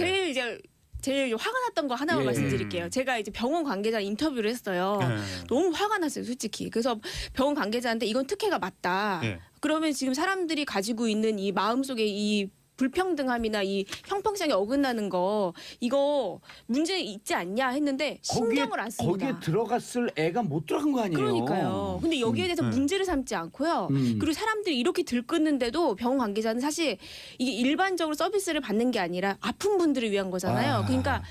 제일 화가 났던 거 하나만 예. 말씀드릴게요. 제가 이제 병원 관계자 인터뷰를 했어요. 네. 너무 화가 났어요, 솔직히. 그래서 병원 관계자한테 이건 특혜가 맞다. 네. 그러면 지금 사람들이 가지고 있는 이 마음속에 이 불평등함이나 이 형평성에 어긋나는 거 이거 문제 있지 않냐 했는데 신경을 안 씁니다. 거기에 들어갔을 애가 못 들어간 거 아니에요? 그러니까요. 근데 여기에 대해서 문제를 삼지 않고요. 그리고 사람들이 이렇게 들끓는데도 병원 관계자는 사실 이게 일반적으로 서비스를 받는 게 아니라 아픈 분들을 위한 거잖아요. 그러니까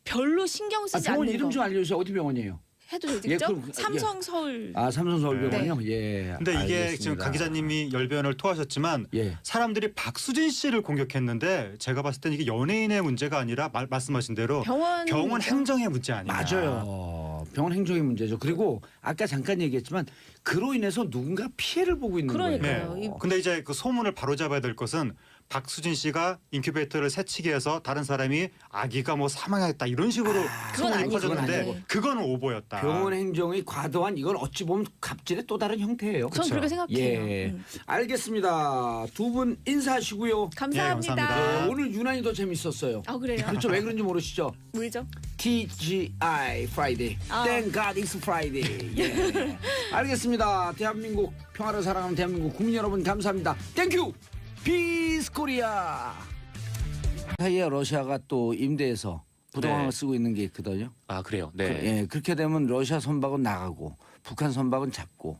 별로 신경 쓰지 병원 않는 이름 거. 좀 알려주세요. 어디 병원이에요? 해도 되겠죠? 예, 그럼, 삼성 서울. 삼성 서울병원이요. 예. 근데 이게 알겠습니다. 지금 강 기자님이 열변을 토하셨지만 예. 사람들이 박수진 씨를 공격했는데 제가 봤을 땐 이게 연예인의 문제가 아니라 말씀하신 대로 병원 행정의 문제 아니냐. 맞아요. 병원 행정의 문제죠. 그리고 아까 잠깐 얘기했지만 그로 인해서 누군가 피해를 보고 있는 그러니까요. 거예요. 근데 이제 그 소문을 바로잡아야 될 것은 박수진 씨가 인큐베이터를 새치기 해서 다른 사람이 아기가 뭐 사망했다 이런 식으로 그건 소문이 아니고, 퍼졌는데 그건 그거는 오보였다. 병원 행정이 과도한 이건 어찌 보면 갑질의 또 다른 형태예요. 전 그렇게 생각해요. 예, 알겠습니다. 두 분 인사하시고요. 감사합니다. 감사합니다. 오늘 유난히 더 재밌었어요. 아 그래요? 그렇죠. 왜 그런지 모르시죠? 왜죠? TGI Friday. Thank God it's Friday. 예. 알겠습니다. 대한민국 평화를 사랑하는 대한민국 국민 여러분 감사합니다. 땡큐. 피스 코리아. 사이에 러시아가 또 임대해서 부동산을 네. 쓰고 있는 게 있거든요. 아 그래요. 네. 예, 그렇게 되면 러시아 선박은 나가고 북한 선박은 잡고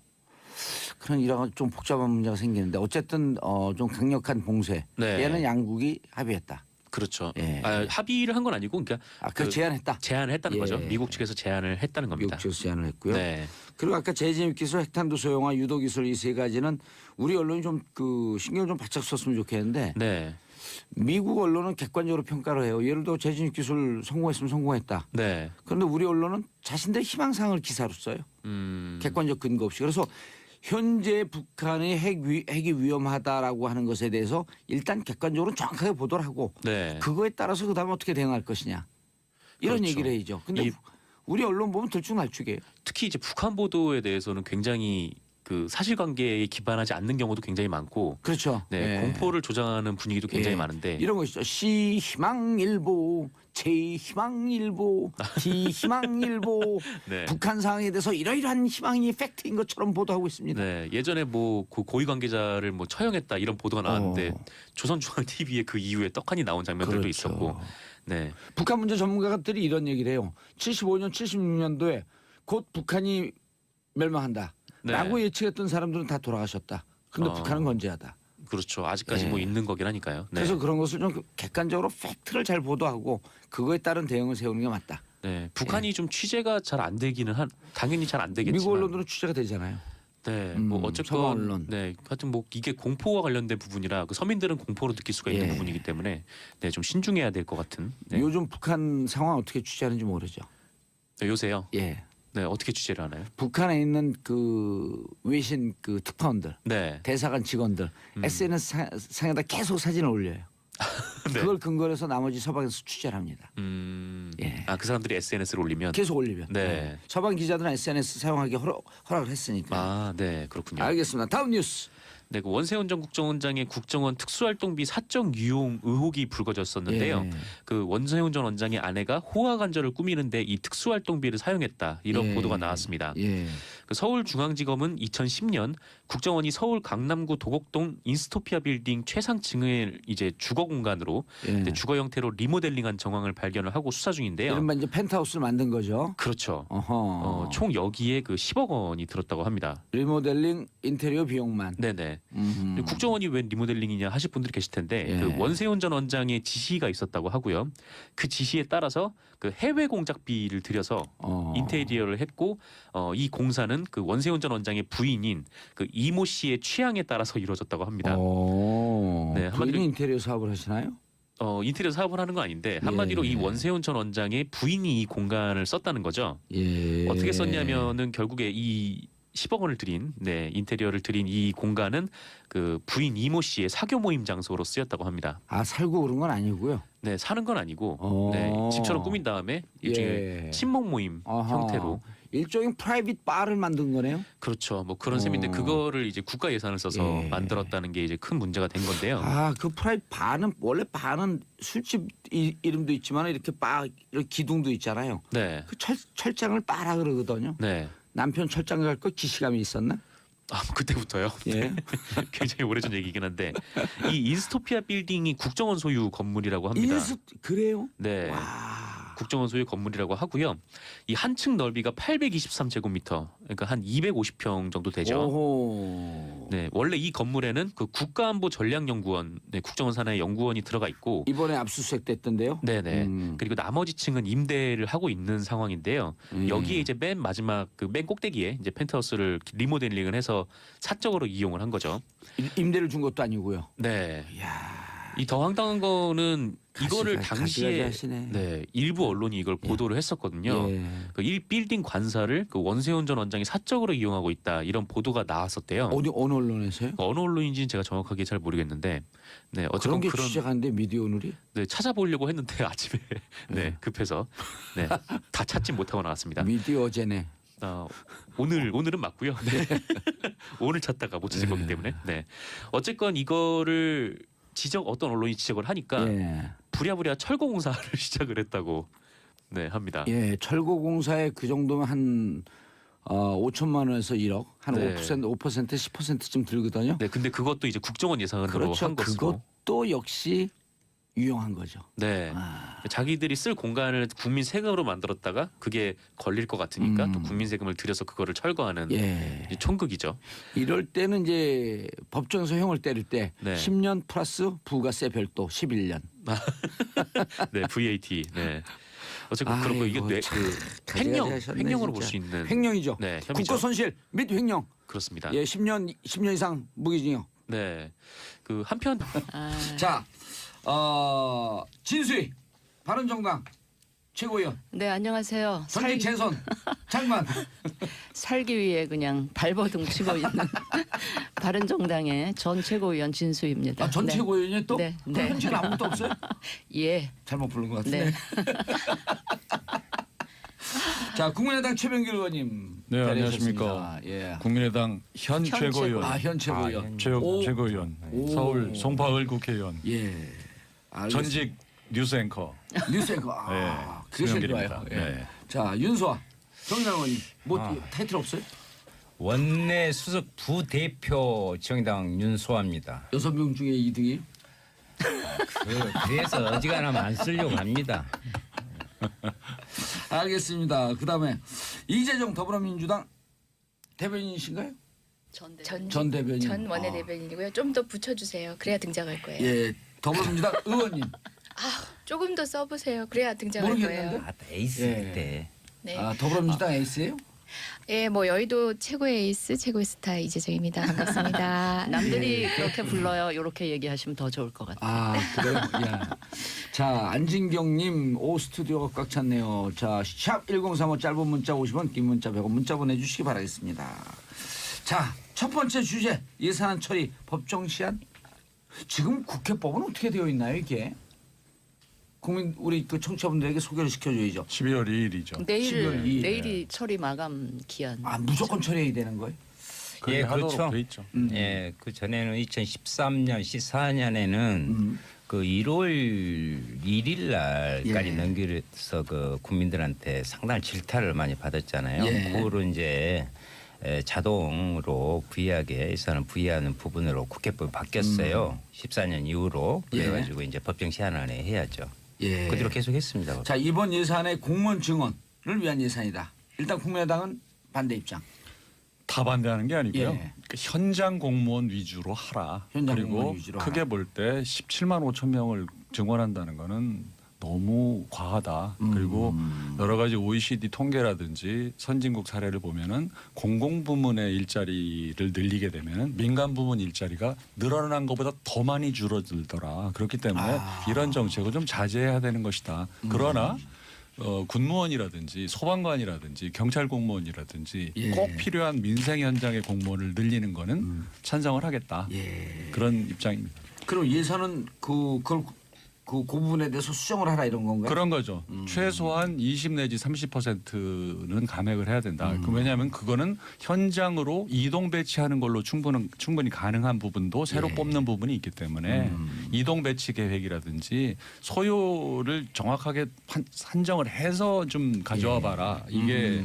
그런 이런 좀 복잡한 문제가 생기는데 어쨌든 좀 강력한 봉쇄. 네. 얘는 양국이 합의했다. 그렇죠. 예. 합의를 한 건 아니고 그러니까 그 제안했다. 제안을 했다는 예. 거죠. 미국 측에서 제안을 했다는 겁니다. 미국 측에서 제안을 했고요. 네. 그리고 아까 재진입 기술, 핵탄두 소형화, 유도 기술 이 세 가지는 우리 언론이 좀 그 신경을 좀 바짝 썼으면 좋겠는데 네. 미국 언론은 객관적으로 평가를 해요. 예를 들어 재진입 기술 성공했으면 성공했다. 네. 그런데 우리 언론은 자신들의 희망사항을 기사로 써요. 객관적 근거 없이. 그래서 현재 북한의 핵이 위험하다라고 하는 것에 대해서 일단 객관적으로 정확하게 보도를 하고 네. 그거에 따라서 그다음에 어떻게 대응할 것이냐 이런 그렇죠. 얘기를 해야죠. 근데 이- 우리 언론 보면 들쭉날쭉해요. 특히 이제 북한 보도에 대해서는 굉장히 그 사실관계에 기반하지 않는 경우도 굉장히 많고 그렇죠. 네, 예. 공포를 조장하는 분위기도 굉장히 예. 많은데 이런 거 있죠. 시 희망일보, 제 희망일보, 디 희망일보 네. 북한 상황에 대해서 이러이러한 희망이 팩트인 것처럼 보도하고 있습니다. 네, 예전에 뭐 그 고위 관계자를 뭐 처형했다 이런 보도가 나왔는데 조선중앙TV에 그 이후에 떡하니 나온 장면들도 그렇죠. 있었고, 네, 북한 문제 전문가들이 이런 얘기를 해요. 75년, 76년도에 곧 북한이 멸망한다. 네. 라고 예측했던 사람들은 다 돌아가셨다. 근데 어. 북한은 건재하다. 그렇죠. 아직까지 예. 뭐 있는 거긴 하니까요. 네. 그래서 그런 것을 좀 객관적으로 팩트를 잘 보도하고 그거에 따른 대응을 세우는 게 맞다. 네, 북한이 좀 취재가 잘 안 되기는 당연히 잘 안 되겠지만, 미국 언론들은 취재가 되잖아요. 네, 뭐 서방 어쨌건 언론. 네, 하여튼 뭐 이게 공포와 관련된 부분이라 그 서민들은 공포로 느낄 수가 있는 예. 부분이기 때문에 네, 좀 신중해야 될 것 같은. 네. 요즘 북한 상황 어떻게 취재하는지 모르죠. 네, 요새요. 예. 네, 어떻게 취재를 하나요? 북한에 있는 그 외신 그 특파원들, 네, 대사관 직원들 SNS 상에다 계속 사진을 올려요. 네. 그걸 근거로 해서 나머지 서방에서 취재를 합니다. 예. 아, 그 사람들이 SNS를 올리면. 계속 올리면. 네. 서방 기자들은 SNS 사용하기 허락을 했으니까. 아, 네, 그렇군요. 알겠습니다. 다음 뉴스. 네, 그 원세훈 전 국정원장의 국정원 특수활동비 사적 유용 의혹이 불거졌었는데요. 예. 그 원세훈 전 원장의 아내가 호화 관절을 꾸미는데 이 특수활동비를 사용했다 이런 예. 보도가 나왔습니다. 예. 그 서울중앙지검은 2010년 국정원이 서울 강남구 도곡동 인스토피아 빌딩 최상층을 이제 주거 공간으로 예. 이제 주거 형태로 리모델링한 정황을 발견을 하고 수사 중인데요. 이른바 이제 펜트하우스를 만든 거죠. 그렇죠. 어허. 총 여기에 그 10억 원이 들었다고 합니다. 리모델링 인테리어 비용만. 네네. 음흠. 국정원이 웬 리모델링이냐 하실 분들이 계실 텐데 예. 그 원세훈 전 원장의 지시가 있었다고 하고요. 그 지시에 따라서 그 해외 공작비를 들여서 인테리어를 했고 이 공사는 그 원세훈 전 원장의 부인인 그 이모 씨의 취향에 따라서 이루어졌다고 합니다. 네, 부인이 한마디로- 인테리어 사업을 하시나요? 인테리어 사업을 하는 건 아닌데 한마디로 예. 이 원세훈 전 원장의 부인이 이 공간을 썼다는 거죠. 예. 어떻게 썼냐면은 결국에 이 10억 원을 들인 인테리어를 들인 이 공간은 그 부인 이모 씨의 사교 모임 장소로 쓰였다고 합니다. 아 살고 그런 건 아니고요. 네, 사는 건 아니고 어. 네, 집처럼 꾸민 다음에 일종의 예. 친목 모임 아하. 형태로 일종의 프라이빗 바를 만든 거네요. 그렇죠. 뭐 그런 셈인데 그거를 이제 국가 예산을 써서 예. 만들었다는 게 이제 큰 문제가 된 건데요. 아, 그 프라이빗 바는 원래 바는 술집 이름도 있지만 이렇게 바 이렇게 기둥도 있잖아요. 네, 그 철장을 바라 그러거든요. 네. 남편 철장 갈 거 기시감이 있었나? 아, 그때부터요. 예. 굉장히 오래전 얘기긴 한데 이 인스토피아 빌딩이 국정원 소유 건물이라고 합니다. 그래요? 네. 와. 국정원 소유 건물이라고 하고요. 이 한 층 넓이가 823제곱미터, 그러니까 한 250평 정도 되죠. 오호. 네, 원래 이 건물에는 그 국가안보전략연구원, 네, 국정원 산하의 연구원이 들어가 있고, 이번에 압수수색 됐던데요. 네네. 그리고 나머지 층은 임대를 하고 있는 상황인데요. 여기에 이제 맨 마지막 그 맨 꼭대기에 이제 펜트하우스를 리모델링을 해서 사적으로 이용을 한 거죠. 임대를 준 것도 아니고요. 네. 이야. 이 더 황당한 거는 이거를 가시가 당시에 하시네. 네, 일부 언론이 이걸 보도를 했었거든요. 예. 그 1빌딩 관사를 그 원세훈 전 원장이 사적으로 이용하고 있다 이런 보도가 나왔었대요. 어느 언론에서요? 어느 언론인지는 제가 정확하게 잘 모르겠는데, 네 그런 어쨌건 게 그런 취재가는데 미디어 오늘이? 네, 찾아보려고 했는데 아침에 네 급해서 네, 다 찾지 못하고 나왔습니다. 미디어 어제네. 오늘은 맞고요. 네. 오늘 찾다가 못 찾을 거기 때문에. 네. 어쨌건 이거를 어떤 언론이 지적을 하니까 예. 부랴부랴 철거공사를 시작을 했다고 네 합니다. 예, 철거공사에 그 정도면 한 5천만 원에서 1억, 한 네. 5%, 10%쯤 들거든요. 네, 근데 그것도 이제 국정원 예산으로 그렇죠. 한 것이고. 그것도 역시 유용한 거죠. 네. 아. 자기들이 쓸 공간을 국민 세금으로 만들었다가 그게 걸릴 것 같으니까 또 음. 국민 세금을 들여서 그거를 철거하는 예. 이제 총극이죠. 이럴 때는 이제 법정에서 형을 때릴 때 네. 10년 플러스 부가세 별도 11년. 네, VAT. 네. 어쨌든 그런 거 이게 아이고, 참 횡령, 가지가지 횡령으로 하셨네, 볼 수 진짜. 있는 횡령이죠. 네, 혐의죠. 국고 손실 및 횡령. 그렇습니다. 예, 10년 이상 무기징역. 네. 그 한편 자, 진수희 바른정당 최고위원 네, 안녕하세요. 전직 재선 장관. 살기 위해 그냥 발버둥 치고 있는 바른정당의 전 최고위원 진수입니다. 전 네. 최고위원이 또 네, 그 네. 현직 아무것도 없어요? 예. 잘못 부른 것 같은데. 네. 자, 국민의당 최병길 의원님. 네, 자리하셨습니다. 안녕하십니까. 예. 국민의당 현 최고위원, 현 최고위원. 오. 최고위원, 오. 서울 송파을 국회의원, 예. 알겠습니다. 전직 뉴스 앵커. 뉴스 앵커. 아, 그게 제일 좋아요. 수명길입니다. 예. 네. 자, 윤소아 정의당 의원님. 뭐 타이틀 없어요? 원내 수석 부대표 정의당 윤소아입니다. 6명 중에 2등이. 그래서 어지간하면 안 쓰려고 합니다. 알겠습니다. 그다음에 이재정 더불어민주당 대변인이신가요? 전 대변인. 전 원내대변인이고요. 좀 더 붙여주세요. 그래야 등장할 거예요. 예, 더불어민주당 의원님. 조금 더 써보세요. 그래야 등장할 모르겠는데? 거예요. 아, 에이스 예. 때. 네. 더불어민주당 에이스예요? 예, 뭐 여의도 최고의 에이스, 최고의 스타 이재정입니다. 반갑습니다. 남들이 그렇게 불러요. 이렇게 얘기하시면 더 좋을 것 같아요. 그래요? 야. 자, 안진경님, 오 스튜디오가 꽉 찼네요. 자, 샵 1035 짧은 문자 50원, 긴 문자 100원 문자 보내주시기 바라겠습니다. 자, 첫 번째 주제 예산안 처리 법정 시한. 지금 국회법은 어떻게 되어 있나요, 이게? 우리 그 청취자분들에게 소개를 시켜줘야죠. 12월 2일이죠. 12월 2일. 내일이 처리 마감 기한. 무조건 처리해야 되는 거예요? 예, 그렇죠. 돼 있죠. 예, 그 전에는 2013년, 14년에는 그 1월 1일 날까지 예. 넘겨서 그 국민들한테 상당한 질타를 많이 받았잖아요. 예. 그거를 이제 자동으로 부의하게 예산을 부의하는 부분으로 국회법이 바뀌었어요. 14년 이후로 그래가지고 이제 법정 시한안에 해야죠. 예. 그대로 계속했습니다. 자, 이번 예산의 공무원 증언을 위한 예산이다. 일단 국민의당은 반대 입장. 다 반대하는 게 아니고요. 예. 그 현장 공무원 위주로 하라. 현장 그리고 공무원 위주로 크게 하라. 볼 때 17만 5천 명을 증원한다는 거는 너무 과하다. 그리고 여러 가지 OECD 통계라든지 선진국 사례를 보면은 공공부문의 일자리를 늘리게 되면은 민간 부문 일자리가 늘어난 것보다 더 많이 줄어들더라. 그렇기 때문에 이런 정책을 좀 자제해야 되는 것이다. 그러나 군무원이라든지 소방관이라든지 경찰 공무원이라든지 예. 꼭 필요한 민생 현장의 공무원을 늘리는 거는 찬성을 하겠다. 예. 그런 입장입니다. 그럼 예산은 그 부분에 대해서 수정을 하라 이런 건가요? 그런 거죠. 최소한 20 내지 30%는 감액을 해야 된다. 왜냐하면 그거는 현장으로 이동 배치하는 걸로 충분히 가능한 부분도 새로 예. 뽑는 부분이 있기 때문에 이동 배치 계획이라든지 소요를 정확하게 산정을 해서 좀 가져와 봐라. 이게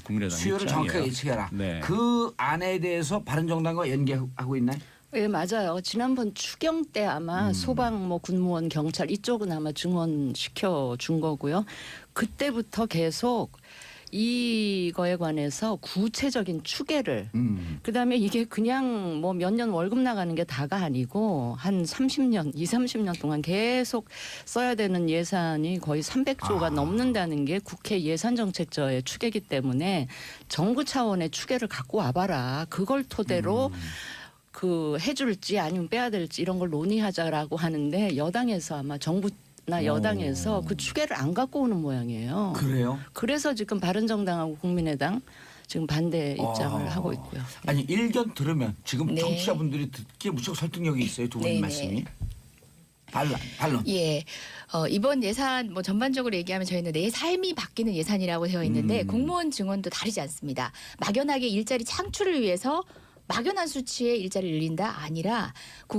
국민의당 수요를 입장이에요. 정확하게 예측해라. 네. 그 안에 대해서 바른정당과 연계하고 있나요? 예, 맞아요. 지난번 추경 때 아마 소방, 군무원, 경찰 이쪽은 아마 증원시켜 준 거고요. 그때부터 계속 이거에 관해서 구체적인 추계를 그다음에 이게 그냥 몇 년 월급 나가는 게 다가 아니고 한 30년, 30년 동안 계속 써야 되는 예산이 거의 300조가 넘는다는 게 국회 예산정책처의 추계이기 때문에 정부 차원의 추계를 갖고 와봐라. 그걸 토대로 해줄지 아니면 빼야 될지 이런 걸 논의하자라고 하는데 여당에서 아마 정부 여당에서 그 추계를 안 갖고 오는 모양이에요. 그래요? 그래서 지금 바른정당하고 국민의당 지금 반대 입장을 하고 있고요. 아니 일견 들으면 지금 네. 청취자분들이 듣기에 무척 설득력이 있어요. 두 분의 네네. 말씀이. 반론. 예. 이번 예산 뭐 전반적으로 얘기하면 저희는 내 삶이 바뀌는 예산이라고 되어 있는데 공무원 증원도 다르지 않습니다. 막연하게 일자리 창출을 위해서 막연한 수치의 일자리를 늘린다 아니라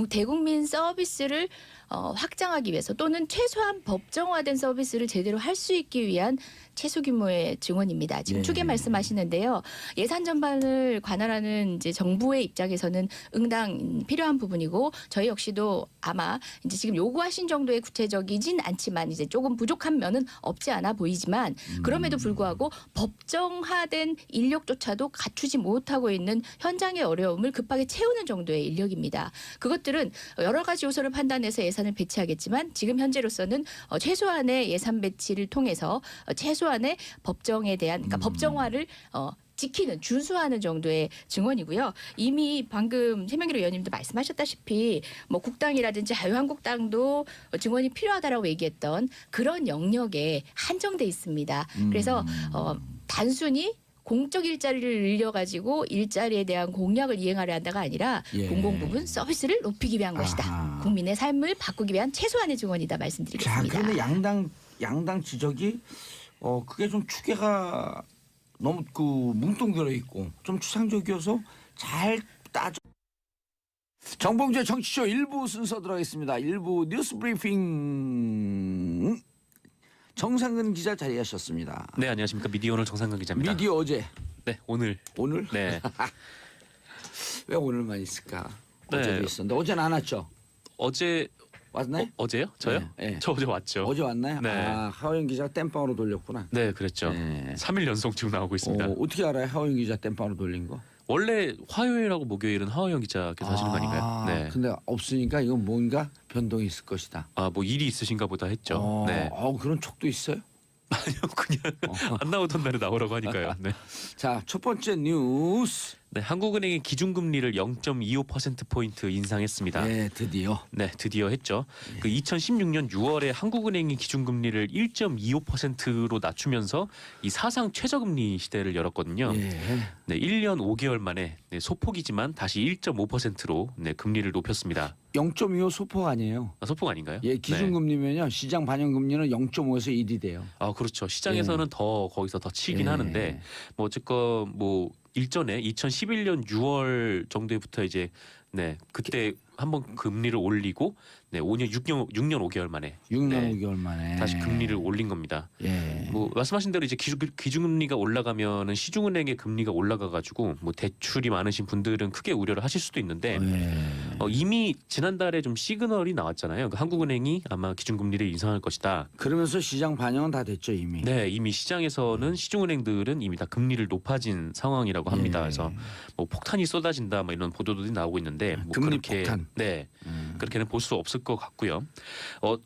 대국민 서비스를 확장하기 위해서 또는 최소한 법정화된 서비스를 제대로 할 수 있기 위한 최소 규모의 증원입니다. 지금 예. 추계 말씀하시는데요. 예산 전반을 관할하는 이제 정부의 입장에서는 응당 필요한 부분이고 저희 역시도 아마 이제 지금 요구하신 정도의 구체적이진 않지만 이제 조금 부족한 면은 없지 않아 보이지만 그럼에도 불구하고 법정화된 인력조차도 갖추지 못하고 있는 현장의 어려움을 급하게 채우는 정도의 인력입니다. 그것들은 여러 가지 요소를 판단해서 예산을 배치하겠지만 지금 현재로서는 최소한의 예산 배치를 통해서 최소한의 법정에 대한 그러니까 법정화를 지키는 준수하는 정도의 증언이고요. 이미 방금 최명길 의원님도 말씀하셨다시피 뭐 국당이라든지 자유한국당도 증언이 필요하다라고 얘기했던 그런 영역에 한정돼 있습니다. 그래서 단순히 공적 일자리를 늘려가지고 일자리에 대한 공약을 이행하려 한다가 아니라 예. 공공부문 서비스를 높이기 위한 것이다. 아하. 국민의 삶을 바꾸기 위한 최소한의 증언이다 자, 말씀드리겠습니다. 그런데 양당 지적이 그게 좀 추계가 너무 뭉뚱그려 있고 좀 추상적이어서 잘 따져. 정봉재 정치쇼 1부 순서 들어가겠습니다. 1부 뉴스 브리핑 정상근 기자 자리하셨습니다. 네, 안녕하십니까. 미디어 오늘 정상근 기자입니다. 미디어 어제 네, 오늘. 오늘 네. 왜 오늘만 있을까? 네. 어제도 있었는데 어제는 안 왔죠? 어제 왔나요? 어제요? 저요? 네, 네. 저 어제 왔죠. 어제 왔나요? 네. 하호영 기자 땜빵으로 돌렸구나. 네, 그랬죠. 네. 3일 연속 지금 나오고 있습니다. 어떻게 알아요? 하호영 기자 땜빵으로 돌린 거? 원래 화요일하고 목요일은 하호영 기자께서 하시는 거 아닌가요? 네. 근데 없으니까 이건 뭔가 변동이 있을 것이다. 뭐 일이 있으신가 보다 했죠. 네. 그런 촉도 있어요? 아니요, 그냥 안 나오던 날에 나오라고 하니까요. 네. 자, 첫 번째 뉴스. 네, 한국은행이 기준금리를 0.25%포인트 인상했습니다. 네, 드디어. 네, 드디어 했죠. 그 2016년 6월에 한국은행이 기준금리를 1.25%로 낮추면서 이 사상 최저금리 시대를 열었거든요. 예. 네, 1년 5개월 만에 소폭이지만 다시 1.5%로 금리를 높였습니다. 0.25 소폭 아니에요. 소폭 아닌가요? 예, 기준금리면요. 시장 반영금리는 0.5에서 1이 돼요. 그렇죠. 시장에서는 더 거기서 더 치긴 예. 하는데 뭐 어쨌건 뭐 일전에 2011년 6월 정도부터 이제 그때 한번 금리를 올리고 6년 5개월 만에 6년 5개월 만에 다시 금리를 올린 겁니다. 예. 뭐 말씀하신 대로 이제 기준금리가 올라가면은 시중은행의 금리가 올라가가지고 뭐 대출이 많으신 분들은 크게 우려를 하실 수도 있는데 이미 지난달에 좀 시그널이 나왔잖아요. 그 한국은행이 아마 기준금리를 인상할 것이다. 그러면서 시장 반영은 다 됐죠 이미. 네, 이미 시장에서는 시중은행들은 이미 다 금리를 높아진 상황이라고 합니다. 예. 그래서 뭐 폭탄이 쏟아진다, 뭐 이런 보도들이 나오고 있는데 뭐 금리 그렇게 폭탄. 그렇게는 볼 수 없을 것 같고요.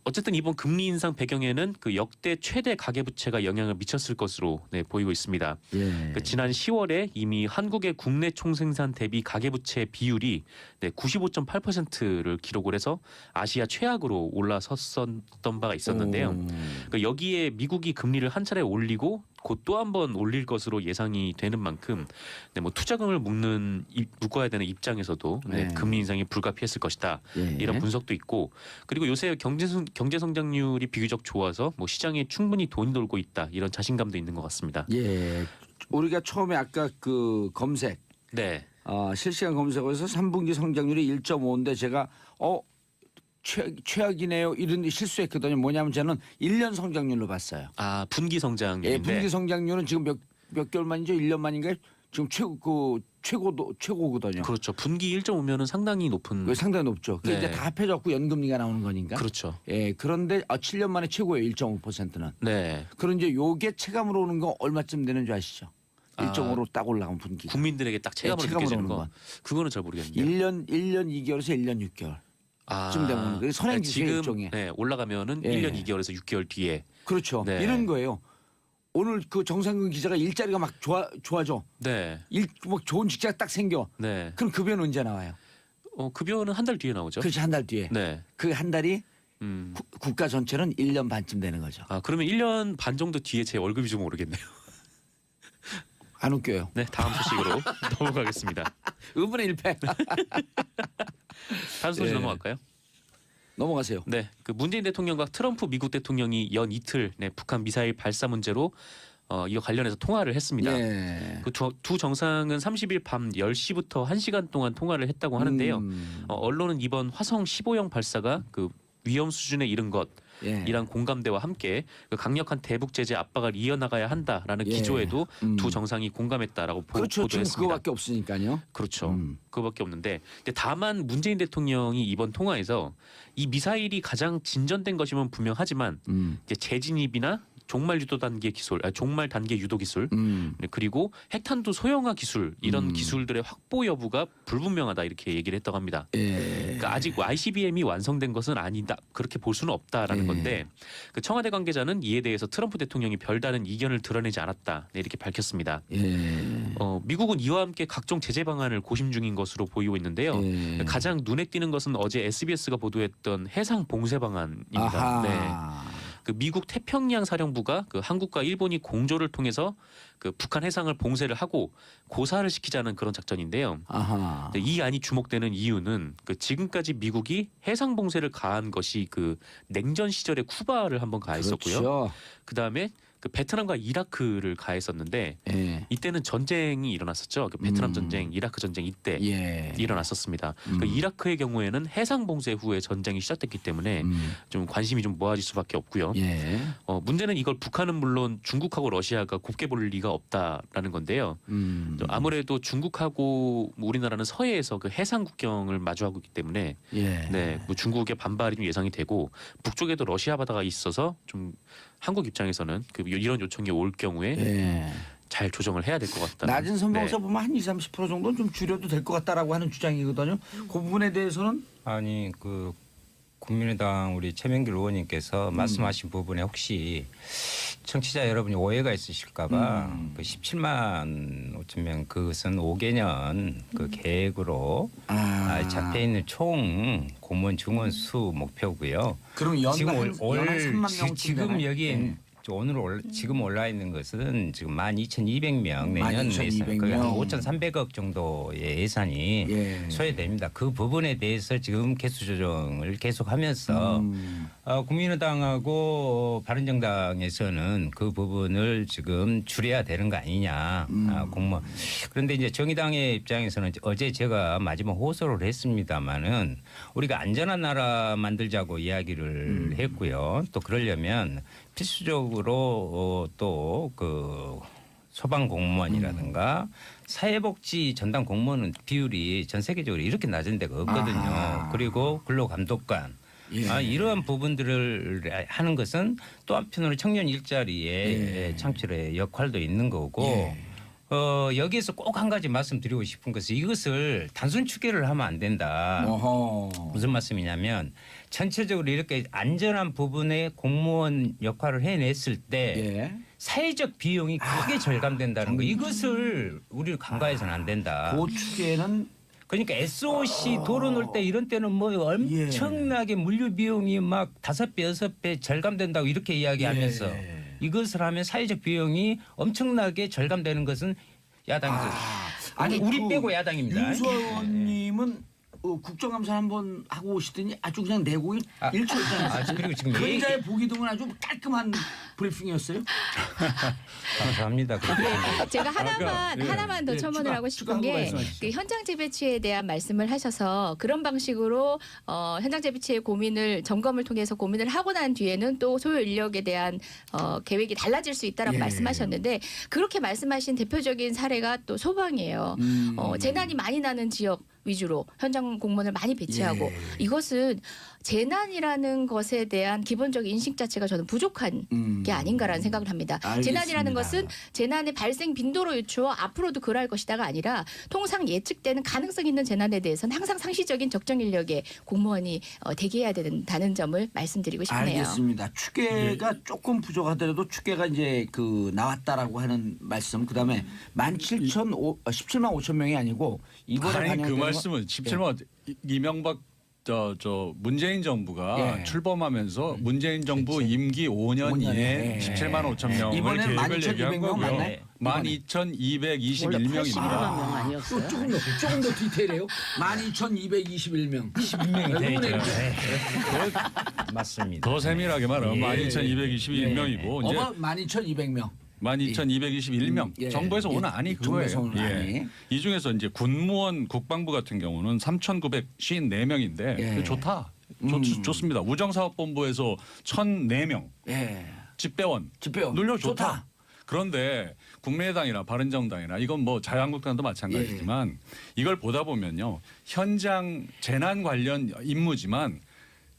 어쨌든 이번 금리 인상 배경에는 그 역대 최대 가계부채가 영향을 미쳤을 것으로 보이고 있습니다. 예. 그 지난 10월에 이미 한국의 국내 총생산 대비 가계부채 비율이 95.8%를 기록을 해서 아시아 최악으로 올라섰던 바가 있었는데요. 그 여기에 미국이 금리를 한 차례 올리고 곧 또 한 번 올릴 것으로 예상이 되는 만큼 뭐 투자금을 묶어야 되는 입장에서도 금리 인상이 불가피했을 것이다. 예. 이런 분석도 있고 그리고 요새 경제 성장률이 비교적 좋아서 뭐 시장에 충분히 돈이 돌고 있다. 이런 자신감도 있는 것 같습니다. 예. 우리가 처음에 아까 그 검색 네. 실시간 검색어에서 3분기 성장률이 1.5인데 제가 최악이네요. 이런 데 실수했거든요. 뭐냐면 저는 1년 성장률로 봤어요. 분기 성장률인데. 예, 분기 성장률은 지금 몇 개월 만이죠? 1년 만인가요? 지금 최고거든요. 그렇죠. 분기 1.5면은 상당히 높은. 그게 상당히 높죠. 그게 이제 다 합해졌고 연금리가 나오는 거니까. 그렇죠. 예, 그런데 7년 만에 최고예요. 1.5%는. 네. 그럼 이제 요게 체감으로 오는 거 얼마쯤 되는 줄 아시죠? 1.5로 딱 올라간 분기. 국민들에게 딱 체감으로 느껴지는 거. 건. 그거는 잘 모르겠는데. 1년 2개월에서 1년 6개월. 쯤 되면 그게 선행지수 일종의. 지금 올라가면은 1년 2개월에서 6개월 뒤에. 그렇죠. 네. 이런 거예요. 오늘 그 정상근 기자가 일자리가 막 좋아져. 네. 뭐 좋은 직장 딱 생겨. 네. 그럼 급여는 언제 나와요? 급여는 한 달 뒤에 나오죠. 그렇지 한 달 뒤에. 네. 그 한 달이 국가 전체는 1년 반쯤 되는 거죠. 아 그러면 1년 반 정도 뒤에 제 월급이 좀 오르겠네요. 안 웃겨요. 네, 다음 소식으로 넘어가겠습니다. 의문의 1패. 다음 소식 예. 넘어갈까요? 넘어가세요. 네, 그 문재인 대통령과 트럼프 미국 대통령이 연 이틀 북한 미사일 발사 문제로 이거 관련해서 통화를 했습니다. 예. 그 두 정상은 30일 밤 10시부터 1시간 동안 통화를 했다고 하는데요. 언론은 이번 화성 15형 발사가 그 위험 수준에 이른 것 예. 이란 공감대와 함께 그 강력한 대북 제재 압박을 이어나가야 한다라는 예. 기조에도 두 정상이 공감했다라고 그렇죠. 지금 보도했습니다. 그거밖에 없으니까요. 그렇죠. 그거밖에 없는데 근데 다만 문재인 대통령이 이번 통화에서 이 미사일이 가장 진전된 것이면 분명하지만 이제 재진입이나 종말 유도 단계 기술, 종말 단계 유도 기술, 그리고 핵탄두 소형화 기술 이런 기술들의 확보 여부가 불분명하다 이렇게 얘기를 했다고 합니다. 예. 그러니까 아직 ICBM이 완성된 것은 아니다 그렇게 볼 수는 없다라는 예. 건데 그 청와대 관계자는 이에 대해서 트럼프 대통령이 별다른 이견을 드러내지 않았다 이렇게 밝혔습니다. 예. 미국은 이와 함께 각종 제재 방안을 고심 중인 것으로 보이고 있는데요. 예. 가장 눈에 띄는 것은 어제 SBS가 보도했던 해상 봉쇄 방안입니다. 아하. 네. 그 미국 태평양 사령부가 그 한국과 일본이 공조를 통해서 그 북한 해상을 봉쇄를 하고 고사를 시키자는 그런 작전인데요. 아하. 근데 이 안이 주목되는 이유는 그 지금까지 미국이 해상 봉쇄를 가한 것이 그 냉전 시절에 쿠바를 한번 가했었고요. 그렇죠. 그다음에 그 베트남과 이라크를 가했었는데 예. 이때는 전쟁이 일어났었죠. 그 베트남 전쟁, 이라크 전쟁 이때 예. 일어났었습니다. 그 이라크의 경우에는 해상 봉쇄 후에 전쟁이 시작됐기 때문에 좀 관심이 좀 모아질 수밖에 없고요. 예. 문제는 이걸 북한은 물론 중국하고 러시아가 곱게 볼 리가 없다라는 건데요. 아무래도 중국하고 우리나라는 서해에서 그 해상 국경을 마주하고 있기 때문에 예. 네, 뭐 중국의 반발이 좀 예상이 되고 북쪽에도 러시아 바다가 있어서 좀 한국 입장에서는 그 이런 요청이 올 경우에 예. 잘 조정을 해야 될 것 같다. 낮은 선봉사 보면 한 20-30% 정도는 좀 줄여도 될 것 같다라고 하는 주장이거든요. 그 부분에 대해서는 아니 그 국민의당 우리 최명길 의원님께서 말씀하신 부분에 혹시 청취자 여러분이 오해가 있으실까봐 그 17만 5천 명 그것은 5개년 그 계획으로 잡혀 있는 총 공무원 증원 수 목표고요. 그럼 연간 지금 한 3만 명 지금 여기에 지금 올라 있는 것은 지금 12,200명 내년 12,200 예산 명. 5,300억 정도의 예산이 예. 소요됩니다. 그 부분에 대해서 지금 개수 조정을 계속하면서 국민의당하고 바른정당에서는 그 부분을 지금 줄여야 되는 거 아니냐. 공무원. 그런데 이제 정의당의 입장에서는 어제 제가 마지막 호소를 했습니다마는 우리가 안전한 나라 만들자고 이야기를 했고요. 또 그러려면 필수적으로 또 그 소방 공무원이라든가 사회복지 전담 공무원 비율이 전 세계적으로 이렇게 낮은 데가 없거든요. 그리고 근로감독관 이러한 부분들을 하는 것은 또 한편으로 청년 일자리의 창출의 역할도 있는 거고 여기에서 꼭 한 가지 말씀드리고 싶은 것은 이것을 단순 추계를 하면 안 된다. 무슨 말씀이냐면 전체적으로 이렇게 안전한 부분에 공무원 역할을 해냈을 때 사회적 비용이 크게 절감된다는 거. 이것을 우리는 간과해서는 안 된다. 그 축에는 그러니까 SOC 도로 놓을 때 이런 때는 뭐 엄청나게 물류 비용이 막 5배, 6배 절감된다고 이렇게 이야기하면서 이것을 하면 사회적 비용이 엄청나게 절감되는 것은 야당에서 아니 우리 빼고 야당입니다. 윤수아 의원님은 국정감사 한번 하고 오시더니 아주 그냥 내공이 일초였잖아요. 그리고 지금 그림자의 보기 등은 아주 깔끔한 브리핑이었어요. 감사합니다. 제가 하나만 더 첨언을 하고 싶은 게 그 현장 재배치에 대한 말씀을 하셔서 그런 방식으로 현장 재배치의 고민을 점검을 통해서 고민을 하고 난 뒤에는 또 소요 인력에 대한 계획이 달라질 수 있다라고 말씀하셨는데 그렇게 말씀하신 대표적인 사례가 또 소방이에요. 재난이 많이 나는 지역 위주로 현장 공무원을 많이 배치하고 이것은 재난이라는 것에 대한 기본적인 인식 자체가 저는 부족한 게 아닌가라는 생각을 합니다. 알겠습니다. 재난이라는 것은 재난의 발생 빈도로 유추어 앞으로도 그럴 것이다가 아니라 통상 예측되는 가능성 있는 재난에 대해서는 항상 상시적인 적정 인력의 공무원이 대기해야 된다는 점을 말씀드리고 싶네요. 알겠습니다. 추계가 조금 부족하더라도 추계가 이제 그 나왔다라고 하는 말씀. 그다음에 17만 5천 명이 아니고 이번에 아니 그 반영되는 말씀은 17만 이명박 저 문재인 정부가 예. 출범하면서 문재인 정부 임기 5년 5년 이내 예. 17만 5천 명을 이번엔 계획을 얘기한 12,200명 거고요. 맞나요? 12,221명입니다. 81만 명 아니었어요? 조금 더 디테일해요. 12,221명. 22명이 되죠. 네. 맞습니다. 더 세밀하게 말하면 예. 12,221명이고 이제 어머 12,200명. 12,221명. 예. 정부에서 오는 안이 그거예요. 정부에서 오는 안이. 이 중에서 이제 군무원 국방부 같은 경우는 3,954명인데 예. 좋다. 좋습니다. 우정사업본부에서 1,004명. 예. 집배원. 집배원. 눌려 좋다. 그런데 국민의당이나 바른정당이나 이건 뭐 자유한국당도 마찬가지지만 이걸 보다 보면요. 현장 재난 관련 임무지만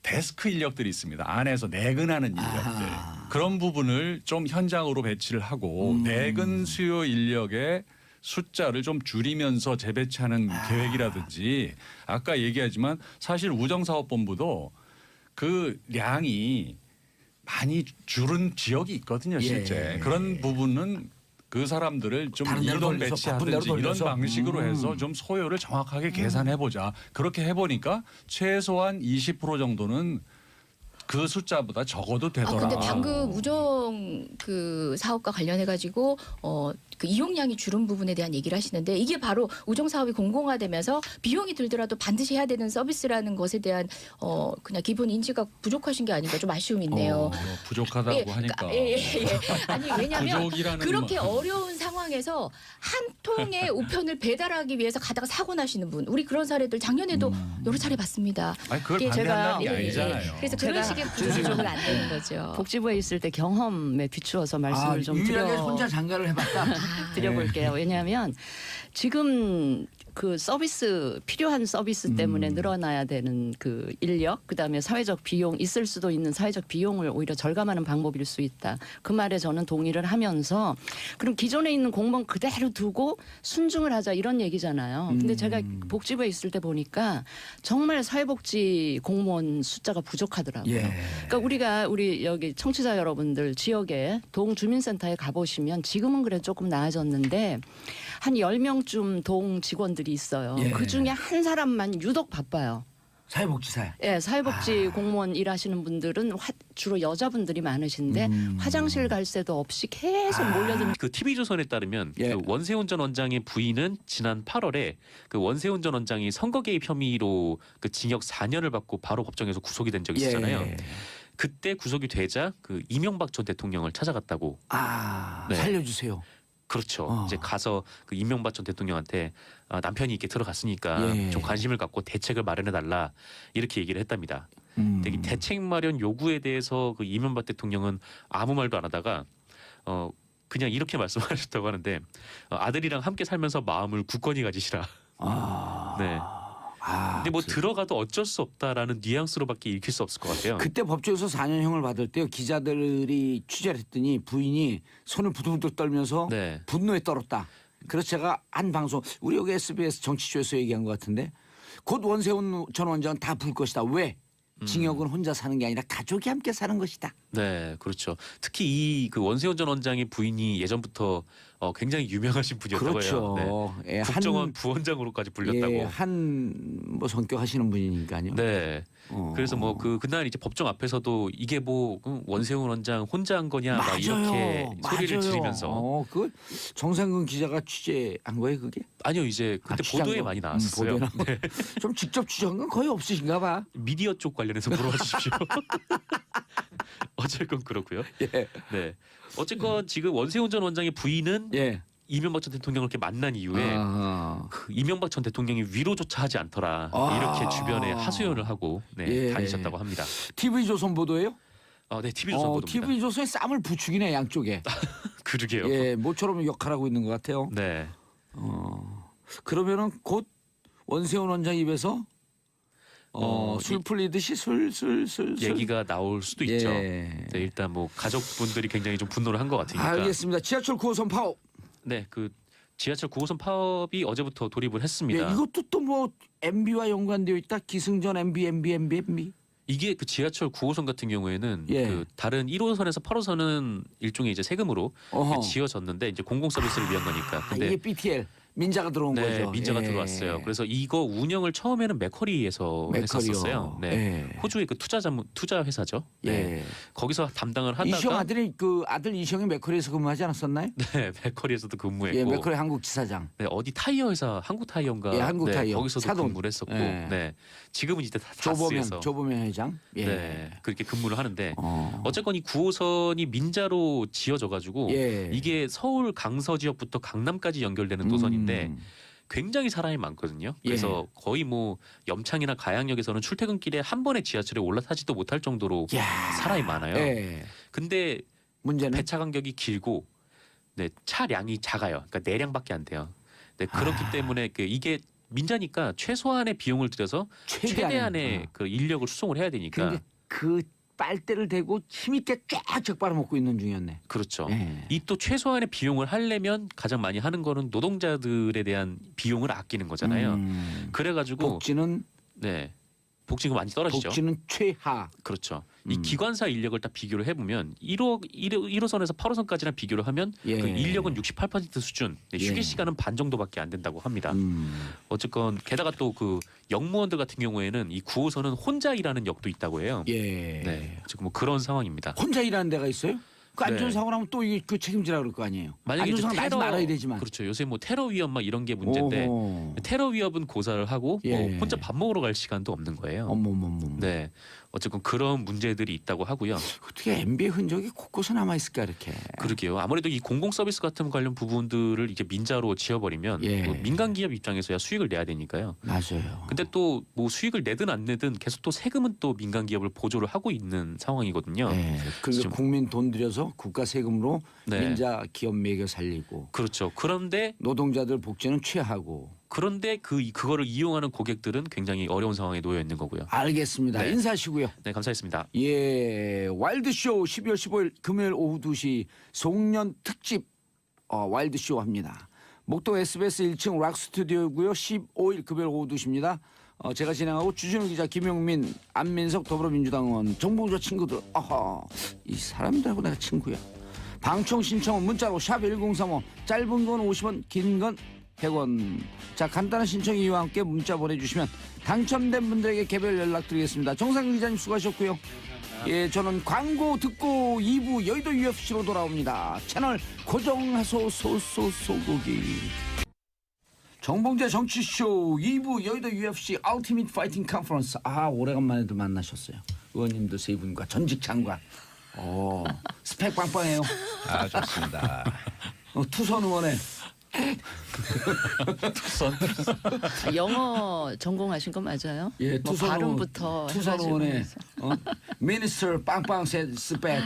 데스크 인력들이 있습니다. 안에서 내근하는 인력들. 그런 부분을 좀 현장으로 배치를 하고 내근 수요 인력의 숫자를 좀 줄이면서 재배치하는 계획이라든지 아까 얘기하지만 사실 우정사업본부도 그 량이 많이 줄은 지역이 있거든요. 실제. 그런 부분은 그 사람들을 좀 다른 데로 이동 돌려서, 바쁜 데로 배치하든지 이런 돌려서. 방식으로 해서 좀 소요를 정확하게 계산해보자. 그렇게 해보니까 최소한 20% 정도는 그 숫자보다 적어도 되더라. 근데 방금 우정 그 사업과 관련해 가지고 그 이용량이 줄은 부분에 대한 얘기를 하시는데 이게 바로 우정 사업이 공공화되면서 비용이 들더라도 반드시 해야 되는 서비스라는 것에 대한 그냥 기본 인지가 부족하신 게 아닌가 좀 아쉬움이 있네요. 부족하다고 하니까. 예. 아니 왜냐하면 부족이라는 그렇게 말. 어려운 상황에서 한 통의 우편을 배달하기 위해서 가다가 사고 나시는 분 우리 그런 사례들 작년에도 여러 차례 봤습니다. 아니 그걸 이게 반대한다는 게 예, 예. 아니잖아요. 그래서 그런 식의 구조조정은 안 되는 거죠. 복지부에 있을 때 경험에 비추어서 말씀을 좀 유일하게 혼자 장가를 해봤다. 드려볼게요. 왜냐하면 지금 그 서비스 필요한 서비스 때문에 늘어나야 되는 그 인력 그다음에 사회적 비용 있을 수도 있는 사회적 비용을 오히려 절감하는 방법일 수 있다. 그 말에 저는 동의를 하면서 그럼 기존에 있는 공무원 그대로 두고 순증을 하자 이런 얘기잖아요. 근데 제가 복지부에 있을 때 보니까 정말 사회복지 공무원 숫자가 부족하더라고요. 예. 그러니까 우리 여기 청취자 여러분들 지역에 동주민센터에 가보시면 지금은 그래 조금 나아졌는데 한 10명쯤 동 직원들이 있어요. 예. 그중에 한 사람만 유독 바빠요. 사회복지사야. 예, 사회복지 공무원 일하시는 분들은 주로 여자분들이 많으신데 화장실 갈 새도 없이 계속 몰려드는 그 TV조선에 따르면 예. 그 원세훈 전 원장의 부인은 지난 8월에 그 원세훈 전 원장이 선거 개입 혐의로 그 징역 4년을 받고 바로 법정에서 구속이 된 적이 있었잖아요. 예. 그때 구속이 되자 그 이명박 전 대통령을 찾아갔다고. 네. 살려주세요. 그렇죠. 이제 가서 그 이명박 전 대통령한테 남편이 이렇게 들어갔으니까 예. 좀 관심을 갖고 대책을 마련해 달라 이렇게 얘기를 했답니다. 근데 이 대책 마련 요구에 대해서 그 이명박 대통령은 아무 말도 안 하다가 그냥 이렇게 말씀하셨다고 하는데 아들이랑 함께 살면서 마음을 굳건히 가지시라. 네. 근데 뭐 들어가도 어쩔 수 없다라는 뉘앙스로밖에 읽힐 수 없을 것 같아요. 그때 법정에서 4년형을 받을 때요. 기자들이 취재를 했더니 부인이 손을 부들부들 떨면서 네. 분노에 떨었다. 그래서 제가 한 방송 우리 여기 SBS 정치쇼에서 얘기한 것 같은데 곧 원세훈 전 원장은 다 불 것이다. 왜? 징역은 혼자 사는 게 아니라 가족이 함께 사는 것이다. 네, 그렇죠. 특히 이 그 원세훈 전 원장의 부인이 예전부터 굉장히 유명하신 분이었다고 그렇죠. 해요. 네. 예, 국정원 부원장으로까지 불렸다고. 예, 한 뭐 성격 하시는 분이니까요. 네. 그래서 뭐 그날 이제 법정 앞에서도 이게 뭐 원세훈 원장 혼자 한 거냐 막 이렇게 소리를 지르면서 그 정상근 기자가 취재한 거예요, 그게? 아니요 이제 그때 취재한 보도에 거? 많이 나왔어요. 보도에 네. 좀 직접 취재한 건 거의 없으신가 봐. 미디어 쪽 관련해서 물어봐 주십시오. 어쨌건 그렇고요. 예. 네. 어쨌건 지금 원세훈 전 원장의 부인은 예. 이명박 전 대통령을 이렇게 만난 이후에 그 이명박 전 대통령이 위로조차 하지 않더라 이렇게 주변에 하소연을 하고 예. 다니셨다고 합니다. TV조선 보도예요? 네, TV조선 보도입니다. TV조선에 쌈을 부추기네 양쪽에. 그러게요. 예, 모처럼 역할하고 있는 것 같아요. 네. 그러면은 곧 원세훈 원장 입에서 술 풀리듯이 술 얘기가 나올 수도 있죠. 예. 네, 일단 뭐 가족분들이 굉장히 좀 분노를 한 것 같으니까. 알겠습니다. 지하철 9호선 파업. 네, 그 지하철 9호선 파업이 어제부터 돌입을 예, 했습니다. 이것도 또 뭐 MB와 연관되어 있다. 기승전 MB. 이게 그 지하철 9호선 같은 경우에는 예. 그 다른 1호선에서 8호선은 일종의 이제 세금으로 어허. 지어졌는데 이제 공공 서비스를 위한 거니까. 근데 이게 BTL. 민자가 들어온 네, 거죠. 민자가 예. 들어왔어요. 그래서 이거 운영을 처음에는 맥커리에서 했었어요. 네. 예. 호주의 그 투자 회사죠. 네. 예. 거기서 담당을 하다가 이시영 아들이 그 아들 이시영이 맥커리에서 근무하지 않았었나요? 네, 맥커리에서도 근무했고 예, 맥커리 한국 지사장. 네, 어디 타이어 회사 한국 타이어인가 예, 한국 네, 타이어. 거기서도 사돈. 근무를 했었고 예. 네. 지금은 이제 다스에서 조보면 회장. 예. 네, 그렇게 근무를 하는데 어. 어쨌건 이 9호선이 민자로 지어져 가지고 예. 이게 서울 강서 지역부터 강남까지 연결되는 노선인데 음. 굉장히 사람이 많거든요. 예. 그래서 거의 뭐 염창이나 가양역에서는 출퇴근길에 한 번에 지하철에 올라타지도 못할 정도로 야. 사람이 많아요. 예. 근데 문제는 배차 간격이 길고 네, 차량이 작아요. 그러니까 내량밖에 안 돼요. 네, 그렇기 때문에 그 이게 민자니까 최소한의 비용을 들여서 최대한의 그 인력을 수송을 해야 되니까 근데 그 빨대를 대고 힘있게 쫙쫙 빨아먹고 있는 중이었네. 그렇죠. 예. 이 또 최소한의 비용을 하려면 가장 많이 하는 거는 노동자들에 대한 비용을 아끼는 거잖아요. 그래가지고 복지는 네 복지가 많이 떨어지죠. 복지는 최하. 그렇죠. 이 기관사 인력을 딱 비교를 해보면 1호선에서 8호선까지랑 비교를 하면 예. 그 인력은 68% 수준, 네, 휴게 예. 시간은 반 정도밖에 안 된다고 합니다. 어쨌건 게다가 또 그 역무원들 같은 경우에는 이 9호선은 혼자 일하는 역도 있다고 해요. 예. 네, 지금 뭐 그런 상황입니다. 혼자 일하는 데가 있어요? 그 네. 안전사고 나면 또 이게 그 책임지라 그럴 거 아니에요. 만약에 이제 안전사고 나지 말아야 되지만. 그렇죠. 요새 뭐 테러 위협 막 이런 게 문제인데 오호. 테러 위협은 고사를 하고 예. 뭐 혼자 밥 먹으러 갈 시간도 없는 거예요. 어머머머. 네, 어쨌건 그런 문제들이 있다고 하고요. 어떻게 MB의 흔적이 곳곳에 남아 있을까 이렇게. 그러게요. 아무래도 이 공공 서비스 같은 관련 부분들을 이게 민자로 지어버리면 예. 뭐 민간 기업 입장에서야 수익을 내야 되니까요. 맞아요. 근데 또 뭐 수익을 내든 안 내든 계속 또 세금은 또 민간 기업을 보조를 하고 있는 상황이거든요. 예. 그러니까 좀- 국민 돈 들여서 국가 세금으로 네. 민자 기업 매겨 살리고 그렇죠. 그런데 노동자들 복지는 최하고. 그거를 이용하는 고객들은 굉장히 어려운 상황에 놓여 있는 거고요. 알겠습니다. 네. 인사하시고요. 네, 감사했습니다. 예, 와일드쇼 12월 15일 금요일 오후 2시 송년 특집 와일드쇼 합니다. 목동 SBS 1층 락 스튜디오고요. 15일 금요일 오후 2시입니다. 제가 진행하고 주진우 기자, 김용민, 안민석 더불어민주당 의원, 정봉조 친구들. 아하, 이 사람들하고 내가 친구야. 방청 신청은 문자로 샵 1035, 짧은 건 50원, 긴 건 100원. 자, 간단한 신청 이유와 함께 문자 보내주시면 당첨된 분들에게 개별 연락드리겠습니다. 정상 기자님 수고하셨고요. 예, 저는 광고 듣고 2부 여의도 UFC로 돌아옵니다. 채널 고정하소 소소소고기. 정봉재 정치쇼 2부 여의도 UFC 알티밋 파이팅 컨퍼런스. 아, 오래간만에도 만나셨어요. 의원님들 세 분과 전직 장관. 스펙 빵빵해요. 아 좋습니다. 투선 의원에 영어 전공하신 거 맞아요? 예, 뭐 투선 의원, 발음부터 투선 해가지고 의원에 그래서. 미니스터 빵빵 스펙.